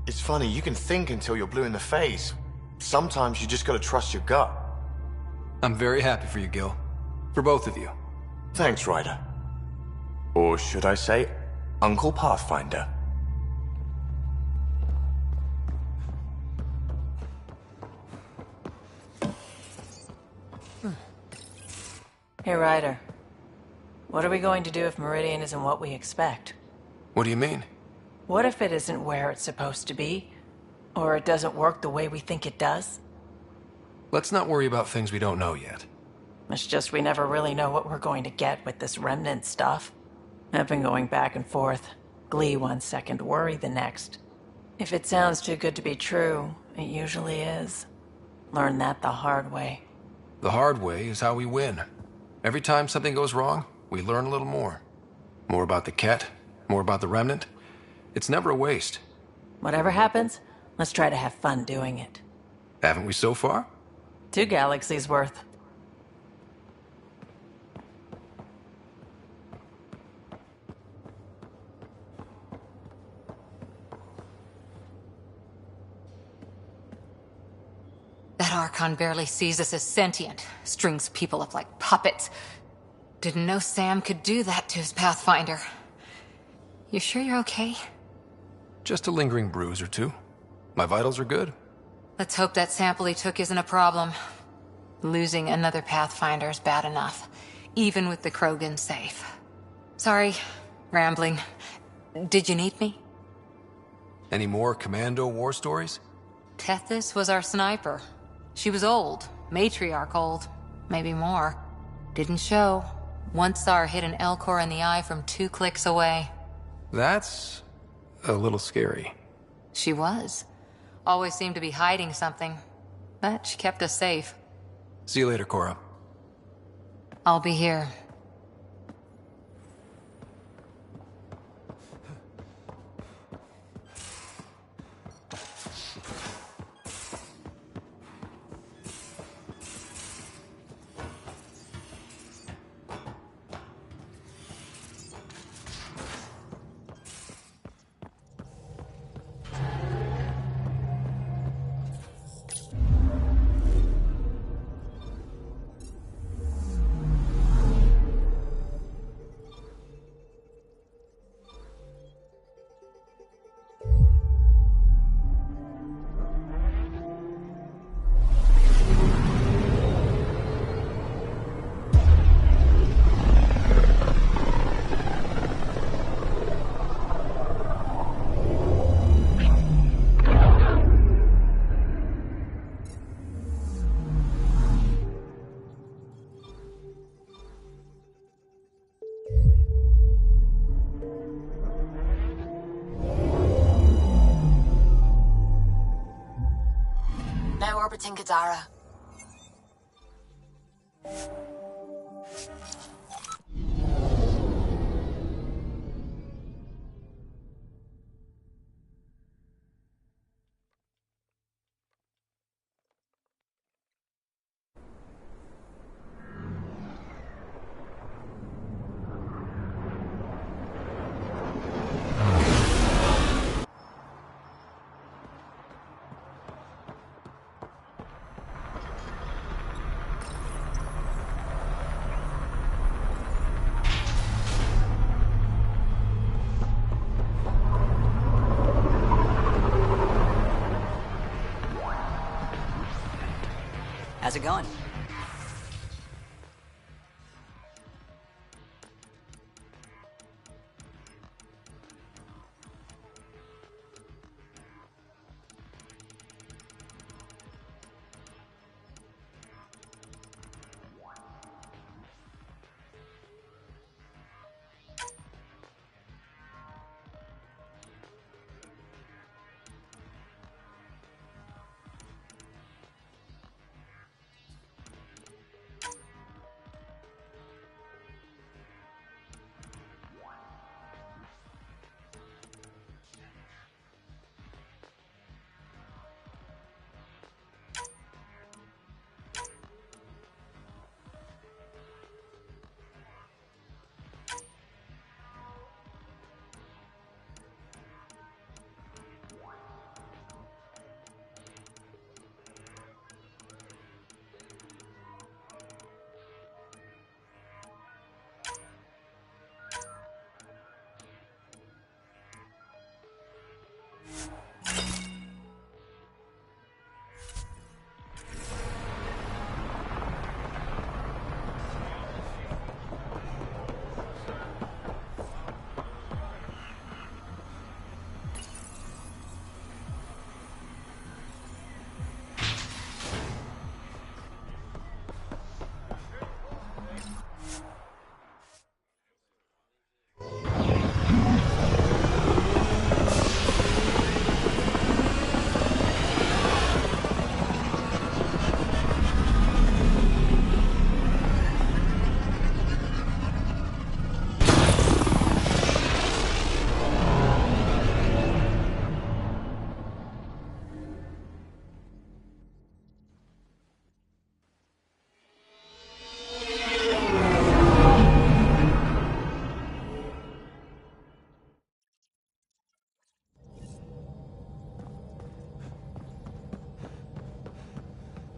It's funny, you can think until you're blue in the face. Sometimes you just gotta trust your gut. I'm very happy for you, Gil. For both of you. Thanks, Ryder. Or should I say, Uncle Pathfinder. Hey, Ryder. What are we going to do if Meridian isn't what we expect? What do you mean? What if it isn't where it's supposed to be? Or it doesn't work the way we think it does? Let's not worry about things we don't know yet. It's just we never really know what we're going to get with this remnant stuff. I've been going back and forth. Glee one second, worry the next. If it sounds too good to be true, it usually is. Learned that the hard way. The hard way is how we win. Every time something goes wrong, we learn a little more. More about the Ket, more about the remnant. It's never a waste. Whatever happens, let's try to have fun doing it. Haven't we so far? 2 galaxies worth. That Archon barely sees us as sentient, strings people up like puppets. Didn't know Sam could do that to his Pathfinder. You sure you're okay? Just a lingering bruise or two. My vitals are good. Let's hope that sample he took isn't a problem. Losing another Pathfinder is bad enough, even with the Krogan safe. Sorry, rambling. Did you need me? Any more Commando war stories? Tethys was our sniper. She was old, matriarch old, maybe more. Didn't show. Once saw her hit an Elcor in the eye from 2 clicks away. That's a little scary. She was. Always seemed to be hiding something. But she kept us safe. See you later, Cora. I'll be here. Now orbiting Gadara. How's it going?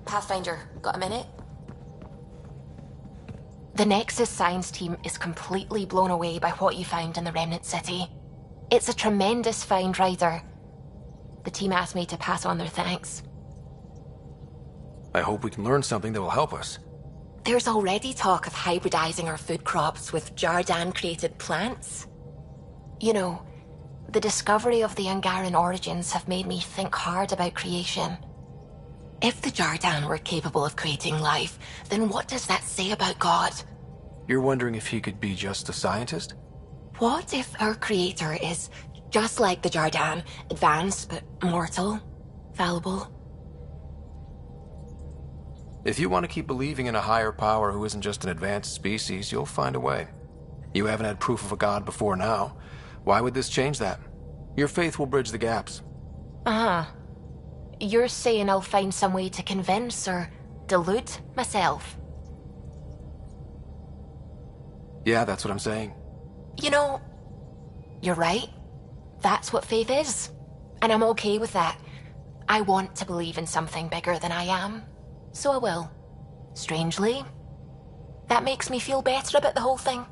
Pathfinder, got a minute? The Nexus science team is completely blown away by what you found in the Remnant City. It's a tremendous find, Ryder. The team asked me to pass on their thanks. I hope we can learn something that will help us. There's already talk of hybridizing our food crops with Jardan-created plants. You know, the discovery of the Angaran origins have made me think hard about creation. If the Jardan were capable of creating life, then what does that say about God? You're wondering if he could be just a scientist? What if our creator is just like the Jardan, advanced but mortal, fallible? If you want to keep believing in a higher power who isn't just an advanced species, you'll find a way. You haven't had proof of a god before now. Why would this change that? Your faith will bridge the gaps. Uh-huh. You're saying I'll find some way to convince or delude myself? Yeah, that's what I'm saying. You know, you're right. That's what faith is. And I'm okay with that. I want to believe in something bigger than I am. So I will. Strangely, that makes me feel better about the whole thing.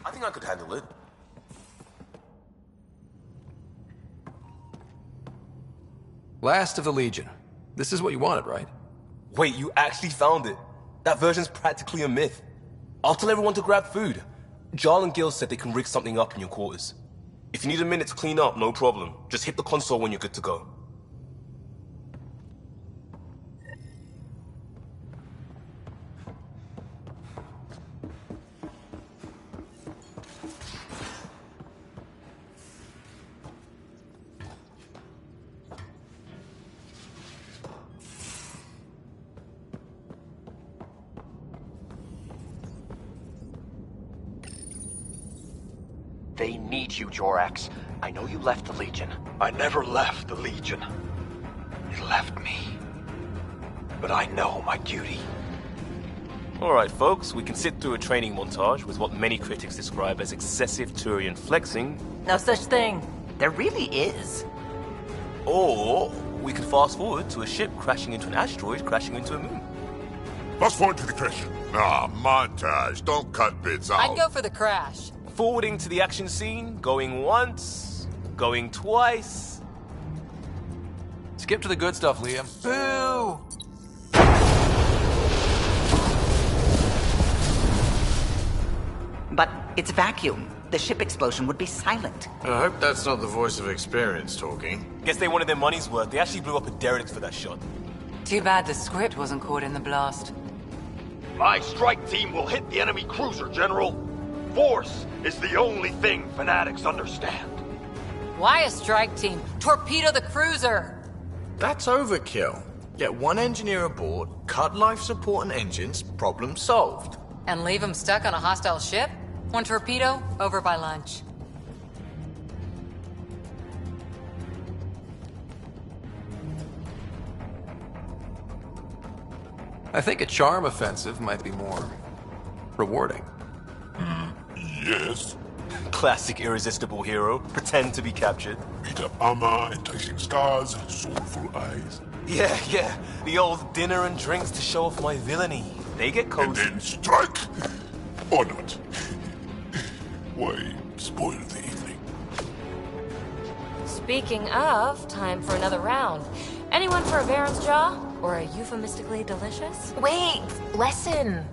I think I could handle it. Last of the Legion. This is what you wanted, right? Wait, you actually found it? That version's practically a myth. I'll tell everyone to grab food. Jarl and Gil said they can rig something up in your quarters. If you need a minute to clean up, no problem. Just hit the console when you're good to go. They need you, Jorax. I know you left the Legion. I never left the Legion. It left me. But I know my duty. Alright folks, we can sit through a training montage with what many critics describe as excessive Turian flexing. No such thing. There really is. Or we can fast forward to a ship crashing into an asteroid crashing into a moon. Fast forward to the crash. Nah, montage. Don't cut bits out. I'd go for the crash. Forwarding to the action scene, going once, going twice. Skip to the good stuff, Liam. Boo! But it's vacuum. The ship explosion would be silent. I hope that's not the voice of experience talking. Guess they wanted their money's worth. They actually blew up a derelict for that shot. Too bad the script wasn't caught in the blast. My strike team will hit the enemy cruiser, General. Force is the only thing fanatics understand. Why a strike team? Torpedo the cruiser! That's overkill. Get one engineer aboard, cut life support and engines, problem solved. And leave them stuck on a hostile ship? One torpedo, over by lunch. I think a charm offensive might be more rewarding. Yes. Classic irresistible hero. Pretend to be captured. Beat up armor, enticing stars, soulful eyes. Yeah. The old dinner and drinks to show off my villainy. They get cozy. And then strike! Or not. Why spoil the evening? Speaking of, time for another round. Anyone for a Baron's Jaw? Or a euphemistically delicious? Wait, listen.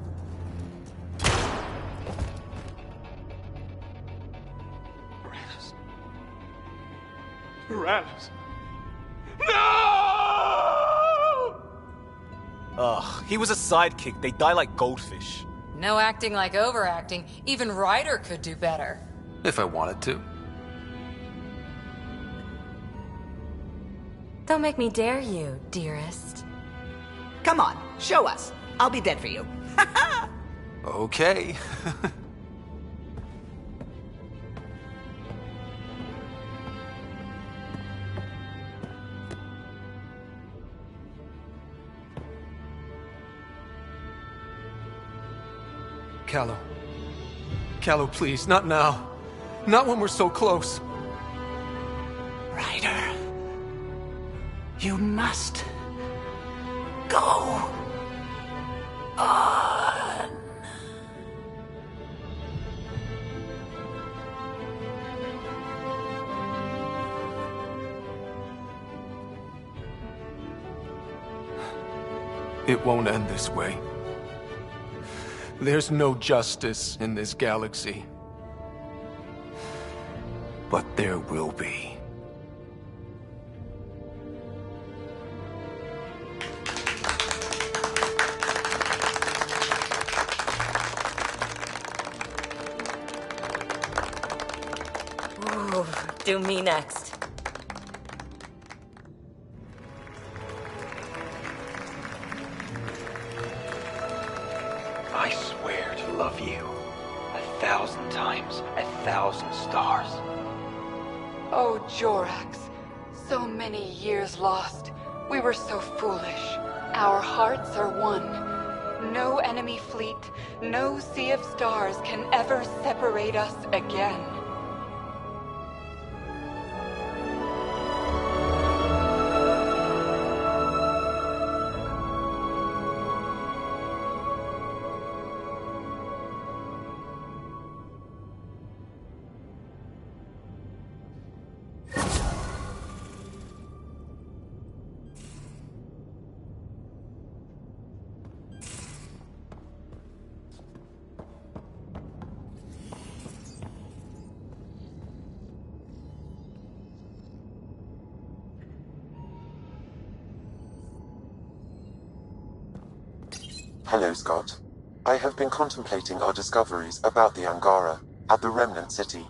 Tyrannus. Ugh, he was a sidekick. They die like goldfish. No acting like overacting. Even Ryder could do better. If I wanted to. Don't make me dare you, dearest. Come on, show us. I'll be dead for you. Okay. Callow, please, not now. Not when we're so close. Ryder, you must go on. It won't end this way. There's no justice in this galaxy. But there will be. Ooh, do me next. I swear to love you 1,000 times, 1,000 stars. Oh, Jorax. So many years lost. We were so foolish. Our hearts are one. No enemy fleet, no sea of stars can ever separate us again. Hello, Scott. I have been contemplating our discoveries about the Angara at the Remnant City.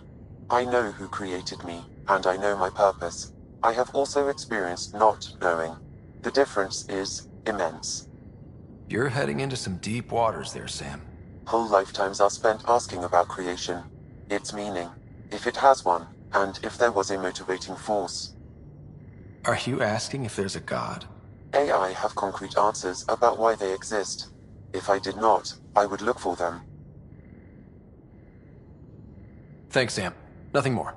I know who created me, and I know my purpose. I have also experienced not knowing. The difference is immense. You're heading into some deep waters there, Sam. Whole lifetimes are spent asking about creation, its meaning, if it has one, and if there was a motivating force. Are you asking if there's a god? AI have concrete answers about why they exist. If I did not, I would look for them. Thanks, Sam. Nothing more.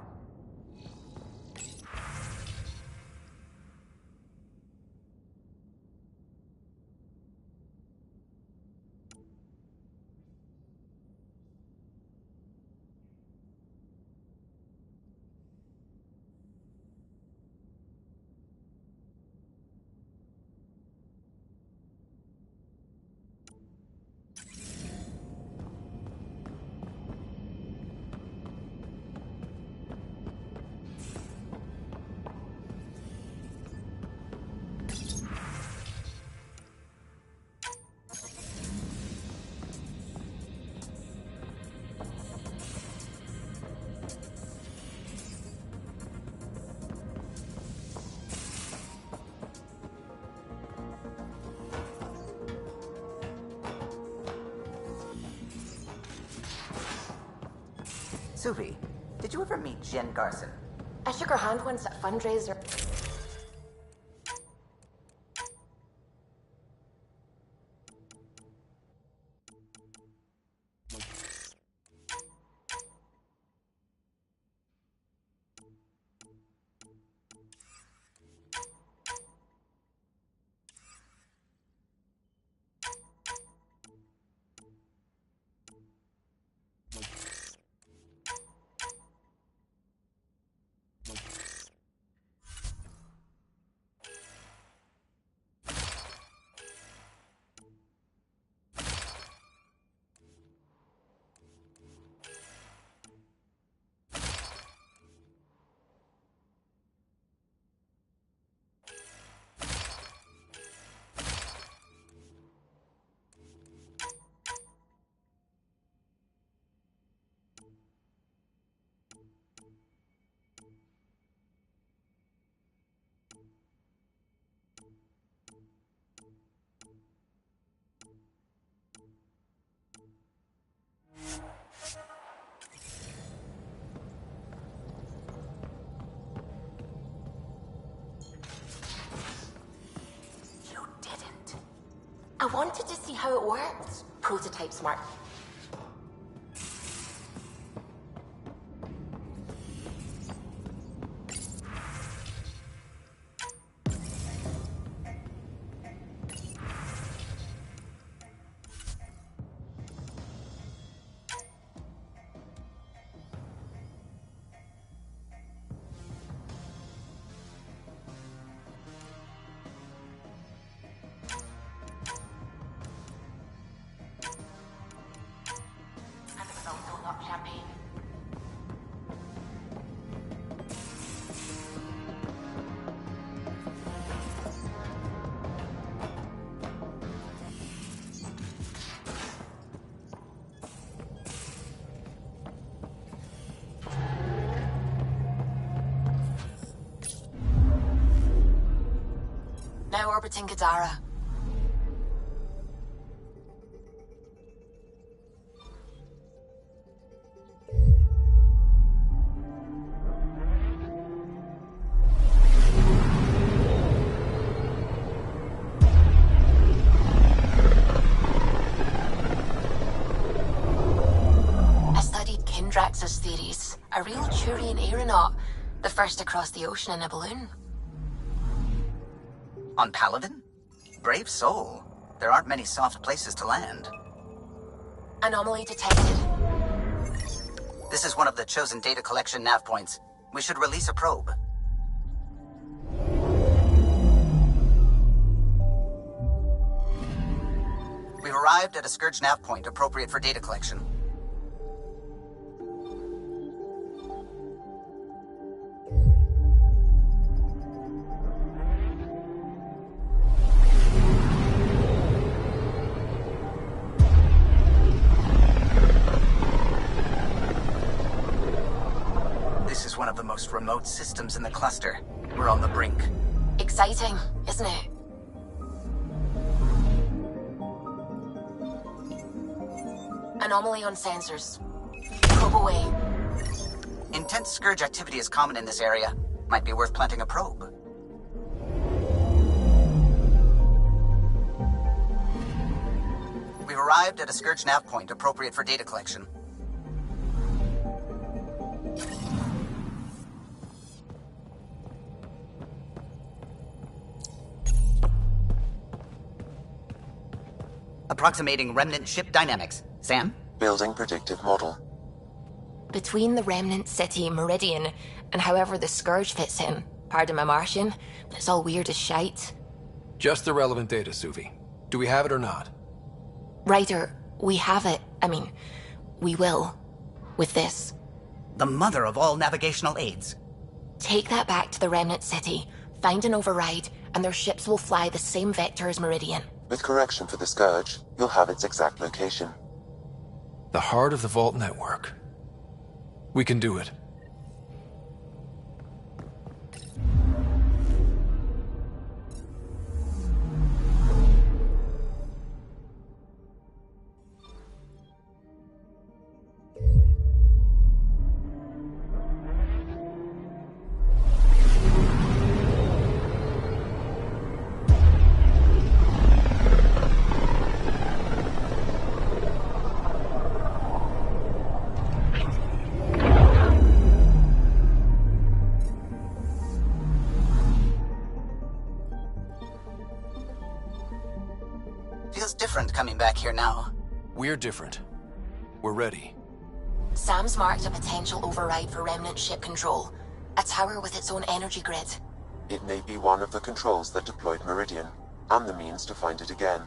Suvi, did you ever meet Jen Garson? I shook her hand once at a fundraiser. I wanted to see how it worked. Prototype smart. Now orbiting Gadara. I studied Kindrax's theories. A real Turian aeronaut. The first to cross the ocean in a balloon. On Paladin? Brave soul. There aren't many soft places to land. Anomaly detected. This is one of the chosen data collection nav points. We should release a probe. We've arrived at a Scourge nav point appropriate for data collection. One of the most remote systems in the cluster. We're on the brink. Exciting, isn't it? Anomaly on sensors. Probe away. Intense Scourge activity is common in this area. Might be worth planting a probe. We've arrived at a Scourge nav point appropriate for data collection. Approximating remnant ship dynamics. Sam? Building predictive model. Between the remnant city, Meridian, and however the Scourge fits in, pardon my Martian, but it's all weird as shite. Just the relevant data, Suvi. Do we have it or not? Ryder, we have it. I mean, we will. With this. The mother of all navigational aids. Take that back to the remnant city, find an override, and their ships will fly the same vector as Meridian. With correction for the Scourge, you'll have its exact location. The heart of the Vault network. We can do it. Feels different coming back here now. We're different. We're ready. Sam's marked a potential override for Remnant ship control. A tower with its own energy grid. It may be one of the controls that deployed Meridian, and the means to find it again.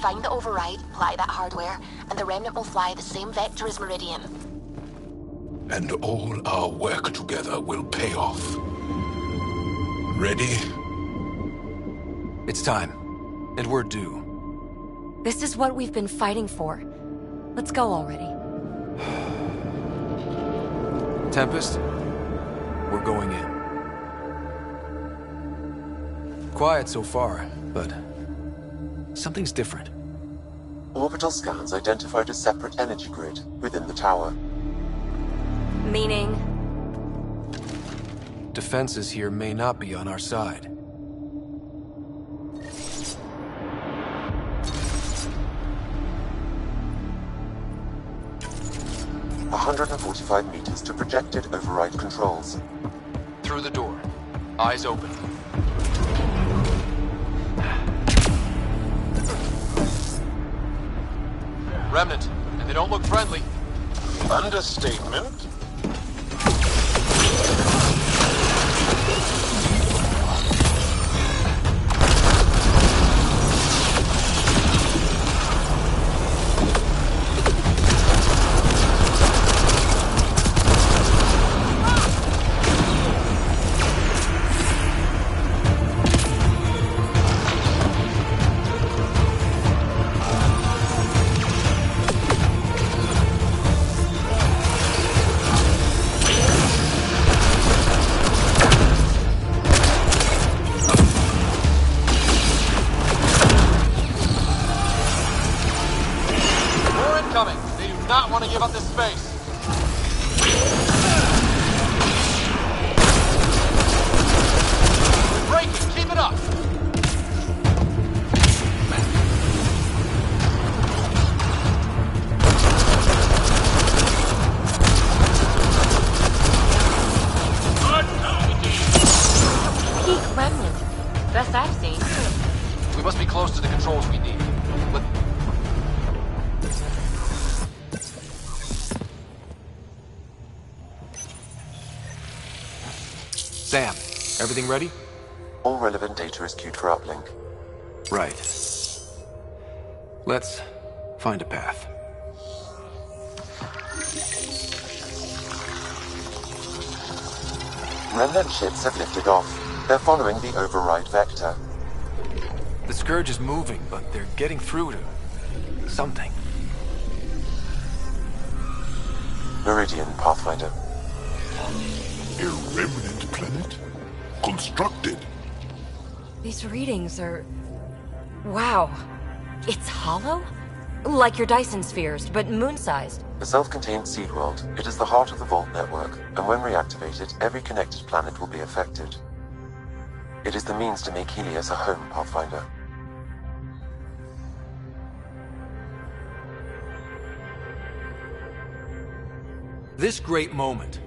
Find the override, apply that hardware, and the Remnant will fly the same vector as Meridian. And all our work together will pay off. Ready? It's time. And we're due. This is what we've been fighting for. Let's go already. Tempest, we're going in. Quiet so far, but something's different. Orbital scans identified a separate energy grid within the tower. Meaning? Defenses here may not be on our side. – 145 meters to projected override controls. Through the door. Eyes open. Remnant, and they don't look friendly. Understatement. Sam, everything ready? All relevant data is queued for uplink. Right. Let's find a path. Remnant ships have lifted off. They're following the override vector. The Scourge is moving, but they're getting through to something. Meridian, Pathfinder. A remnant planet? Constructed? These readings are... Wow. It's hollow? Like your Dyson spheres, but moon-sized. A self-contained seed world. It is the heart of the Vault network, and when reactivated, every connected planet will be affected. It is the means to make Helios a home, Pathfinder. This great moment,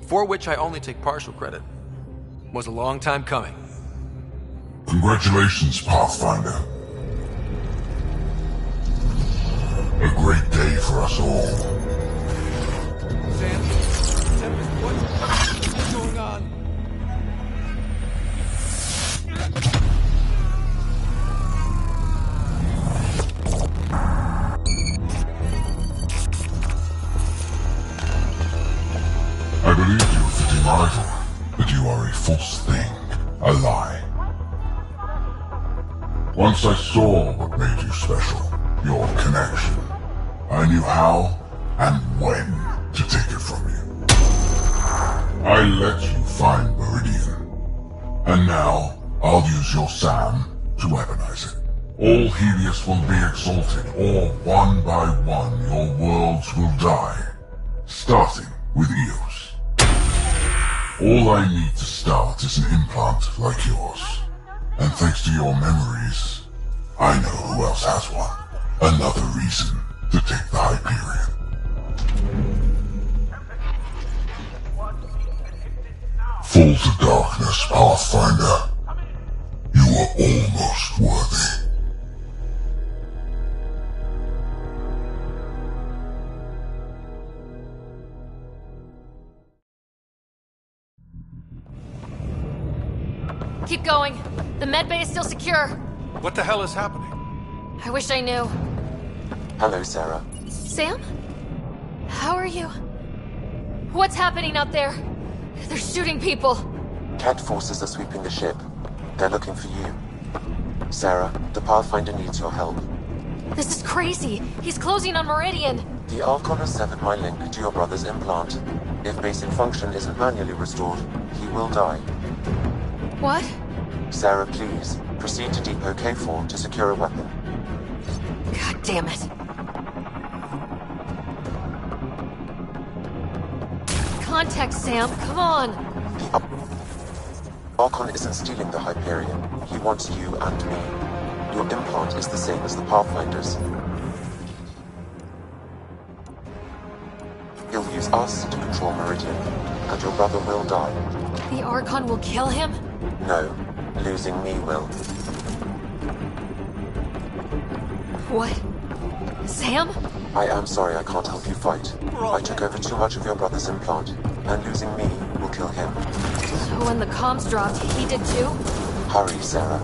for which I only take partial credit, was a long time coming. Congratulations, Pathfinder. A great day for us all. Sam, what's going on? I believe you, fitting rival, but you are a false thing, a lie. Once I saw what made you special, your connection, I knew how and when to take it from you. I let you find Meridian. And now, I'll use your SAM to weaponize it. All Helios will be exalted, or one by one your worlds will die. Starting with Eos. All I need to start is an implant like yours. And thanks to your memories, I know who else has one. Another reason to take the Hyperion. Fall to darkness, Pathfinder. You are almost worthy. Keep going. The medbay is still secure. What the hell is happening? I wish I knew. Hello, Sarah. Sam? How are you? What's happening out there? They're shooting people. Cat forces are sweeping the ship. They're looking for you. Sarah, the Pathfinder needs your help. This is crazy. He's closing on Meridian. The Archon has severed my link to your brother's implant. If basic function isn't manually restored, he will die. What? Sarah, please, proceed to Depot K4 to secure a weapon. God damn it. Contact, Sam. Come on. The Archon isn't stealing the Hyperion. He wants you and me. Your implant is the same as the Pathfinder's. He'll use us to control Meridian, and your brother will die. The Archon will kill him? No, losing me will. What? Sam? I am sorry I can't help you fight. I took over too much of your brother's implant, and losing me will kill him. So when the comms dropped, he did too? Hurry, Sarah.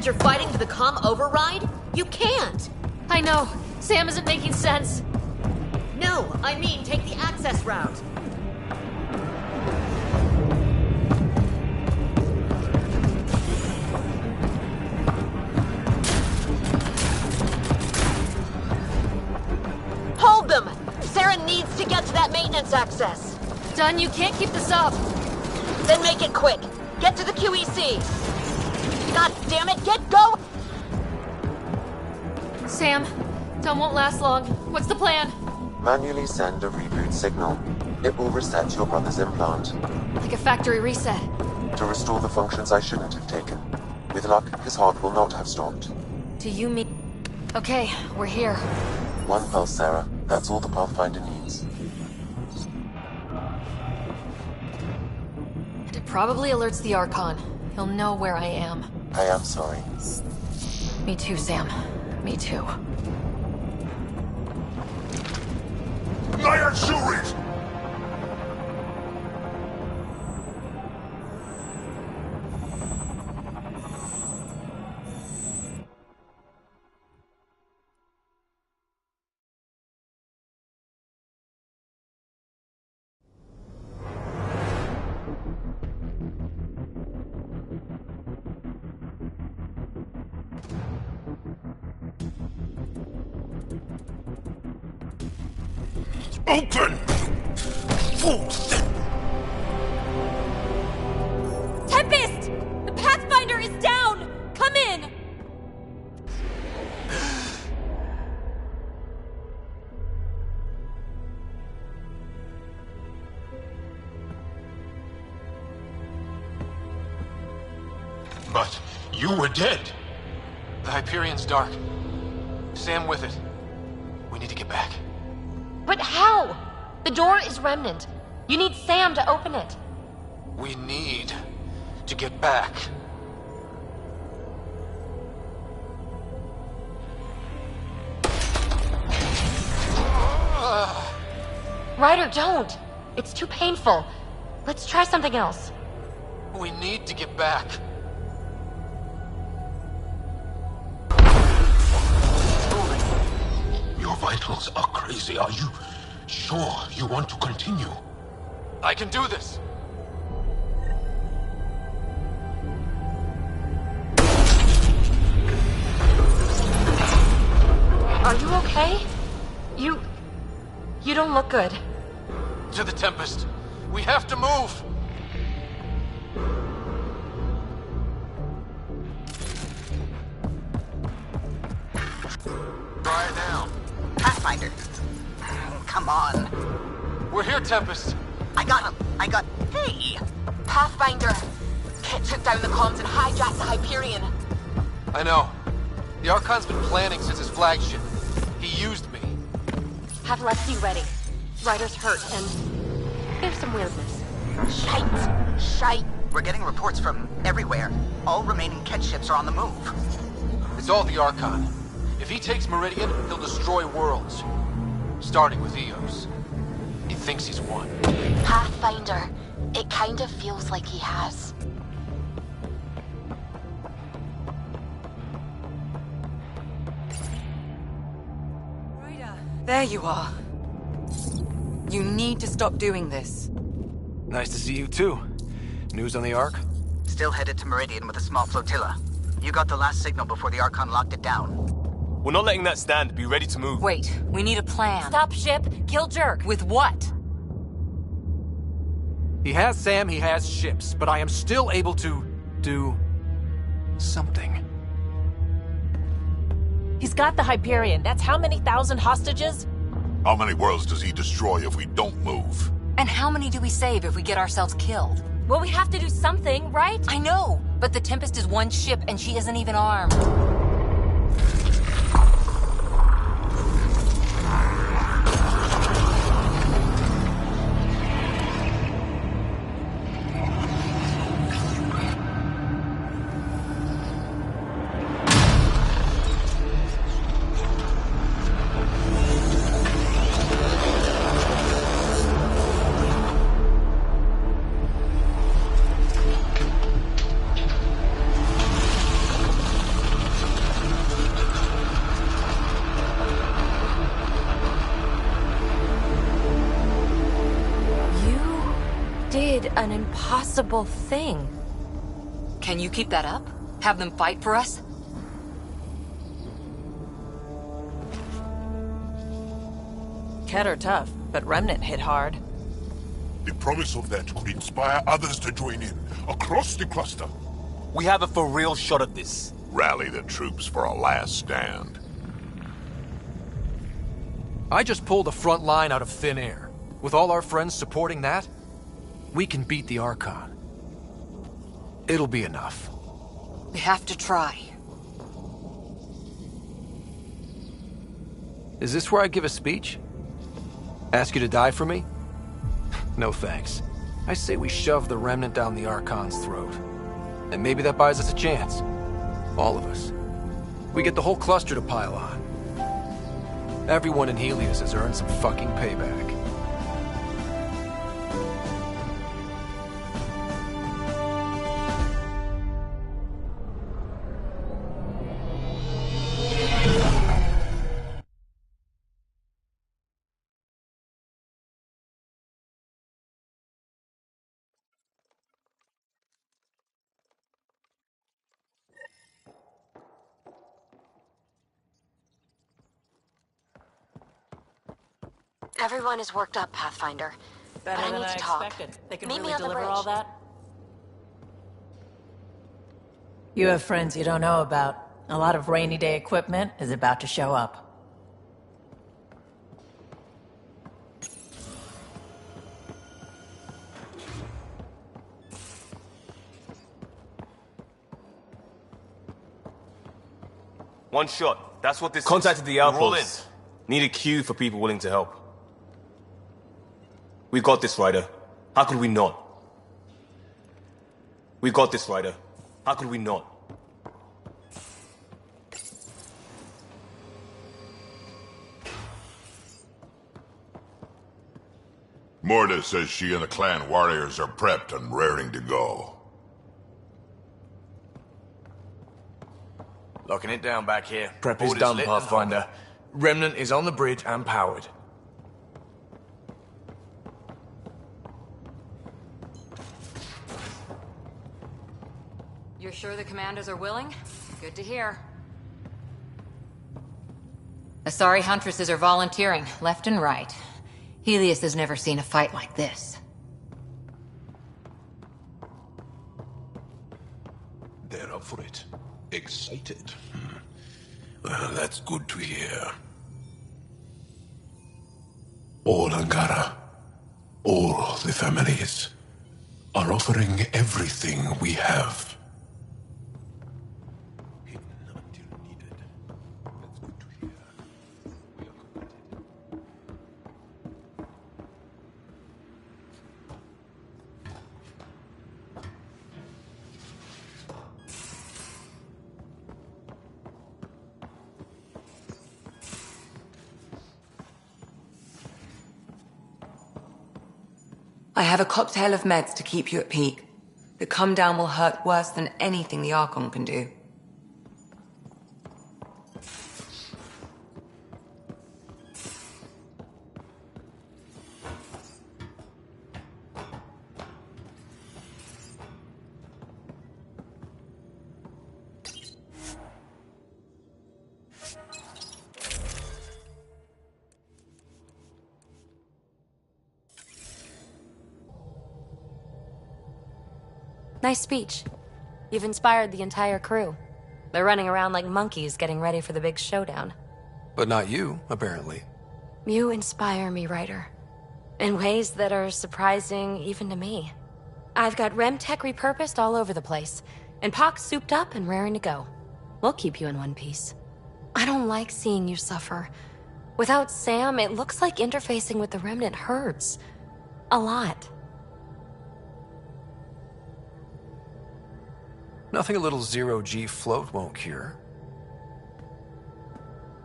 You're fighting for the comm override? You can't! I know. Sam isn't making sense. No, I mean take the access route. Hold them! Sarah needs to get to that maintenance access. Dunn, you can't keep this up. Then make it quick. Get to the QEC. God damn it, get go! Sam, Dunn won't last long. What's the plan? Manually send a reboot signal. It will reset your brother's implant. Like a factory reset. To restore the functions I shouldn't have taken. With luck, his heart will not have stopped. Do you mean... Okay, we're here. One pulse, Sarah. That's all the Pathfinder needs. And it probably alerts the Archon. He'll know where I am. I am sorry. Me too, Sam. Me too. Lion Shuri! Open! Fools! Tempest! The Pathfinder is down! Come in! But you were dead. The Hyperion's dark. Sam with it. We need to get back. But how? The door is Remnant. You need Sam to open it. We need to get back. Ryder, don't! It's too painful. Let's try something else. We need to get back. Your vitals are crazy. Are you sure you want to continue? I can do this. Are you okay? You don't look good. To the Tempest. We have to move. Try it now. Pathfinder. Come on. We're here, Tempest. I got him. Hey! Pathfinder! Kit took down the comms and hijacked the Hyperion. I know. The Archon's been planning since his flagship. He used me. Have Lexi ready. Ryder's hurt, and there's some weirdness. Shite. We're getting reports from everywhere. All remaining Ket ships are on the move. It's all the Archon. If he takes Meridian, he'll destroy worlds. Starting with Eos. He thinks he's won. Pathfinder. It kind of feels like he has. There you are. You need to stop doing this. Nice to see you too. News on the Ark? Still headed to Meridian with a small flotilla. You got the last signal before the Archon locked it down. We're not letting that stand. Be ready to move. Wait, we need a plan. Stop ship, kill Jerk. With what? He has Sam, he has ships, but I am still able to do something. He's got the Hyperion. That's how many thousand hostages? How many worlds does he destroy if we don't move? And how many do we save if we get ourselves killed? Well, we have to do something, right? I know, but the Tempest is one ship and she isn't even armed. An impossible thing. Can you keep that up? Have them fight for us? Ket are tough, but Remnant hit hard. The promise of that could inspire others to join in, across the cluster. We have a for real shot at this. Rally the troops for a last stand. I just pulled a front line out of thin air. With all our friends supporting that, we can beat the Archon. It'll be enough. We have to try. Is this where I give a speech? Ask you to die for me? No thanks. I say we shove the Remnant down the Archon's throat. And maybe that buys us a chance. All of us. We get the whole cluster to pile on. Everyone in Helios has earned some fucking payback. Everyone is worked up, Pathfinder. Better but I than need I to talk. expected. They can Meet me really on the deliver bridge. all that? You have friends you don't know about. A lot of rainy day equipment is about to show up. One shot. That's what this Contacted the outpost. Roll in. Need a queue for people willing to help. We got this, Ryder. How could we not? We got this, Ryder. How could we not? Morda says she and the clan warriors are prepped and raring to go. Locking it down back here. Prep is done, Pathfinder. Remnant is on the bridge and powered. You're sure the commanders are willing? Good to hear. Asari Huntresses are volunteering, left and right. Helios has never seen a fight like this. They're up for it. Excited. Well, that's good to hear. All Angara, all the families, are offering everything we have. I have a cocktail of meds to keep you at peak. The come down will hurt worse than anything the Archon can do. Nice speech. You've inspired the entire crew. They're running around like monkeys getting ready for the big showdown. But not you, apparently. You inspire me, Ryder. In ways that are surprising even to me. I've got Rem tech repurposed all over the place, and Pox souped up and raring to go. We'll keep you in one piece. I don't like seeing you suffer. Without Sam, it looks like interfacing with the Remnant hurts. A lot. Nothing a little zero-G float won't cure.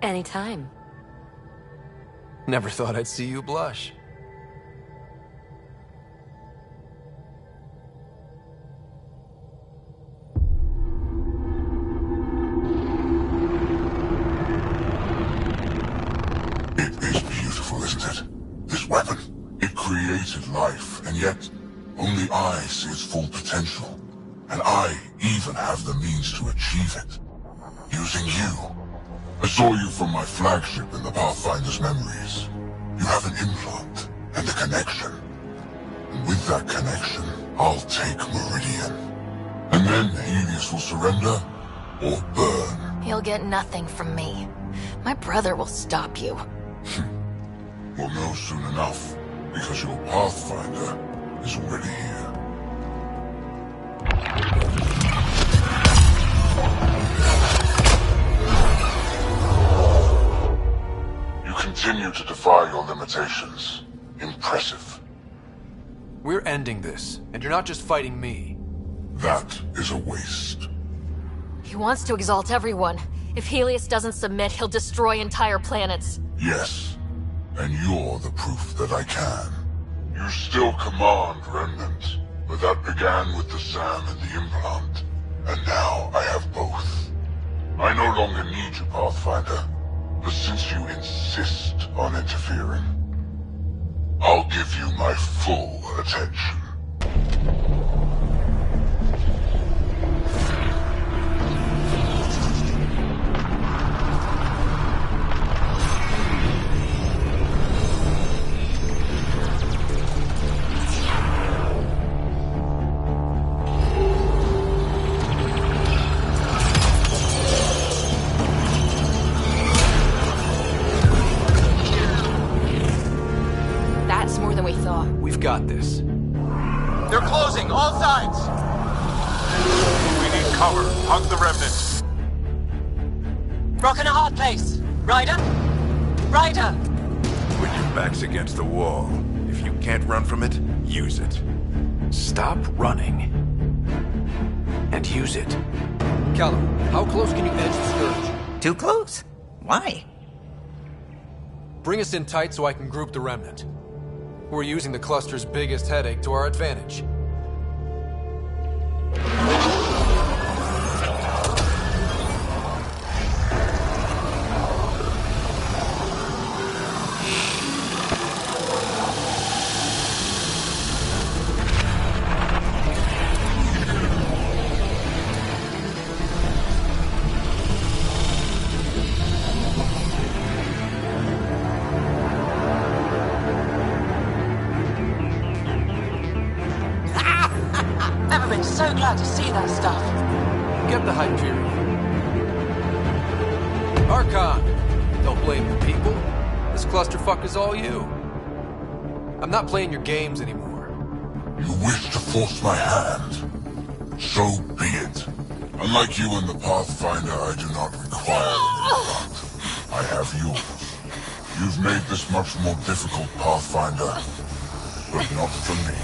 Anytime. Never thought I'd see you blush. It is beautiful, isn't it? This weapon. It created life, and yet only I see its full potential. And I even have the means to achieve it. Using you. I saw you from my flagship in the Pathfinder's memories. You have an implant and a connection. And with that connection, I'll take Meridian. And then Helios will surrender or burn. He'll get nothing from me. My brother will stop you. We'll know soon enough, because your Pathfinder is already here. You continue to defy your limitations. Impressive. We're ending this, and you're not just fighting me. That is a waste. He wants to exalt everyone. If Helios doesn't submit, he'll destroy entire planets. Yes, and you're the proof that I can. You still command Remnant, but that began with the SAM and the implant. And now I have both. I no longer need you, Pathfinder. But since you insist on interfering, I'll give you my full attention. We've got this. They're closing, all sides! We need cover. Hug the Remnant. Rock in a hard place. Ryder? Ryder! When your back's against the wall, if you can't run from it, use it. Stop running. And use it. Callum, how close can you edge the Scourge? Too close? Why? Bring us in tight so I can group the remnant. We're using the cluster's biggest headache to our advantage. Never been so glad to see that stuff. Get the Hyperion. Archon! Don't blame the people. This clusterfuck is all you. I'm not playing your games anymore. You wish to force my hand? So be it. Unlike you and the Pathfinder, I do not require any luck. I have yours. You've made this much more difficult, Pathfinder, but not for me.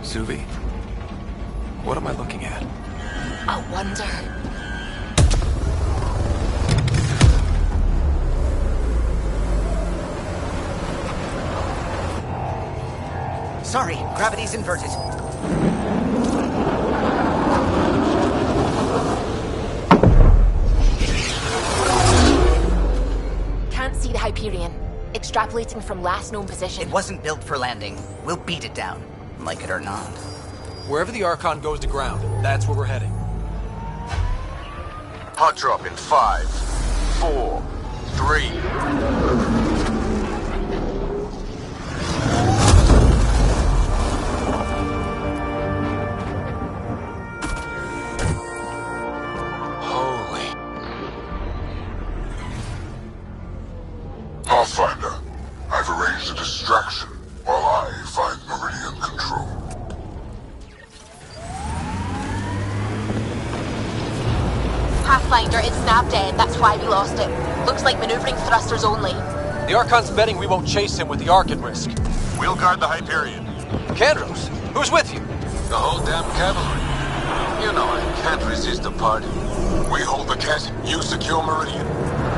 Suvi, what am I looking at? A wonder. Sorry, gravity's inverted. Can't see the Hyperion. Extrapolating from last known position. It wasn't built for landing. We'll beat it down, like it or not. Wherever the Archon goes to ground, that's where we're heading. Hot drop in 5, 4, 3. Pathfinder, I've arranged a distraction while I find Meridian control. Pathfinder, it's snap dead. That's why we lost it. Looks like maneuvering thrusters only. The Archon's betting we won't chase him with the Ark at risk. We'll guard the Hyperion. Kandros, who's with you? The whole damn cavalry. You know I can't resist a party. We hold the cat, you secure Meridian.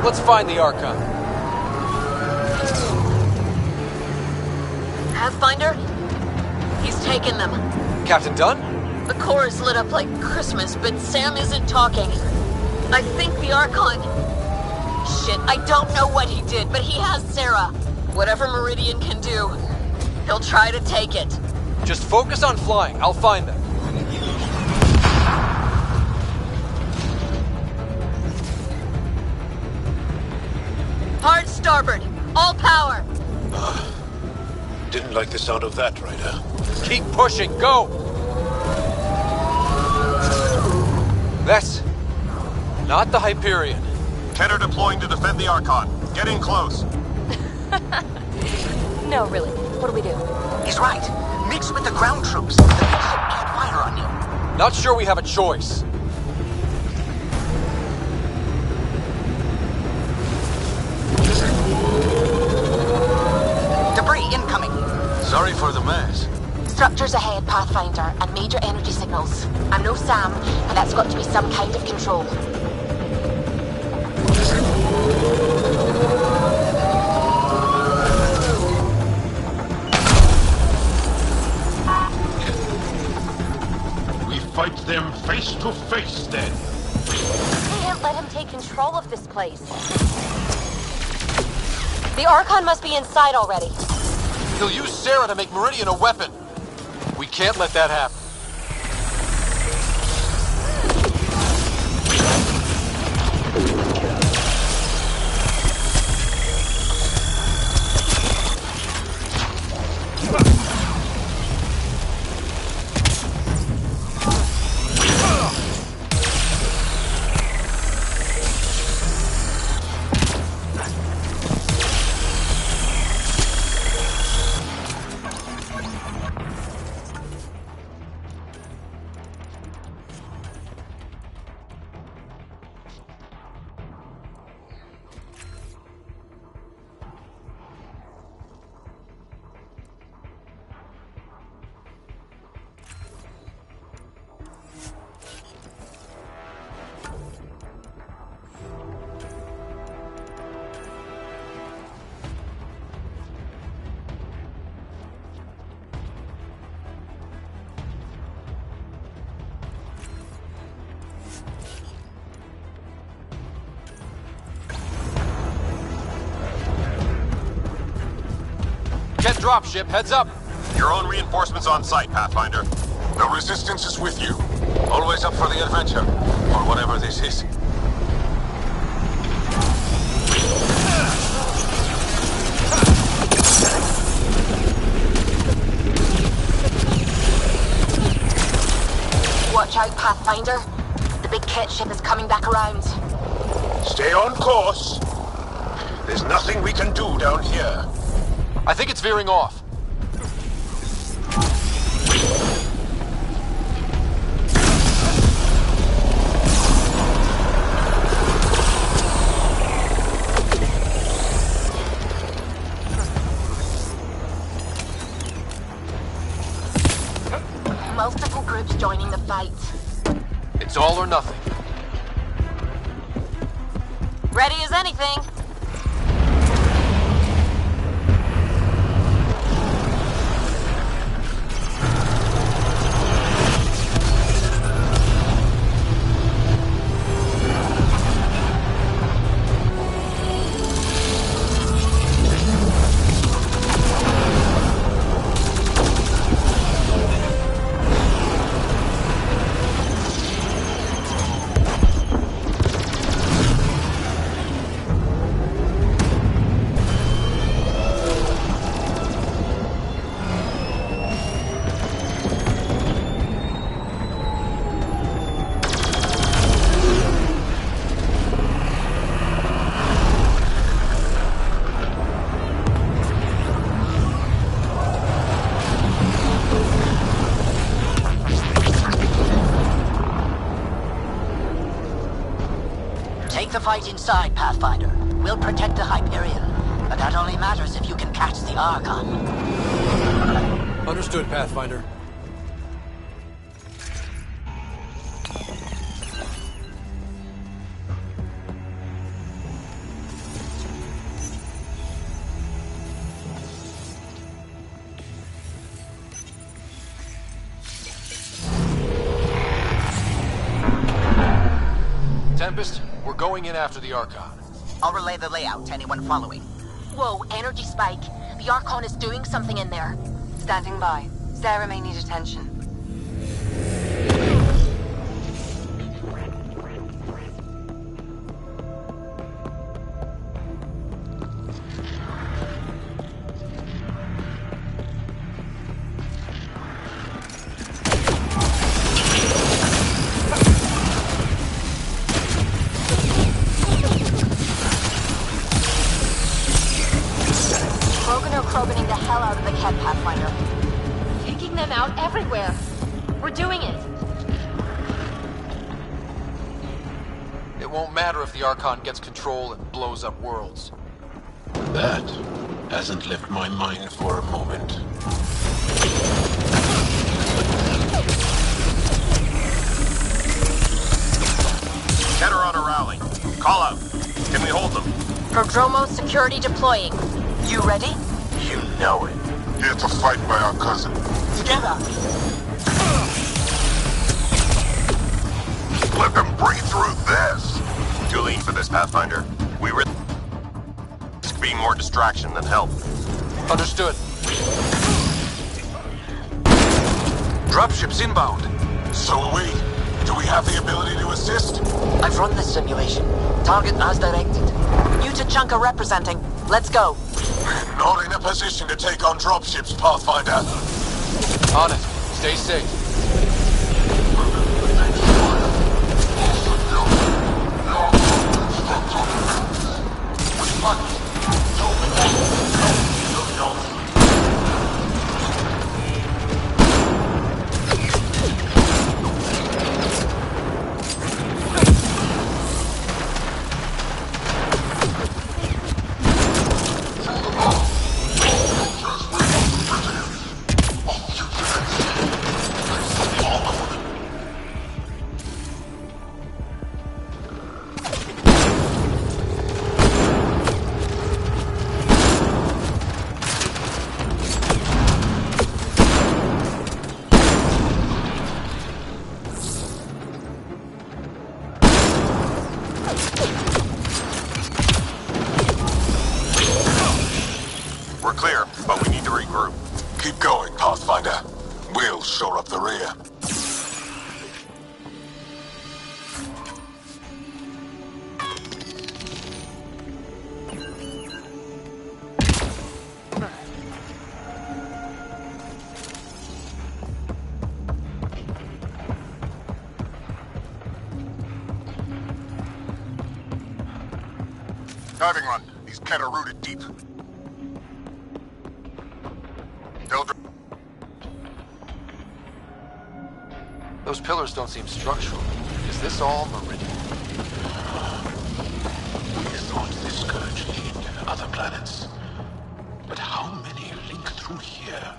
Let's find the Archon. Pathfinder? He's taken them. Captain Dunn? The core is lit up like Christmas, but Sam isn't talking. I think the Archon... Shit, I don't know what he did, but he has Sarah. Whatever Meridian can do, he'll try to take it. Just focus on flying. I'll find them. Hard starboard. All power. Didn't like the sound of that, Ryder. Keep pushing. Go! That's... not the Hyperion. Tenor deploying to defend the Archon. Get in close. No, really. What do we do? He's right. Mix with the ground troops. The big ship can't fire on you. Not sure we have a choice. Debris incoming. Sorry for the mess. Structures ahead, Pathfinder, and major energy signals. I'm no Sam, but that's got to be some kind of control. We fight them face to face, then. Can't let him take control of this place. The Archon must be inside already. He'll use Sarah to make Meridian a weapon. We can't let that happen. dropship. Heads up. Your own reinforcements on site, Pathfinder. The Resistance is with you. Always up for the adventure, or whatever this is. Watch out, Pathfinder. The big kit ship is coming back around. Stay on course. There's nothing we can do down here. I think it's veering off. Multiple groups joining the fight. It's all or nothing. Ready as anything. Take the fight inside, Pathfinder. We'll protect the Hyperion, but that only matters if you can catch the Archon. Understood, Pathfinder. Tempest, we're going in after the Archon. I'll relay the layout to anyone following. Whoa, energy spike. The Archon is doing something in there. Standing by. Sarah may need attention. Kroganing the hell out of the Ket, Pathfinder. Taking them out everywhere. We're doing it. It won't matter if the Archon gets control and blows up worlds. That hasn't left my mind for a moment. Head her on a rally. Call out. Can we hold them? Prodromo security deploying. You ready? You know it. Here to fight by our cousin. Together! Let them breathe through this! Too lean for this, Pathfinder. We risk being more distraction than help. Understood. Dropship's inbound. So are we. Do we have the ability to assist? I've run this simulation. Target as directed. You Tachanka representing. Let's go. We're not in a position to take on dropships, Pathfinder. On it. Stay safe. We're clear, but we need to regroup. Keep going, Pathfinder. We'll shore up the rear. Diving run. These Ket are rooted deep. Those pillars don't seem structural. Is this all Meridian? We thought this scourge leaded to other planets. But how many link through here?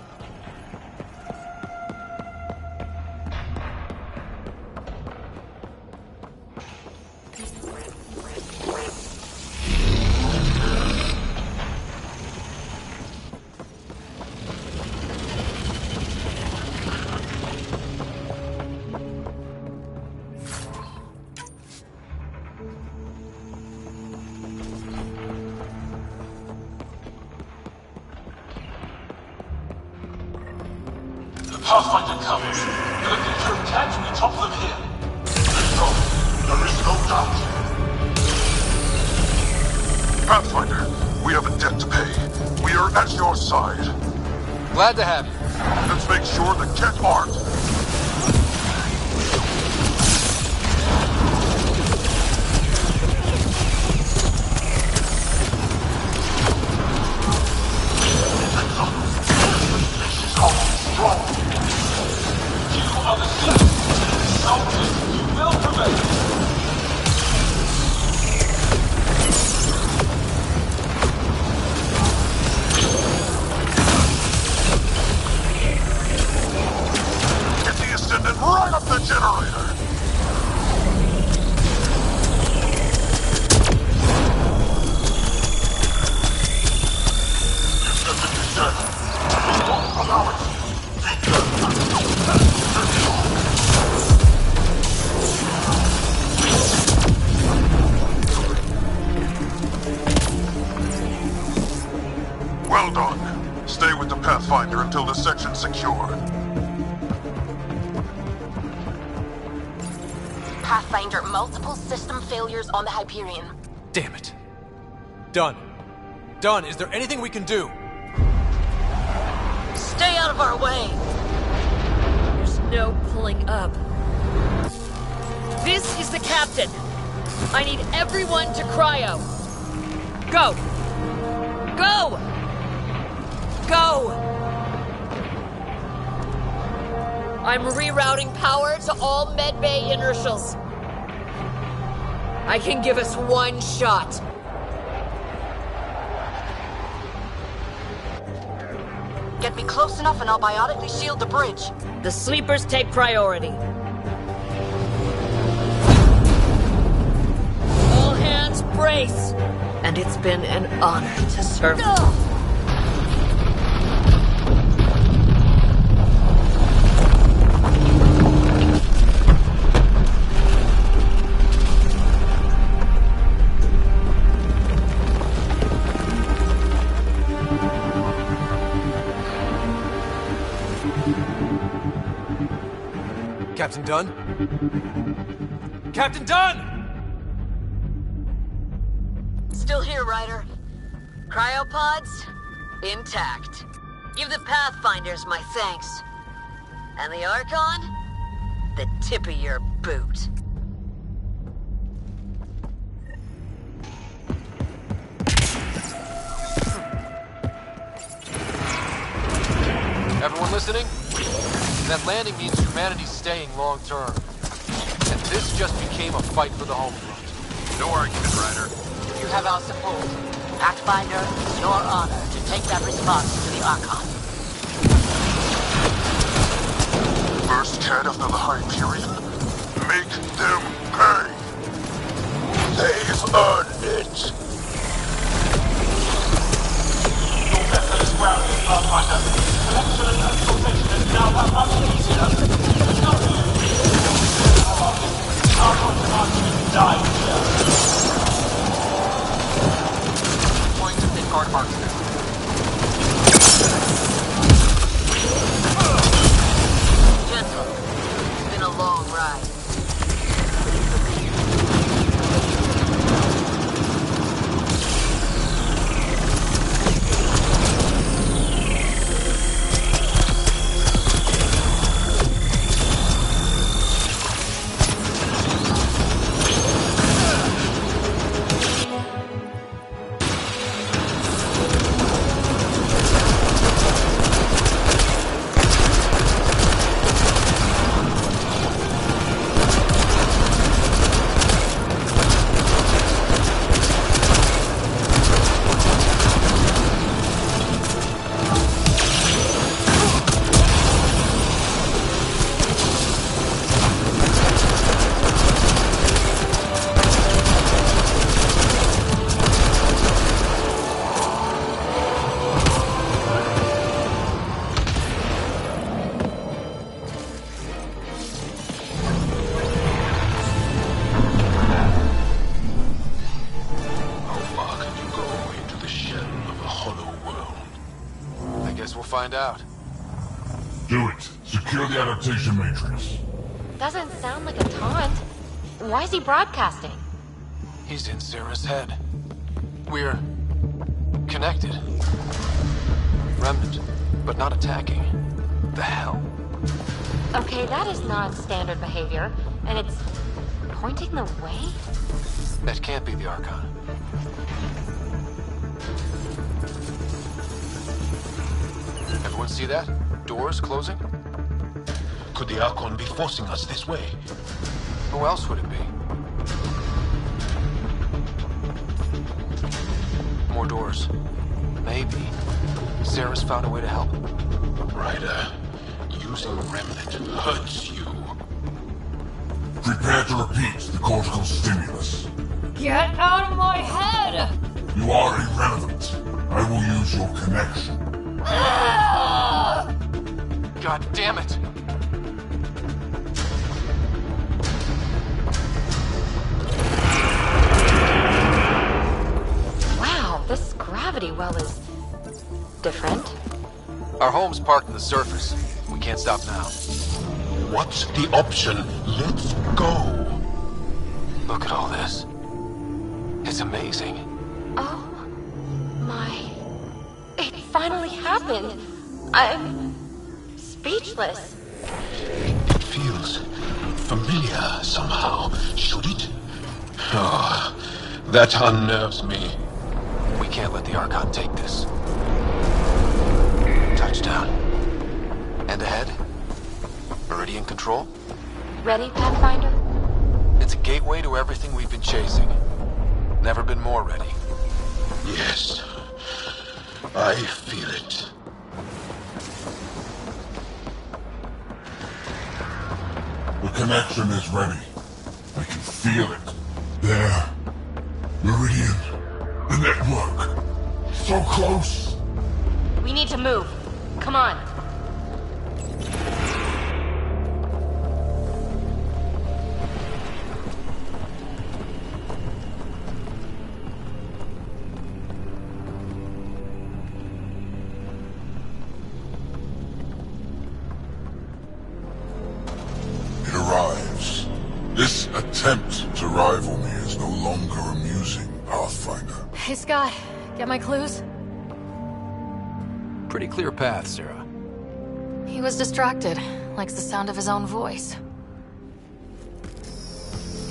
Pathfinder comes. You're looking to attack, we top them here. No, there is no doubt. Pathfinder, we have a debt to pay. We are at your side. Glad to have you. Let's make sure the Ket aren't. Well done. Stay with the Pathfinder until the section's secure. Pathfinder, multiple system failures on the Hyperion. Damn it. Done. Done. Is there anything we can do? Stay out of our way! There's no pulling up. This is the captain. I need everyone to cryo. Go! Go! Go! I'm rerouting power to all medbay inertials. I can give us one shot. Get me close enough and I'll biotically shield the bridge. The sleepers take priority. All hands brace. And it's been an honor to serve. Captain Dunn? Captain Dunn! Still here, Ryder. Cryopods? Intact. Give the Pathfinders my thanks. And the Archon? The tip of your boot. Everyone listening? That landing means humanity's staying long term. And this just became a fight for the home front. No argument, Ryder. You have our support. Pathfinder, it's your honor to take that response to the Archon. First Ket after the Hyperion. Make them pay. They've earned it. Your vessel is grounded, Pathfinder. Collection and transportation is now that much easier. Our Archon died here. Going to Midgard Arc now. find out. Do it. Secure the adaptation matrix. Doesn't sound like a taunt. Why is he broadcasting? He's in Sarah's head. We're connected. Remnant, but not attacking. The hell? Okay, that is not standard behavior, and it's pointing the way? That can't be the Archon. Everyone see that? Doors closing? Could the Archon be forcing us this way? Who else would it be? More doors. Maybe. Sarah's found a way to help. Ryder, using Remnant hurts you. Prepare to repeat the cortical stimulus. Get out of my head! You are irrelevant. I will use your connection. God damn it! Wow, this gravity well is different. Our home's parked on the surface. We can't stop now. What's the option? Let's go. Look at all this. It's amazing. Oh my... It finally happened. I'm speechless. It feels familiar somehow. Should it? Oh, that unnerves me. We can't let the Archon take this. Touchdown. And ahead? Meridian control? Ready, Pathfinder? It's a gateway to everything we've been chasing. Never been more ready. Yes. I feel it. The connection is ready. I can feel it. There. Meridian. The network. So close. We need to move. Come on. It arrives. This attempt to rival me is no longer amusing, Pathfinder. Hey, Scott. Get my clues? Pretty clear path, Sarah. He was distracted. Likes the sound of his own voice.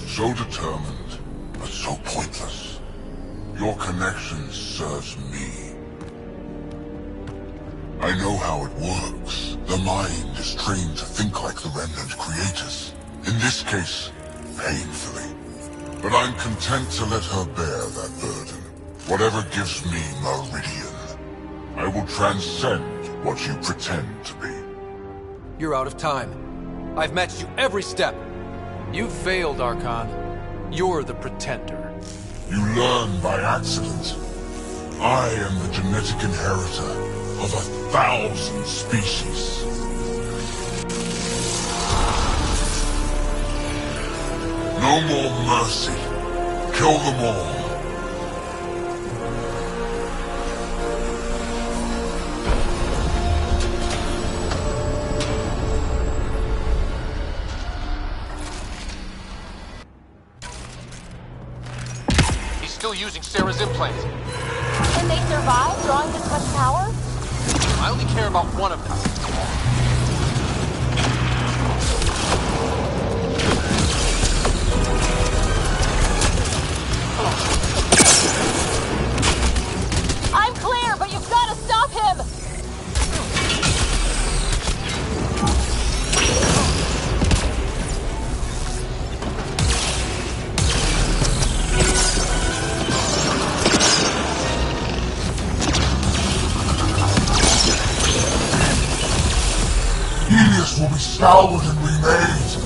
So determined, but so pointless. Your connection serves me. I know how it works. The mind is trained to think like the Remnant creators. In this case, painfully. But I'm content to let her bear that burden. Whatever gives me Meridian. I will transcend what you pretend to be. You're out of time. I've matched you every step. You failed, Archon. You're the pretender. You learn by accident. I am the genetic inheritor of 1,000 species. No more mercy. Kill them all. Still using Sarah's implant. Can they survive drawing this much power? I only care about one of them. I'm clear, but you've got to stop him! Will be scoured and remade.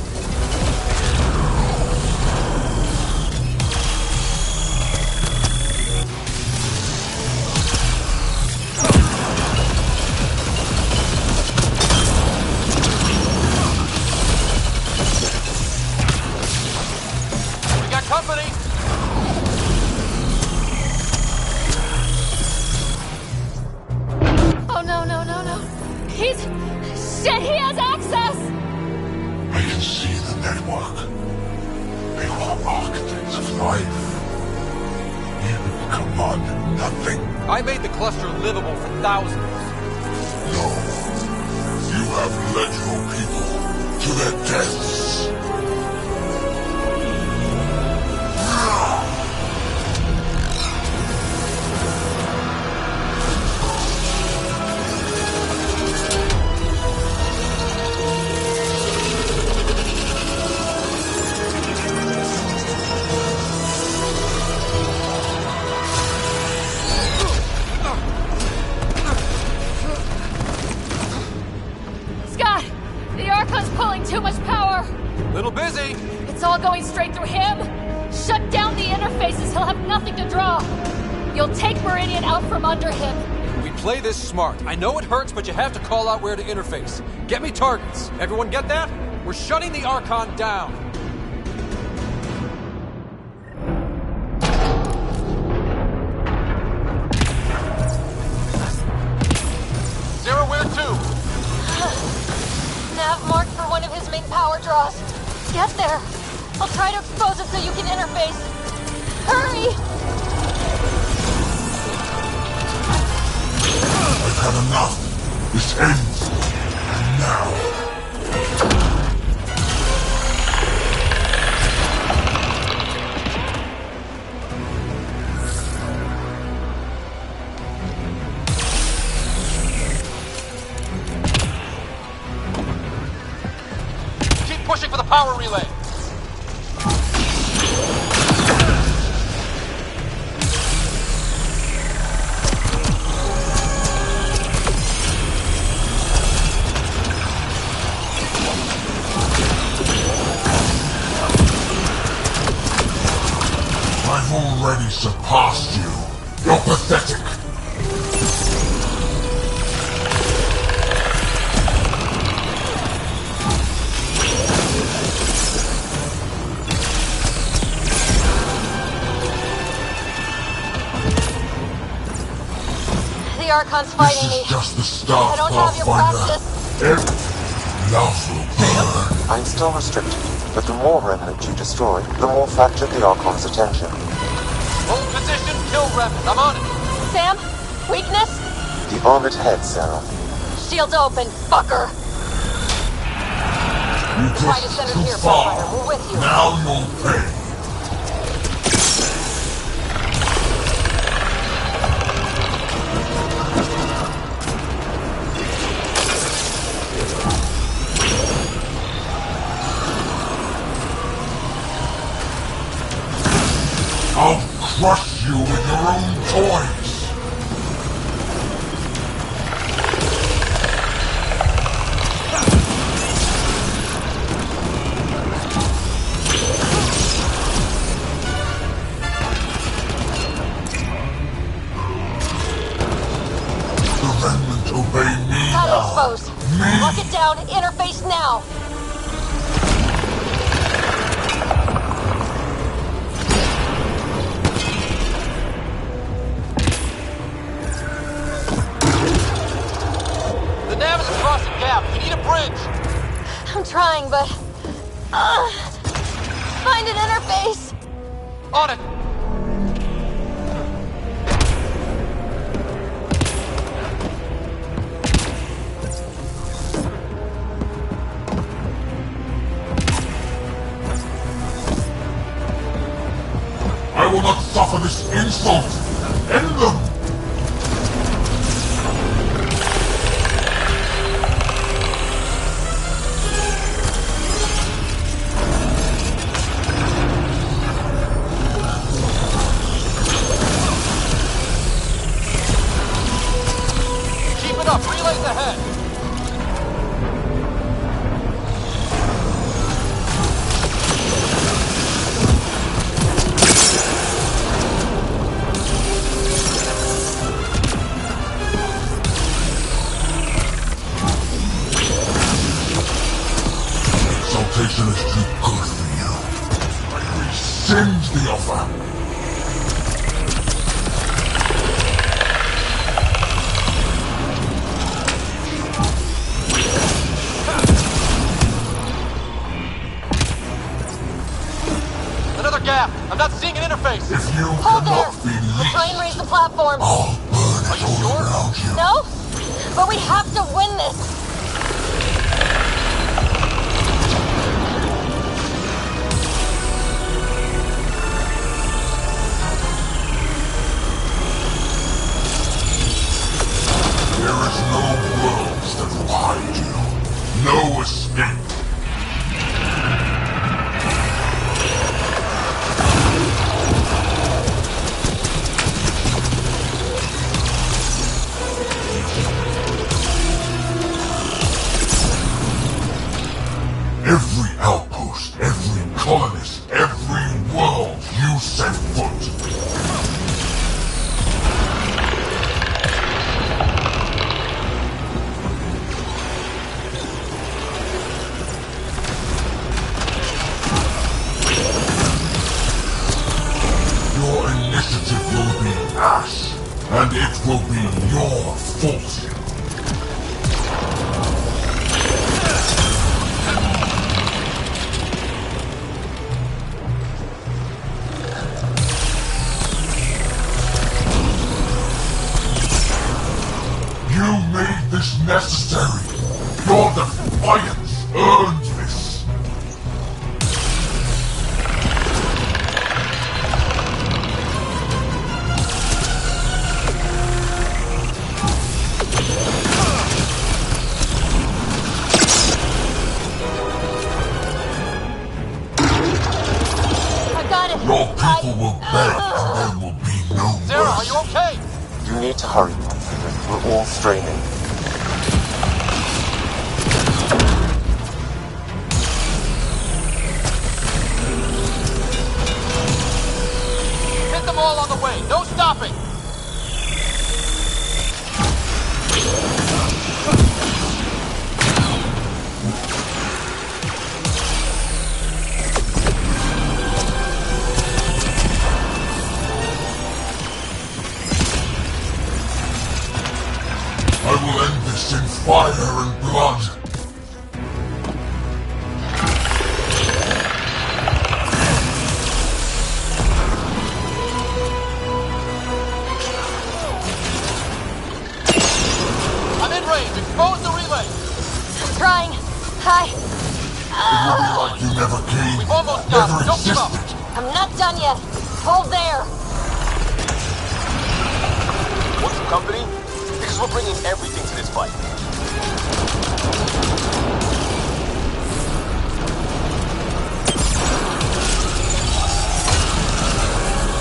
We got company. Oh no, no, no, no. nothing. I made the cluster livable for thousands. No. You have led your people to their deaths. Scott! The Archon's pulling too much power! Little busy. It's all going straight through him! Shut down the interfaces, he'll have nothing to draw! You'll take Meridian out from under him! We play this smart. I know it hurts, but you have to call out where to interface. Get me targets. Everyone get that? We're shutting the Archon down. Sarah, where to? Nav marked for one of his main power draws. Get there. I'll try to expose it so you can interface. Hurry! I've had enough. This ends. Now. Keep pushing for the power relay. I've already surpassed you. You're pathetic. The Archon's fighting me. This is just the start, I don't have your Pathfinder. practice. Love will burn. I'm still restricted, but the more remnant you destroy, the more fractured the Archon's attention. Hold position, kill remnant. I'm on it. Sam? Weakness? The orbit head, Sarah. Shields open, fucker! You Try to pushed send it too here, far. Pathfinder. We're with you. Now you'll pay. I'll crush you with your own toys! The remnant obey me Got now. exposed. Lock it down. Interface now. The nav is across the gap. We need a bridge. I'm trying, but... find an interface! On it. I will not suffer this insult! End them! Keep it up. Relays ahead. interface! If you Hold there! cannot be We'll leased, try and raise the platform. I'll burn it all around you. No? But we have to win this! There is no worlds that will hide you. No escape. Every outpost, every colonist, every world you set foot. Your initiative will be ash, and it will be your fault. You made this necessary. Your defiance earned this. I got it! Your people will beg, and there will be no Sarah, are mercy. you okay? You need to hurry, Pathfinder. We're all straining. Hit them all on the way. No stopping. I will end this in fire and blood. I'm in range. Expose the relay. I'm trying. Hi. It will be like you never came, We've almost never got it. Don't give up. existed. I'm not done yet. Hold there. What's the company? Because we're bringing everything to this fight.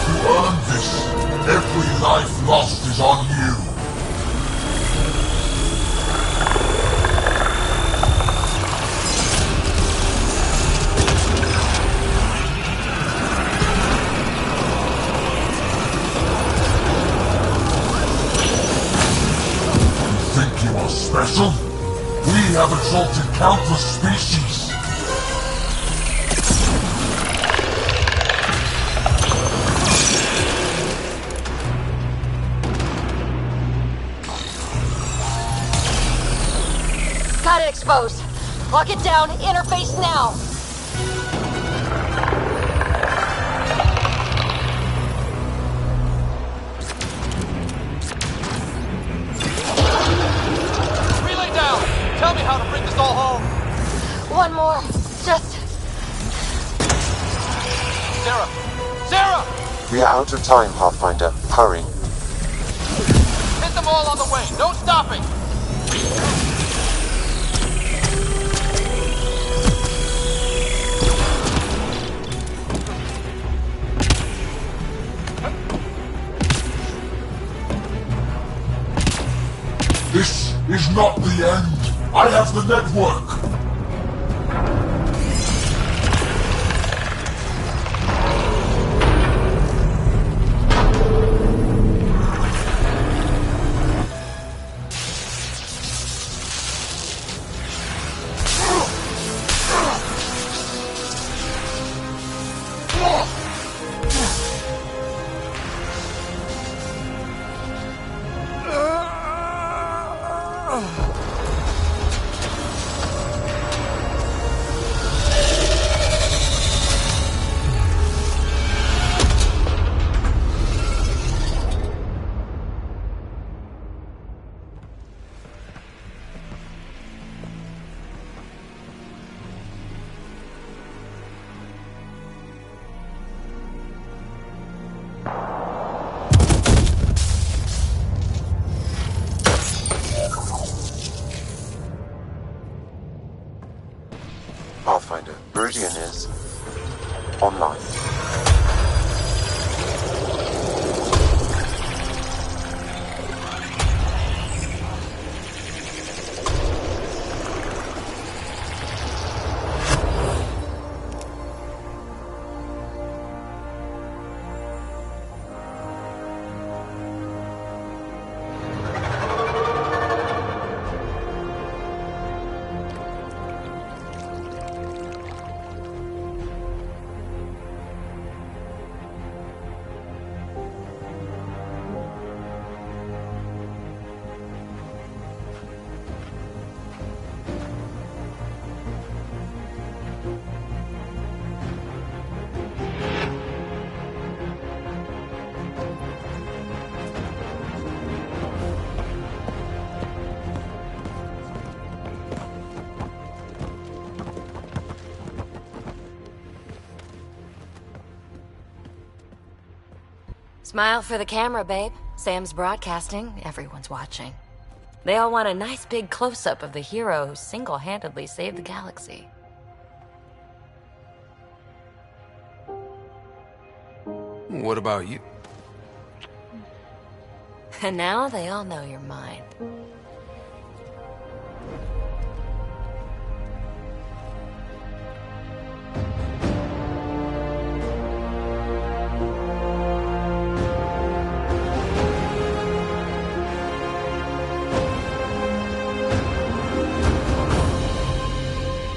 You earned this. Every life lost is on you. You think you are special? We have exalted countless species. Got it exposed. Lock it down. Interface now. Relay down. Tell me how to bring this all home. One more. Just... Sarah. Sarah! We are out of time, Pathfinder. Hurry. Hit them all on the way. No stopping. This is not the end. I have the network. Smile for the camera, babe. Sam's broadcasting, everyone's watching. They all want a nice big close-up of the hero who single-handedly saved the galaxy. What about you? And now they all know you're mine.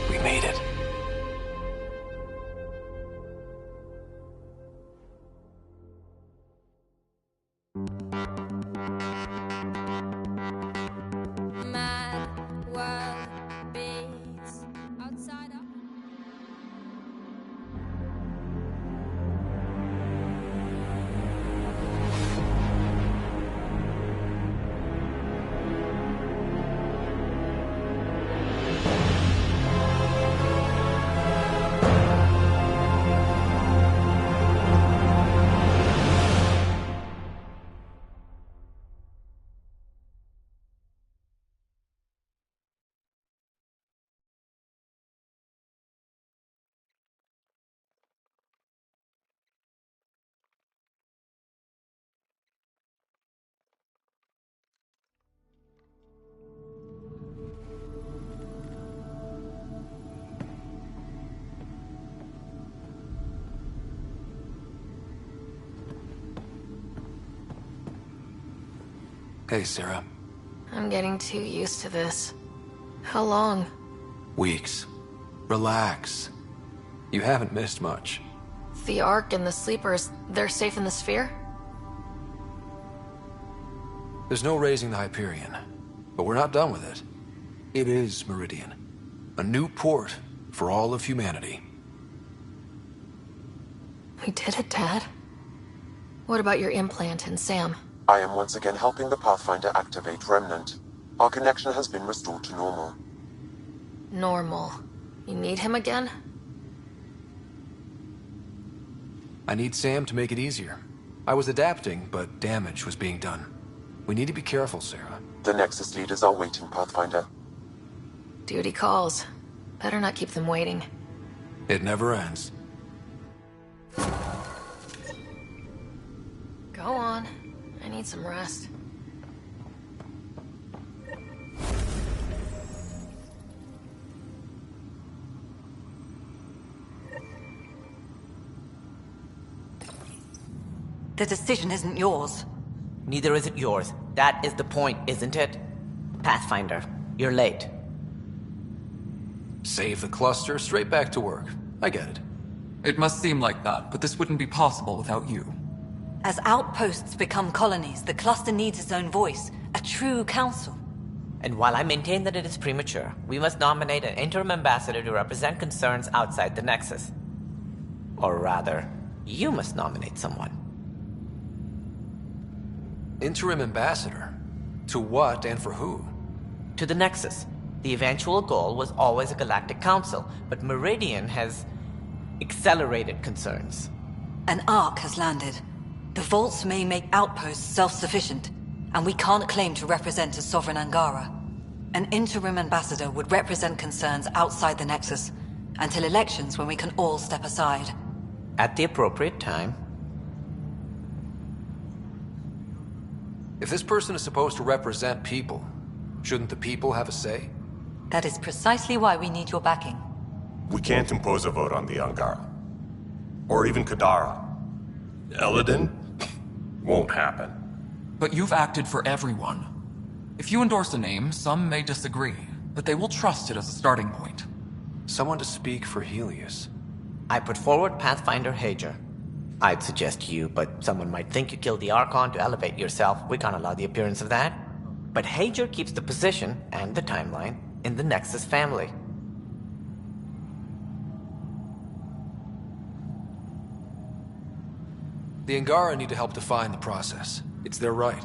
We made it. Hey, Sarah. I'm getting too used to this. How long? Weeks. Relax. You haven't missed much. The Ark and the Sleepers, they're safe in the sphere? There's no raising the Hyperion, but we're not done with it. It is Meridian. A new port for all of humanity. We did it, Dad. What about your implant and Sam? I am once again helping the Pathfinder activate Remnant. Our connection has been restored to normal. Normal. You need him again? I need Sam to make it easier. I was adapting, but damage was being done. We need to be careful, Sarah. The Nexus leaders are waiting, Pathfinder. Duty calls. Better not keep them waiting. It never ends. Go on. I need some rest. The decision isn't yours. Neither is it yours. That is the point, isn't it? Pathfinder, you're late. Save the cluster, straight back to work. I get it. It must seem like that, but this wouldn't be possible without you. As outposts become colonies, the cluster needs its own voice, a true council. And while I maintain that it is premature, we must nominate an interim ambassador to represent concerns outside the Nexus. Or rather, you must nominate someone. Interim ambassador? To what and for who? To the Nexus. The eventual goal was always a galactic council, but Meridian has accelerated concerns. An Ark has landed. The vaults may make outposts self-sufficient, and we can't claim to represent a sovereign Angara. An interim ambassador would represent concerns outside the Nexus, until elections when we can all step aside. At the appropriate time. If this person is supposed to represent people, shouldn't the people have a say? That is precisely why we need your backing. We can't impose a vote on the Angara. Or even Kadara. Eladin? Won't happen. But you've acted for everyone. If you endorse a name, some may disagree, but they will trust it as a starting point. Someone to speak for Helios. I put forward Pathfinder Hager. I'd suggest you, but someone might think you killed the Archon to elevate yourself. We can't allow the appearance of that. But Hager keeps the position and the timeline in the Nexus family. The Angara need to help define the process. It's their right.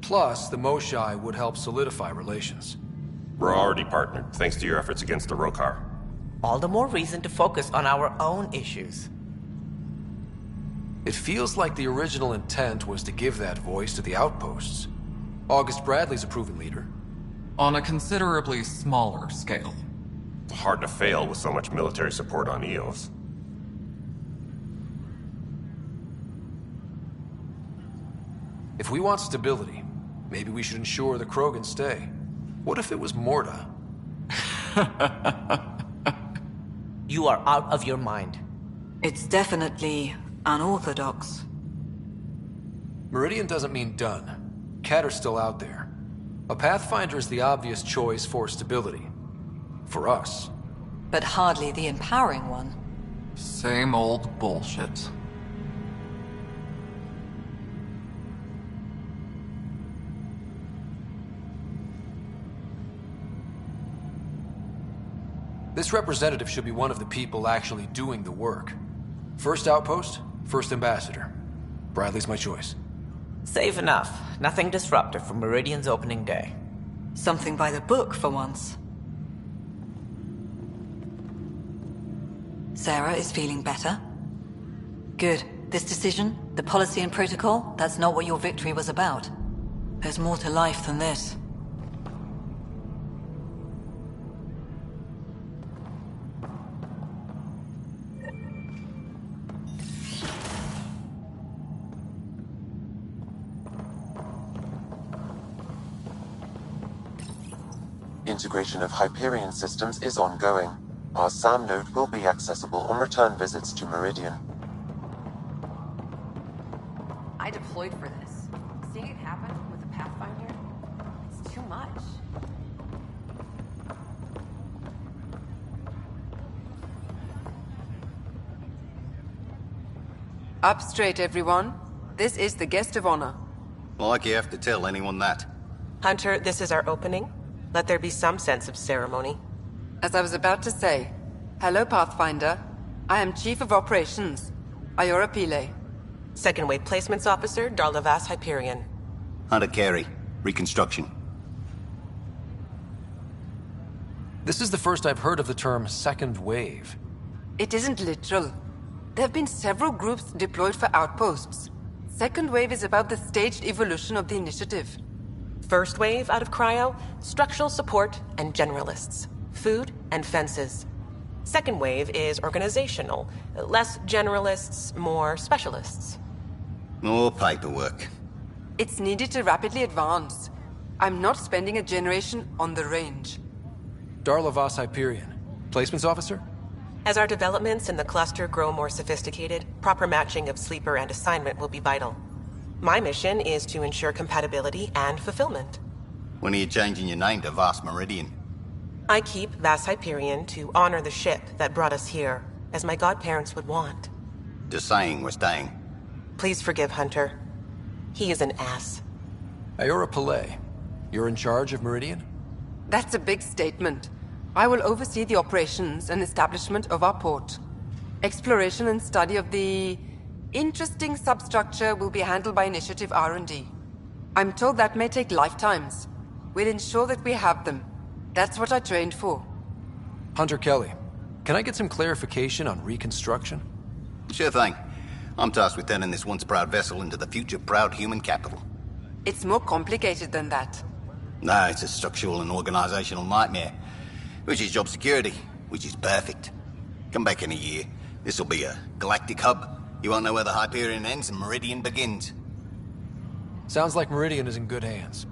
Plus, the Moshai would help solidify relations. We're already partnered, thanks to your efforts against the Rokar. All the more reason to focus on our own issues. It feels like the original intent was to give that voice to the outposts. August Bradley's a proven leader. On a considerably smaller scale. Hard to fail with so much military support on Eos. If we want stability, maybe we should ensure the Krogan stay. What if it was Morta? You are out of your mind. It's definitely unorthodox. Meridian doesn't mean done. Catter's still out there. A Pathfinder is the obvious choice for stability. For us. But hardly the empowering one. Same old bullshit. This representative should be one of the people actually doing the work. First outpost, first ambassador. Bradley's my choice. Safe enough. Nothing disruptive for Meridian's opening day. Something by the book, for once. Sarah is feeling better? Good. This decision, the policy and protocol, that's not what your victory was about. There's more to life than this. Integration of Hyperion systems is ongoing. Our SAM node will be accessible on return visits to Meridian. I deployed for this. Seeing it happen with a Pathfinder, it's too much. Up straight, everyone. This is the guest of honor. Like you have to tell anyone that. Hunter, this is our opening. Let there be some sense of ceremony. As I was about to say, hello, Pathfinder. I am Chief of Operations, Iora Pile. Second Wave Placements Officer, Darlavas Hyperion. Hunter Carey, Reconstruction. This is the first I've heard of the term second wave. It isn't literal. There have been several groups deployed for outposts. Second wave is about the staged evolution of the initiative. First wave out of cryo, structural support and generalists. Food and fences. Second wave is organizational. Less generalists, more specialists. More paperwork. It's needed to rapidly advance. I'm not spending a generation on the range. Darlavas Hyperion. Placements officer? As our developments in the cluster grow more sophisticated, proper matching of sleeper and assignment will be vital. My mission is to ensure compatibility and fulfillment. When are you changing your name to Vast Meridian? I keep Vast Hyperion to honor the ship that brought us here, as my godparents would want. Just saying we're staying. Please forgive Hunter. He is an ass. Iora Pile, you're in charge of Meridian? That's a big statement. I will oversee the operations and establishment of our port. Exploration and study of the interesting substructure will be handled by Initiative R&D. I'm told that may take lifetimes. We'll ensure that we have them. That's what I trained for. Hunter Kelly, can I get some clarification on reconstruction? Sure thing. I'm tasked with turning this once proud vessel into the future proud human capital. It's more complicated than that. No, it's a structural and organizational nightmare. Which is job security, which is perfect. Come back in a year. This'll be a galactic hub. You won't know where the Hyperion ends and Meridian begins. Sounds like Meridian is in good hands.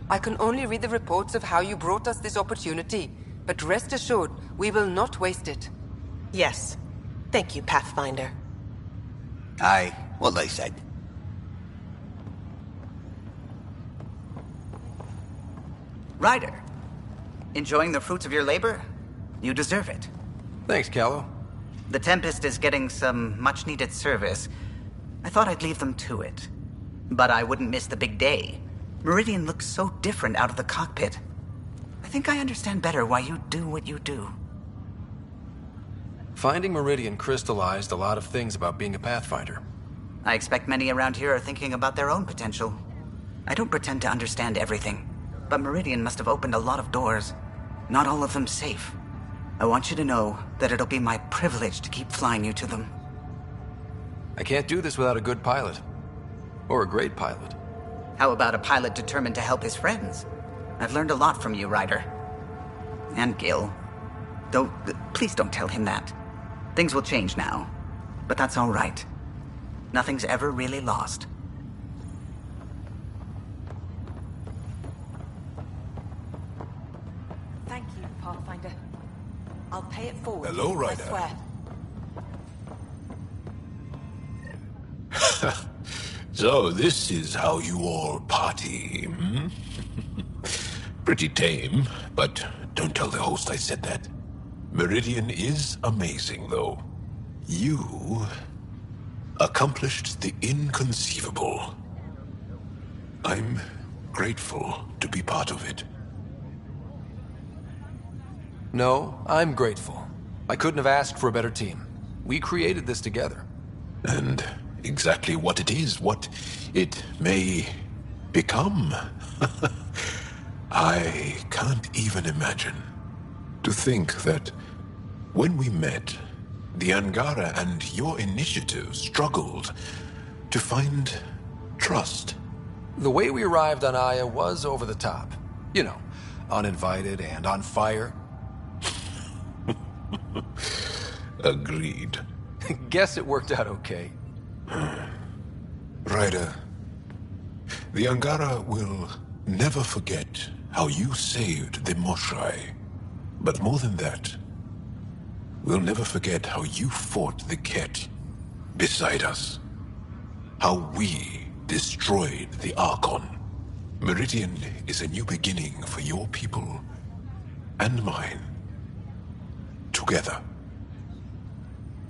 I can only read the reports of how you brought us this opportunity, but rest assured, we will not waste it. Yes. Thank you, Pathfinder. Aye, what they said. Ryder, enjoying the fruits of your labor? You deserve it. Thanks, Callow. The Tempest is getting some much-needed service. I thought I'd leave them to it. But I wouldn't miss the big day. Meridian looks so different out of the cockpit. I think I understand better why you do what you do. Finding Meridian crystallized a lot of things about being a Pathfinder. I expect many around here are thinking about their own potential. I don't pretend to understand everything, but Meridian must have opened a lot of doors. Not all of them safe. I want you to know that it'll be my privilege to keep flying you to them. I can't do this without a good pilot. Or a great pilot. How about a pilot determined to help his friends? I've learned a lot from you, Ryder. And Gil. Please don't tell him that. Things will change now. But that's all right. Nothing's ever really lost. Thank you, Pathfinder. I'll pay it forward. Hello, Ryder. I swear. So this is how you all party, hmm? Pretty tame, but don't tell the host I said that. Meridian is amazing, though. You accomplished the inconceivable. I'm grateful to be part of it. No, I'm grateful. I couldn't have asked for a better team. We created this together. And exactly what it is, what it may become. I can't even imagine. To think that when we met, the Angara and your initiative struggled to find trust. The way we arrived on Aya was over the top. You know, uninvited and on fire. Agreed. Guess it worked out okay. Ryder, the Angara will never forget how you saved the Moshai. But more than that, we'll never forget how you fought the Ket beside us. How we destroyed the Archon. Meridian is a new beginning for your people and mine. Together.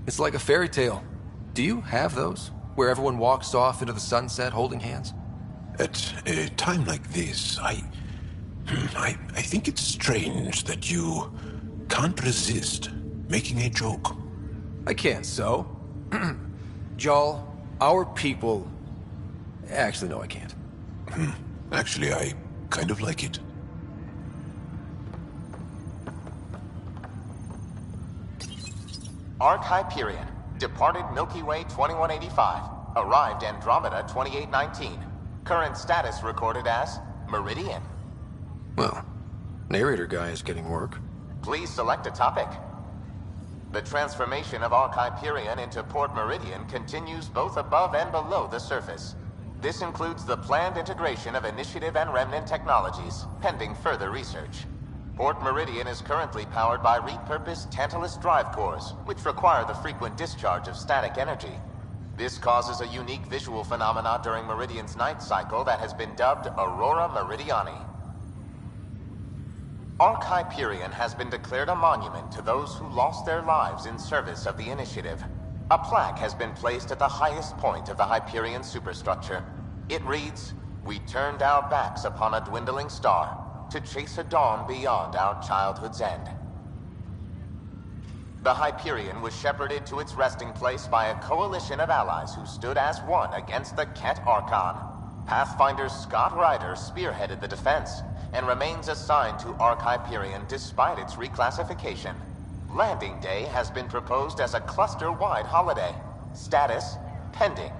It's like a fairy tale. Do you have those? Where everyone walks off into the sunset holding hands? At a time like this, I think it's strange that you can't resist making a joke. I can't, so. Jal, our people... Actually, no, I can't. Actually, I kind of like it. Arc Hyperion, departed Milky Way 2185, arrived Andromeda 2819. Current status recorded as Meridian. Well, narrator guy is getting work. Please select a topic. The transformation of Arc Hyperion into Port Meridian continues both above and below the surface. This includes the planned integration of Initiative and Remnant technologies, pending further research. Port Meridian is currently powered by repurposed Tantalus drive cores, which require the frequent discharge of static energy. This causes a unique visual phenomena during Meridian's night cycle that has been dubbed Aurora Meridiani. Arc Hyperion has been declared a monument to those who lost their lives in service of the Initiative. A plaque has been placed at the highest point of the Hyperion superstructure. It reads, "We turned our backs upon a dwindling star to chase a dawn beyond our childhood's end." The Hyperion was shepherded to its resting place by a coalition of allies who stood as one against the Ket Archon. Pathfinder Scott Ryder spearheaded the defense, and remains assigned to Arc Hyperion despite its reclassification. Landing Day has been proposed as a cluster-wide holiday. Status, pending.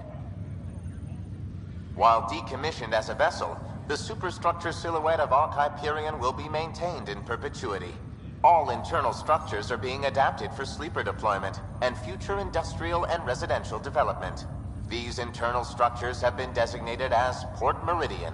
While decommissioned as a vessel, the superstructure silhouette of Arc Hyperion will be maintained in perpetuity. All internal structures are being adapted for sleeper deployment and future industrial and residential development. These internal structures have been designated as Port Meridian.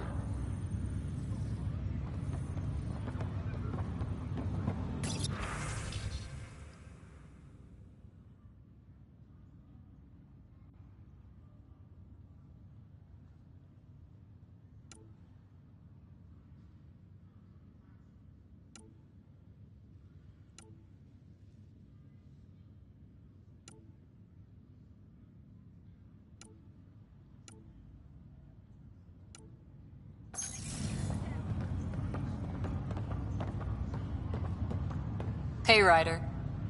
Hey, Ryder.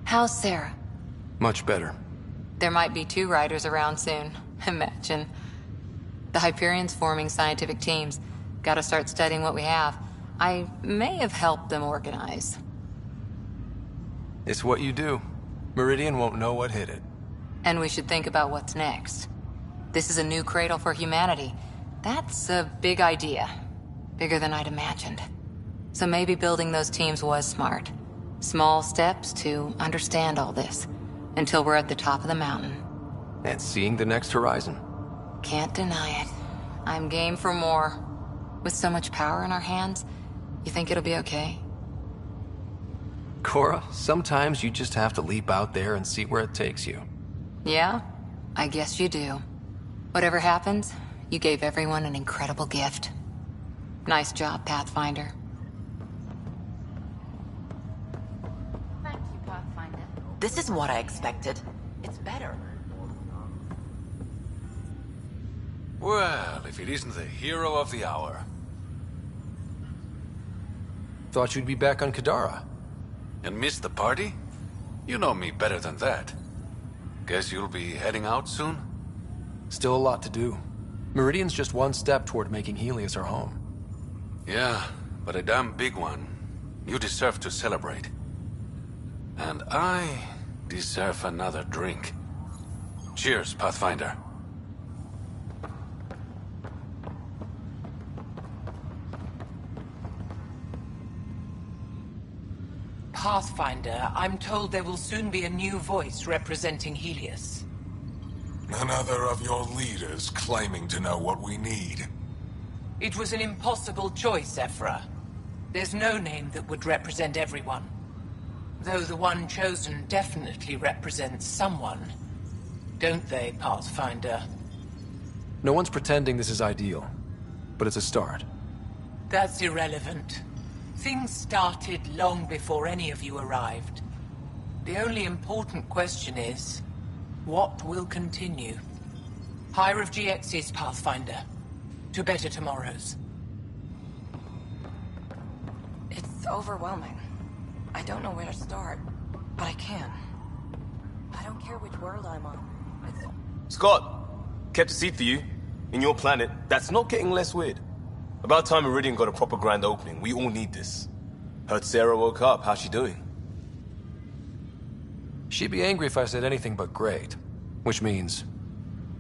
How's Sarah? Much better. There might be 2 Ryders around soon. Imagine. The Hyperion's forming scientific teams. Gotta start studying what we have. I may have helped them organize. It's what you do. Meridian won't know what hit it. And we should think about what's next. This is a new cradle for humanity. That's a big idea. Bigger than I'd imagined. So maybe building those teams was smart. Small steps to understand all this, until we're at the top of the mountain. And seeing the next horizon. Can't deny it. I'm game for more. With so much power in our hands, you think it'll be okay? Cora, sometimes you just have to leap out there and see where it takes you. Yeah? I guess you do. Whatever happens, you gave everyone an incredible gift. Nice job, Pathfinder. Thank you, Pathfinder. This isn't what I expected. It's better. Well, if it isn't the hero of the hour. Thought you'd be back on Kadara. And miss the party? You know me better than that. Guess you'll be heading out soon? Still a lot to do. Meridian's just one step toward making Helios our home. Yeah, but a damn big one. You deserve to celebrate. And I deserve another drink. Cheers, Pathfinder. Pathfinder, I'm told there will soon be a new voice representing Helios. Another of your leaders claiming to know what we need. It was an impossible choice, Ephra. There's no name that would represent everyone. Though the one chosen definitely represents someone. Don't they, Pathfinder? No one's pretending this is ideal, but it's a start. That's irrelevant. Things started long before any of you arrived. The only important question is, what will continue? Higher of GX's, Pathfinder. To better tomorrows. It's overwhelming. I don't know where to start, but I can. I don't care which world I'm on. Scott, kept a seat for you. In your planet, that's not getting less weird. About time Meridian got a proper grand opening. We all need this. Heard Sarah woke up. How's she doing? She'd be angry if I said anything but great. Which means...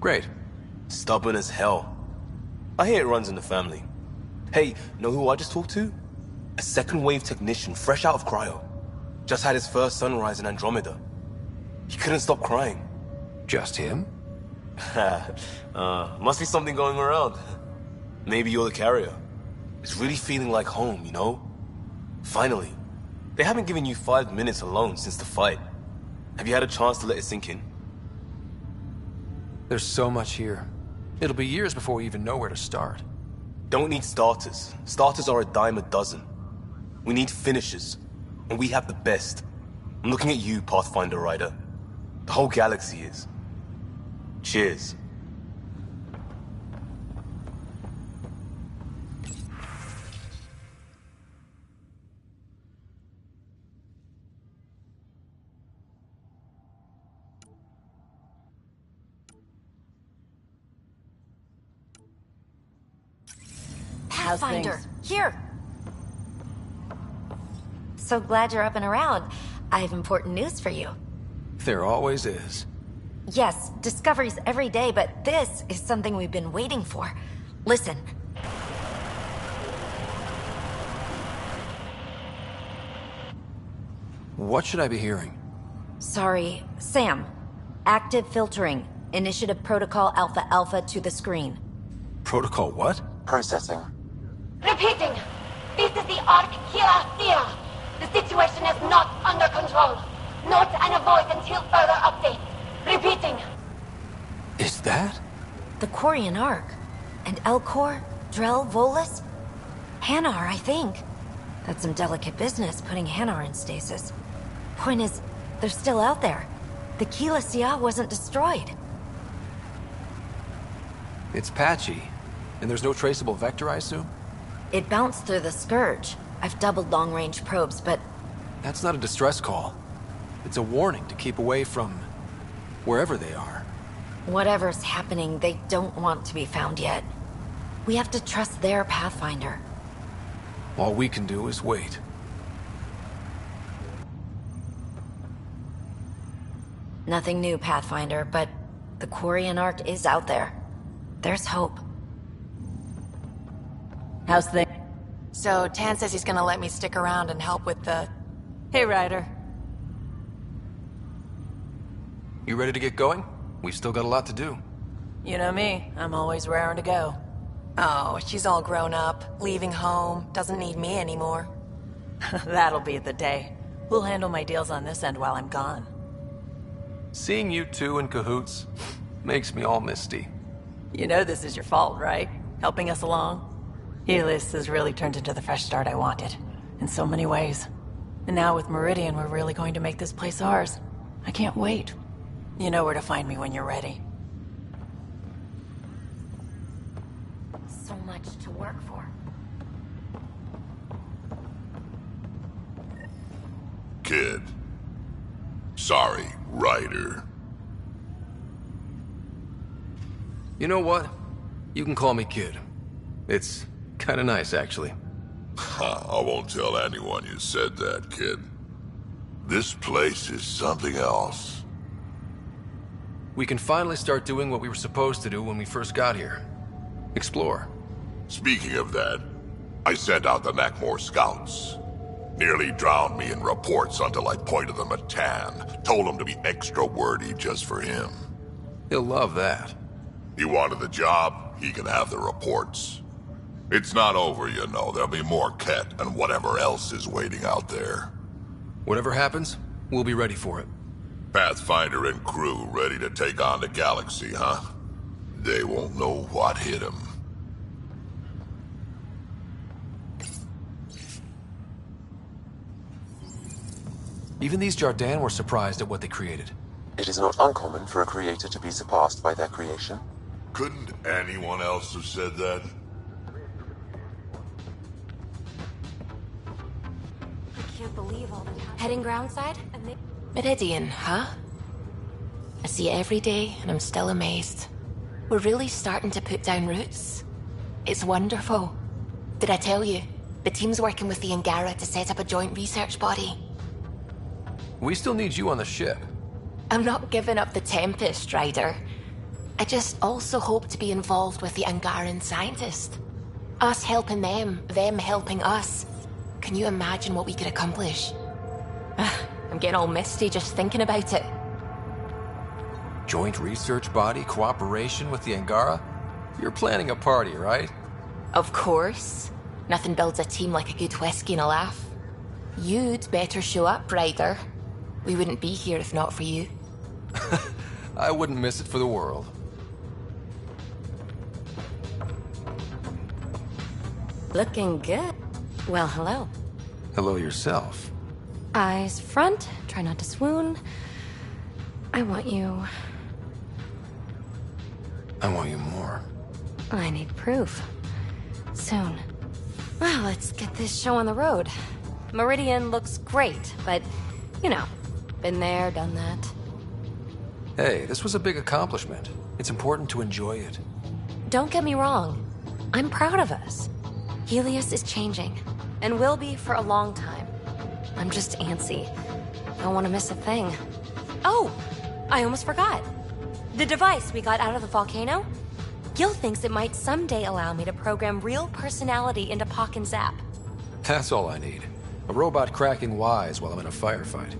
great. Stubborn as hell. I hear it runs in the family. Hey, know who I just talked to? A second-wave technician, fresh out of cryo. Just had his first sunrise in Andromeda. He couldn't stop crying. Just him? Must be something going around. Maybe you're the carrier. It's really feeling like home, you know? Finally. They haven't given you 5 minutes alone since the fight. Have you had a chance to let it sink in? There's so much here. It'll be years before we even know where to start. Don't need starters. Starters are a dime a dozen. We need finishers. And we have the best. I'm looking at you, Pathfinder Rider. The whole galaxy is. Cheers. Pathfinder, here! So glad you're up and around. I have important news for you. There always is. Yes, discoveries every day, but this is something we've been waiting for. Listen. What should I be hearing? Sorry, Sam. Active filtering. Initiative Protocol Alpha Alpha to the screen. Protocol what? Processing. Repeating. This is the Ark Kira. The situation is not under control. Note and avoid until further update. Repeating. Is that? The Quarian Ark. And Elcor, Drell, Volus? Hanar, I think. That's some delicate business, putting Hanar in stasis. Point is, they're still out there. The Keyless wasn't destroyed. It's patchy. And there's no traceable vector, I assume? It bounced through the Scourge. I've doubled long-range probes, but... That's not a distress call. It's a warning to keep away from... wherever they are. Whatever's happening, they don't want to be found yet. We have to trust their Pathfinder. All we can do is wait. Nothing new, Pathfinder, but the Quarian Ark is out there. there's hope. How's things? So, Tan says he's gonna let me stick around and help with the... Hey, Ryder. You ready to get going? We've still got a lot to do. You know me. I'm always raring to go. Oh, she's all grown up, leaving home, doesn't need me anymore. That'll be the day. We'll handle my deals on this end while I'm gone. Seeing you two in cahoots makes me all misty. You know this is your fault, right? Helping us along? Helios has really turned into the fresh start I wanted. In so many ways. And now with Meridian, we're really going to make this place ours. I can't wait. You know where to find me when you're ready. So much to work for. Kid. Sorry, Ryder. You know what? You can call me Kid. It's kinda nice, actually. I won't tell anyone you said that, kid. This place is something else. We can finally start doing what we were supposed to do when we first got here. Explore. Speaking of that, I sent out the Nakmor scouts. Nearly drowned me in reports until I pointed them at Tan. Told him to be extra wordy just for him. He'll love that. He wanted the job, he can have the reports. It's not over, you know. There'll be more Ket and whatever else is waiting out there. Whatever happens, we'll be ready for it. Pathfinder and crew ready to take on the galaxy, huh? They won't know what hit them. Even these Jardin were surprised at what they created. It is not uncommon for a creator to be surpassed by their creation. Couldn't anyone else have said that? I can't believe all the time. Heading groundside? And they... Meridian, huh? I see it every day, and I'm still amazed. We're really starting to put down roots. It's wonderful. Did I tell you? The team's working with the Angara to set up a joint research body. We still need you on the ship. I'm not giving up the Tempest, Ryder. I just also hope to be involved with the Angaran scientists. Us helping them helping us. Can you imagine what we could accomplish? I'm getting all misty just thinking about it. Joint research body, cooperation with the Angara? You're planning a party, right? Of course. Nothing builds a team like a good whiskey and a laugh. You'd better show up, Ryder. We wouldn't be here if not for you. I wouldn't miss it for the world. Looking good. Well, hello. Hello yourself. Eyes front, try not to swoon. I want you. I want you more. I need proof. Soon. Well, let's get this show on the road. Meridian looks great, but, you know, been there, done that. Hey, this was a big accomplishment. It's important to enjoy it. Don't get me wrong. I'm proud of us. Helios is changing, and will be for a long time. I'm just antsy. I don't want to miss a thing. Oh! I almost forgot. The device we got out of the volcano? Gil thinks it might someday allow me to program real personality into Pock and Zap. That's all I need. A robot cracking wise while I'm in a firefight.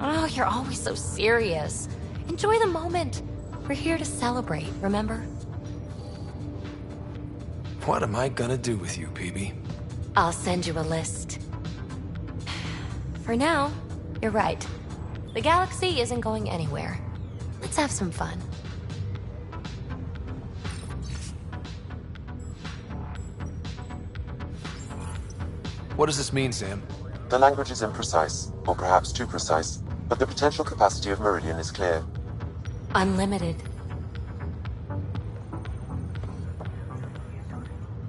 Oh, you're always so serious. Enjoy the moment. We're here to celebrate, remember? What am I gonna do with you, PB? I'll send you a list. For now, you're right. The galaxy isn't going anywhere. Let's have some fun. What does this mean, Sam? The language is imprecise, or perhaps too precise, but the potential capacity of Meridian is clear. Unlimited.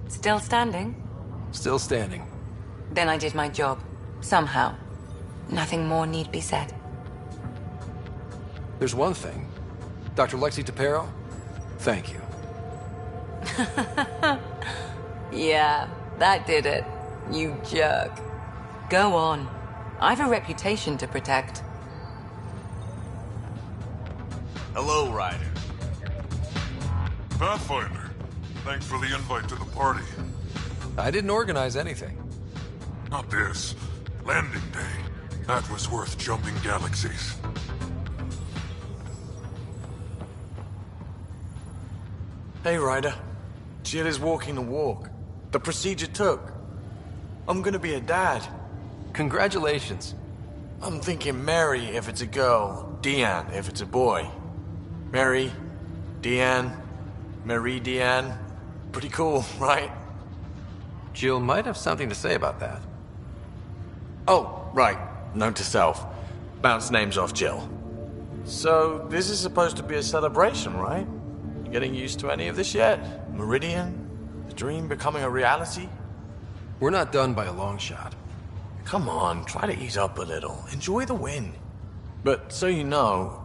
Still standing? Still standing. Then I did my job. Somehow. Nothing more need be said. There's one thing. Dr. Lexi Tapero, thank you. Yeah, that did it. You jerk. Go on. I've a reputation to protect. Hello, Ryder. Pathfinder, Thanks for the invite to the party. I didn't organize anything. Not this. Landing day. That was worth jumping galaxies. Hey, Ryder. Jill is walking the walk. The procedure took. I'm gonna be a dad. Congratulations. I'm thinking Mary if it's a girl, Deanne if it's a boy. Mary, Deanne, Marie Deanne. Pretty cool, right? Jill might have something to say about that. Oh, right. Note to self. Bounce names off Jill. So, this is supposed to be a celebration, right? You getting used to any of this yet? Meridian? The dream becoming a reality? We're not done by a long shot. Come on, try to ease up a little. Enjoy the win. But so you know,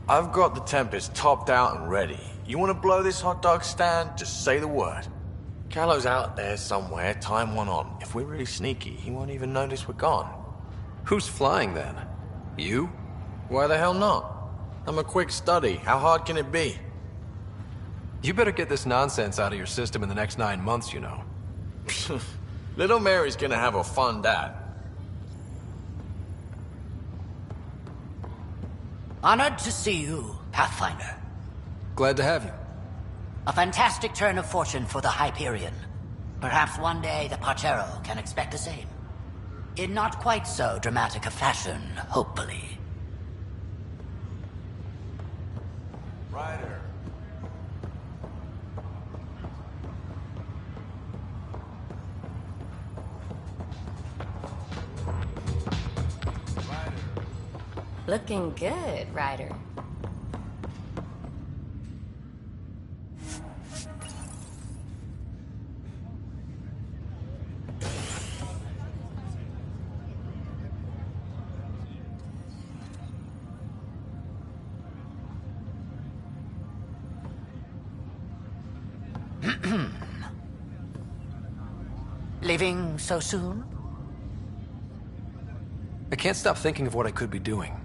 I've got the Tempest topped out and ready. You want to blow this hot dog stand? Just say the word. Callow's out there somewhere, time one on. If we're really sneaky, he won't even notice we're gone. Who's flying then? You? Why the hell not? I'm a quick study. How hard can it be? You better get this nonsense out of your system in the next 9 months, you know. Little Mary's gonna have a fun dad. Honored to see you, Pathfinder. Glad to have you. A fantastic turn of fortune for the Hyperion. Perhaps one day the Partero can expect the same. In not quite so dramatic a fashion, hopefully. Ryder. Looking good, Ryder. Leaving so soon? I can't stop thinking of what I could be doing.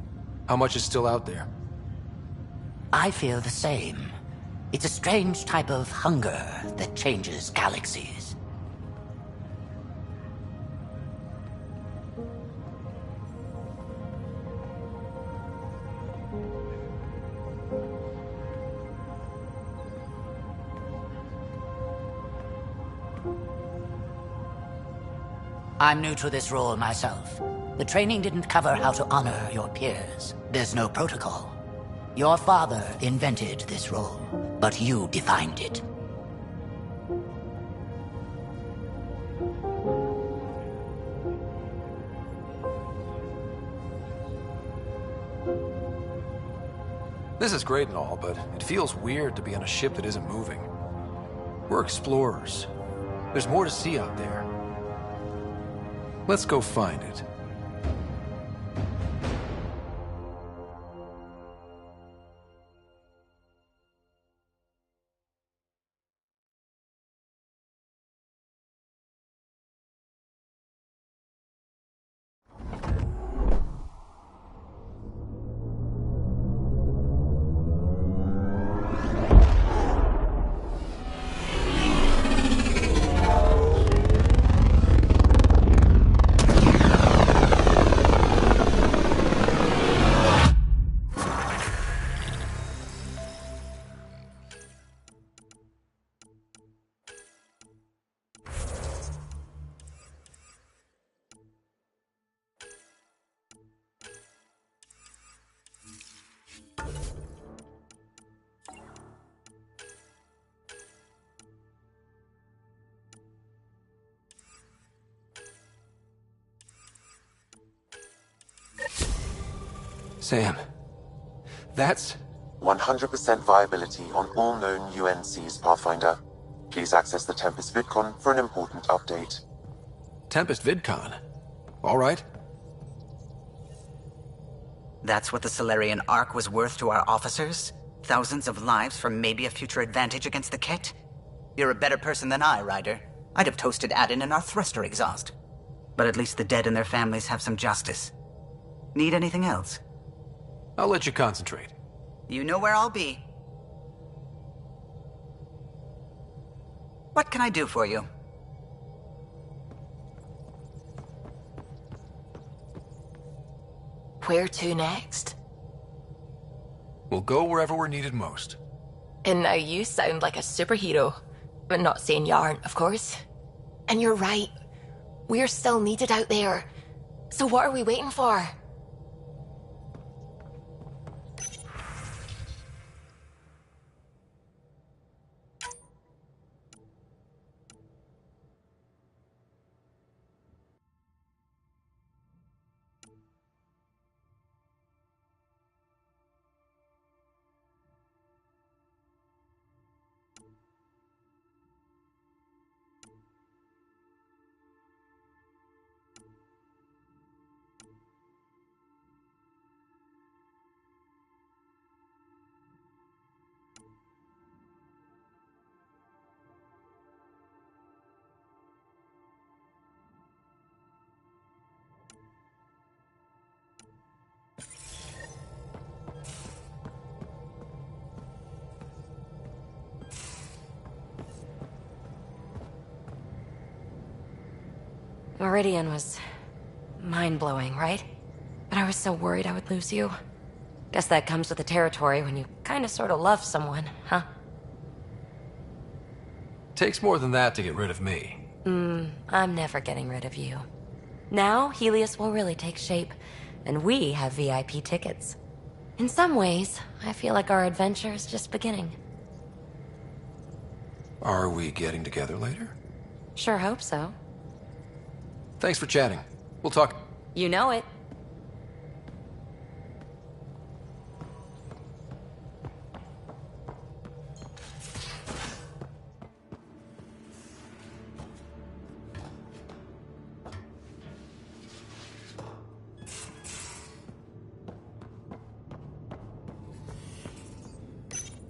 How much is still out there? I feel the same. It's a strange type of hunger that changes galaxies. I'm new to this role myself. The training didn't cover how to honor your peers. There's no protocol. Your father invented this role, but you defined it. This is great and all, but it feels weird to be on a ship that isn't moving. We're explorers. There's more to see out there. Let's go find it. Sam, that's... 100% viability on all known UNCs, Pathfinder. Please access the Tempest VidCon for an important update. Tempest VidCon? All right. That's what the Solarian Ark was worth to our officers? Thousands of lives for maybe a future advantage against the Kett? You're a better person than I, Ryder. I'd have toasted Adin in our thruster exhaust. But at least the dead and their families have some justice. Need anything else? I'll let you concentrate. You know where I'll be. What can I do for you? Where to next? We'll go wherever we're needed most. And now you sound like a superhero. But not saying you aren't, of course. And you're right. We're still needed out there. So what are we waiting for? Meridian was mind-blowing, right? But I was so worried I would lose you. Guess that comes with the territory when you kinda sorta love someone, huh? Takes more than that to get rid of me. I'm never getting rid of you. Now, Helios will really take shape, and we have VIP tickets. In some ways, I feel like our adventure is just beginning. Are we getting together later? Sure hope so. Thanks for chatting. We'll talk. You know it.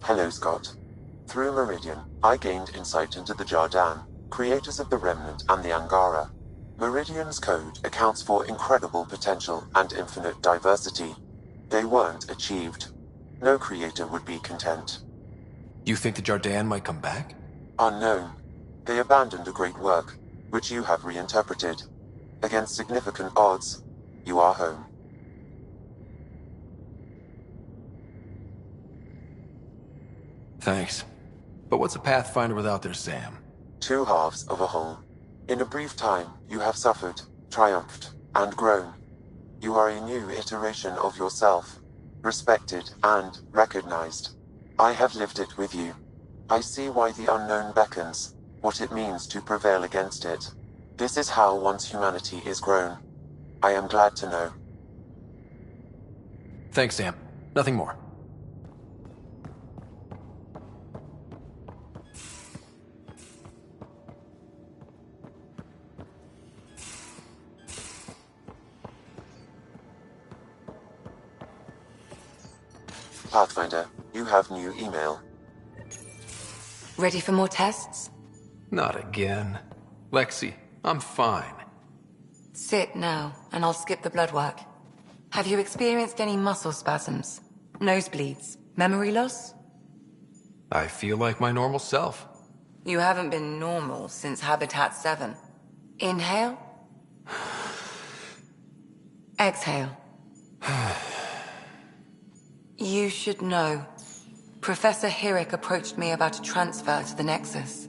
Hello, Scott. Through Meridian, I gained insight into the Jardin, creators of the Remnant and the Angara. Meridian's code accounts for incredible potential and infinite diversity. They weren't achieved. No creator would be content. You think the Jardin might come back? Unknown. They abandoned a great work, which you have reinterpreted. Against significant odds, you are home. Thanks. But what's a Pathfinder without their Sam? Two halves of a whole. In a brief time, you have suffered, triumphed, and grown. You are a new iteration of yourself, respected and recognized. I have lived it with you. I see why the unknown beckons, what it means to prevail against it. This is how one's humanity is grown. I am glad to know. Thanks, Sam. Nothing more. Pathfinder, you have new email. Ready for more tests? Not again. Lexi, I'm fine. Sit now, and I'll skip the blood work. Have you experienced any muscle spasms? Nosebleeds? Memory loss? I feel like my normal self. You haven't been normal since Habitat 7. Inhale. Exhale. You should know. Professor Hirek approached me about a transfer to the Nexus.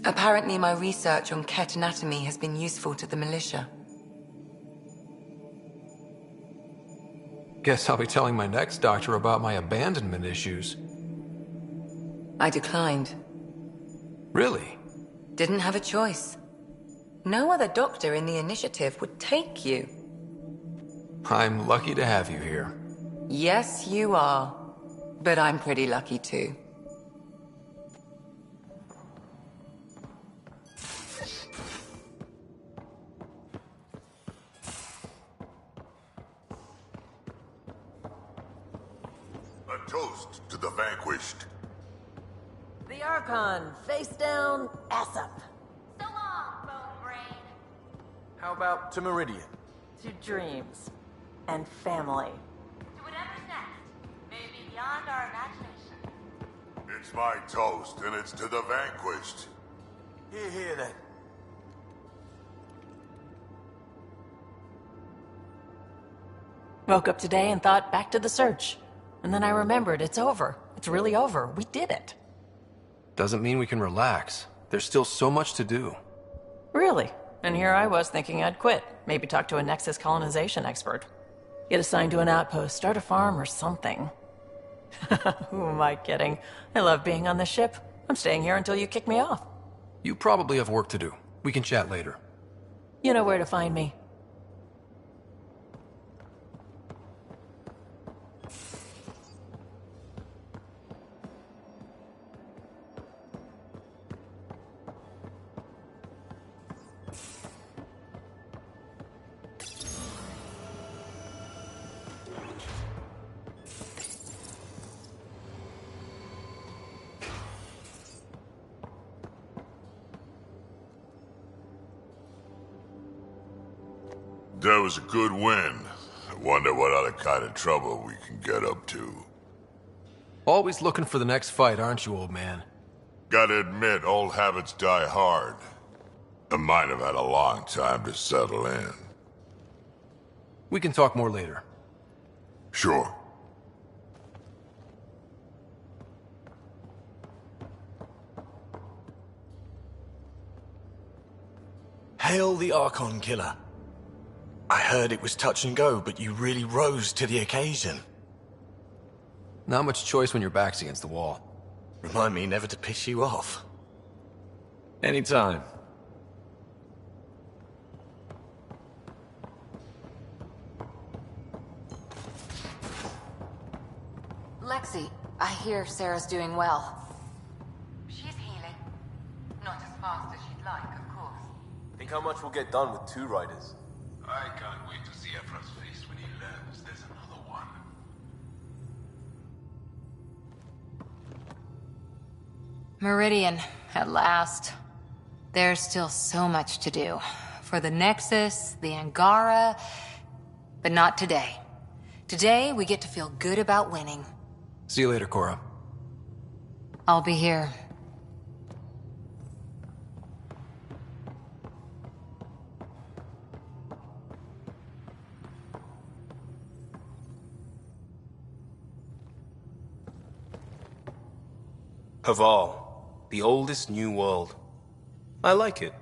Apparently my research on Ket anatomy has been useful to the militia. Guess I'll be telling my next doctor about my abandonment issues. I declined. Really? Didn't have a choice. No other doctor in the initiative would take you. I'm lucky to have you here. Yes, you are. But I'm pretty lucky too. A toast to the vanquished. The Archon, face down, ass up. So long, bone brain. How about to Meridian? To dreams. And family. To whatever's next. Maybe beyond our imagination. It's my toast, and it's to the vanquished. Here then. Woke up today and thought back to the search. And then I remembered it's over. It's really over. We did it. Doesn't mean we can relax. There's still so much to do. Really? And here I was thinking I'd quit. Maybe talk to a Nexus colonization expert. Get assigned to an outpost, start a farm or something. Who am I kidding? I love being on the ship. I'm staying here until you kick me off. You probably have work to do. We can chat later. You know where to find me. That was a good win. I wonder what other kind of trouble we can get up to. Always looking for the next fight, aren't you, old man? Gotta admit, old habits die hard. And mine have had a long time to settle in. We can talk more later. Sure. Hail the Archon Killer. I heard it was touch and go, but you really rose to the occasion. Not much choice when your back's against the wall. Remind me never to piss you off. Anytime. Lexi, I hear Sarah's doing well. She's healing. Not as fast as she'd like, of course. Think how much we'll get done with 2 riders. I can't wait to see Ephraim's face when he learns there's another one. Meridian, at last. There's still so much to do. For the Nexus, the Angara, but not today. Today, we get to feel good about winning. See you later, Cora. I'll be here. Haval, the oldest new world. I like it.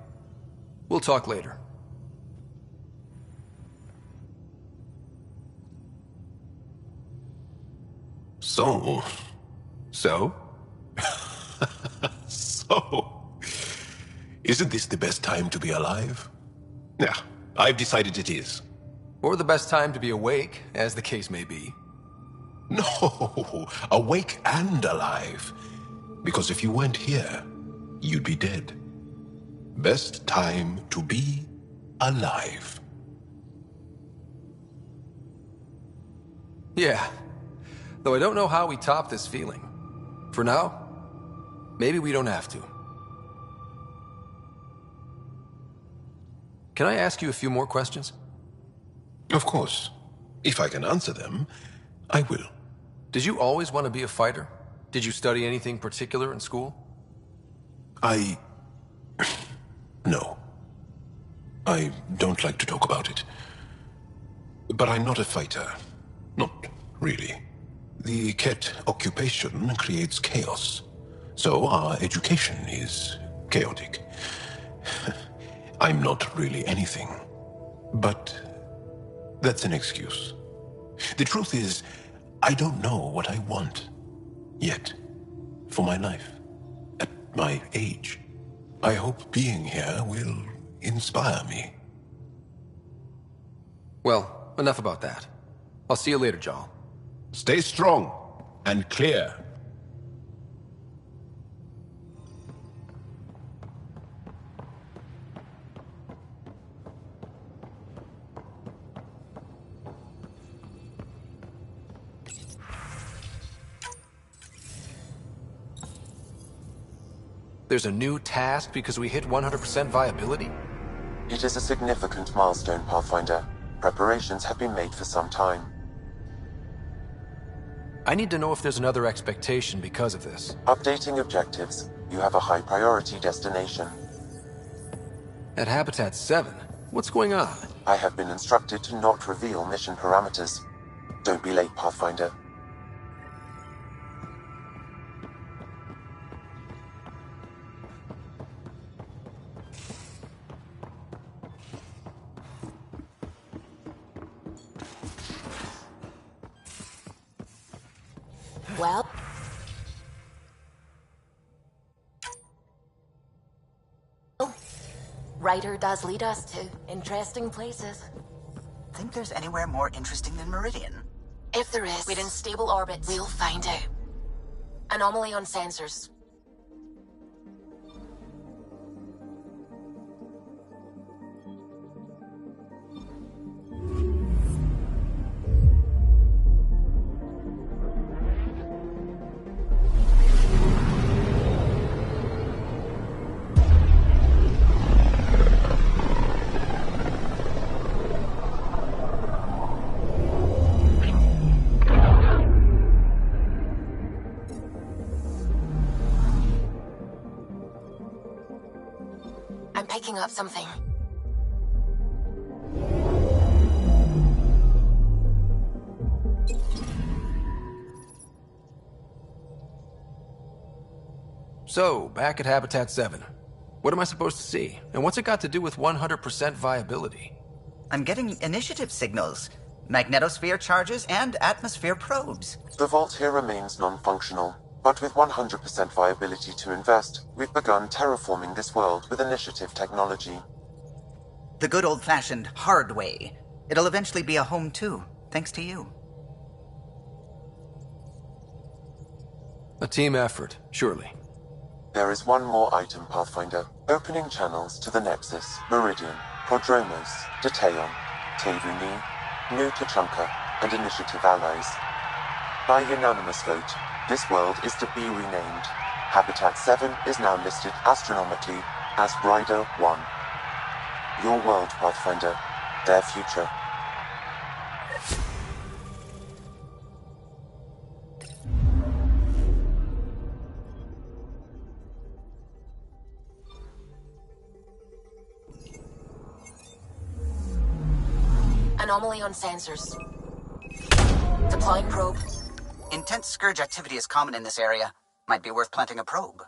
We'll talk later. So? Isn't this the best time to be alive? Yeah, I've decided it is. Or the best time to be awake, as the case may be. No, awake and alive. Because if you weren't here, you'd be dead. Best time to be alive. Yeah. Though I don't know how we top this feeling. For now, maybe we don't have to. Can I ask you a few more questions? Of course. If I can answer them, I will. Did you always want to be a fighter? Did you study anything particular in school? No. I don't like to talk about it. But I'm not a fighter. Not really. The Ket occupation creates chaos. So our education is chaotic. I'm not really anything. But that's an excuse. The truth is, I don't know what I want. Yet. For my life. At my age. I hope being here will inspire me. Well, enough about that. I'll see you later, Jarl. Stay strong and clear. There's a new task because we hit 100% viability? It is a significant milestone, Pathfinder. Preparations have been made for some time. I need to know if there's another expectation because of this. Updating objectives. You have a high priority destination. At Habitat 7? What's going on? I have been instructed to not reveal mission parameters. Don't be late, Pathfinder. Well... Ryder does lead us to interesting places. Think there's anywhere more interesting than Meridian? If there is, we're in stable orbits. We'll find out. Anomaly on sensors. I'm picking up something. So, back at Habitat 7. What am I supposed to see? And what's it got to do with 100% viability? I'm getting initiative signals, magnetosphere charges, and atmosphere probes. The vault here remains non-functional, but with 100% viability to invest, we've begun terraforming this world with initiative technology. The good old-fashioned hard way. It'll eventually be a home too, thanks to you. A team effort, surely. There is one more item, Pathfinder. Opening channels to the Nexus, Meridian, Prodromos, Detaeon, Tevuni, New Tachanka, and Initiative allies. By unanimous vote, this world is to be renamed. Habitat 7 is now listed astronomically as Rider 1. Your world, Pathfinder. Their future. Anomaly on sensors. Deploying probe. Intense scourge activity is common in this area. Might be worth planting a probe.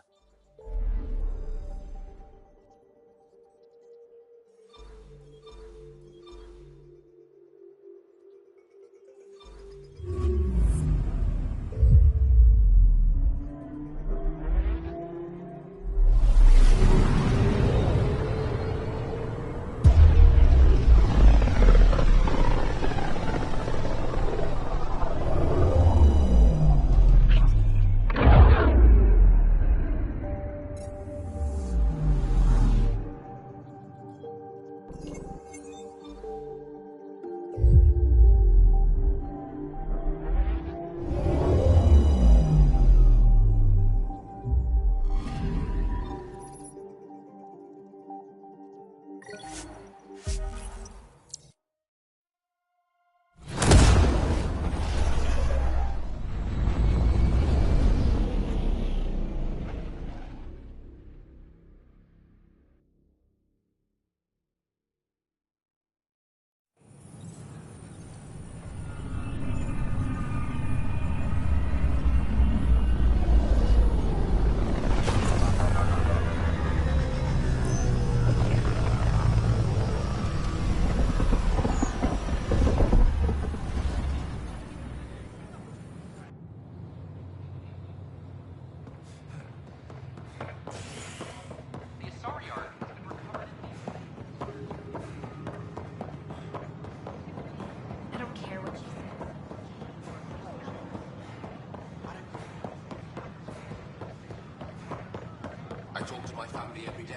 I talk to my family every day.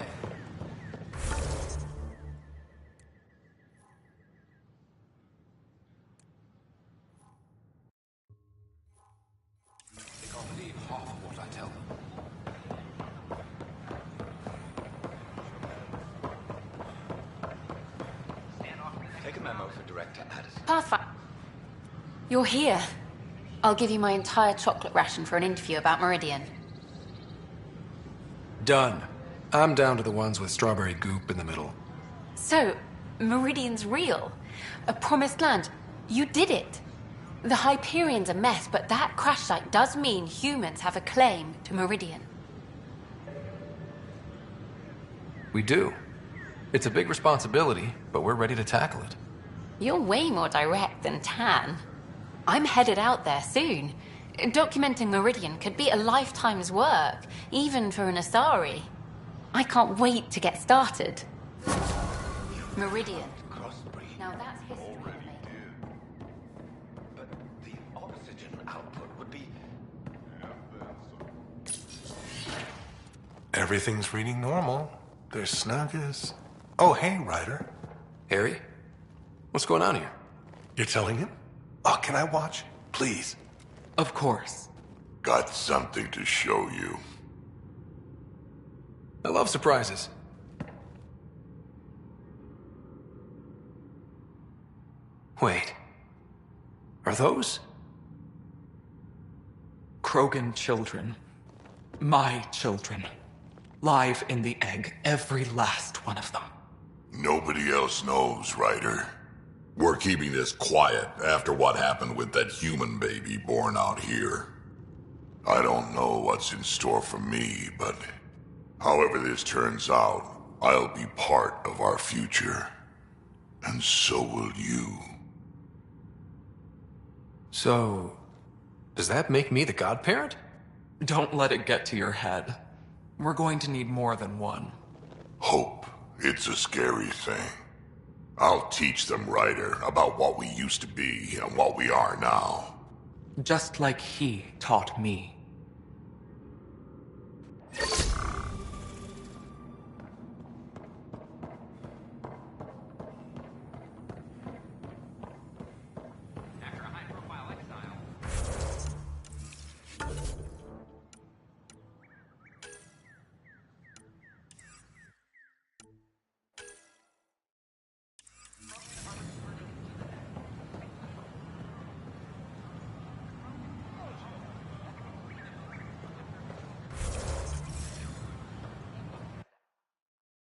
They can't believe half of what I tell them. Take a memo for Director Addison. Pathfinder. You're here. I'll give you my entire chocolate ration for an interview about Meridian. Done. I'm down to the ones with strawberry goop in the middle. So, Meridian's real. A promised land. You did it. The Hyperion's a mess, but that crash site does mean humans have a claim to Meridian. We do. It's a big responsibility, but we're ready to tackle it. You're way more direct than Tan. I'm headed out there soon. Documenting Meridian could be a lifetime's work, even for an Asari. I can't wait to get started. Meridian. Now that's history. But the oxygen output would be... Everything's reading normal. They're snug as... Oh, hey, Ryder. Harry? What's going on here? You're telling him? Oh, can I watch? Please. Of course. Got something to show you. I love surprises. Wait. Are those? Krogan children. My children. Live in the egg, every last one of them. Nobody else knows, Ryder. We're keeping this quiet after what happened with that human baby born out here. I don't know what's in store for me, but however this turns out, I'll be part of our future. And so will you. So, does that make me the godparent? Don't let it get to your head. We're going to need more than one. Hope. It's a scary thing. I'll teach them, Ryder, about what we used to be and what we are now. Just like he taught me.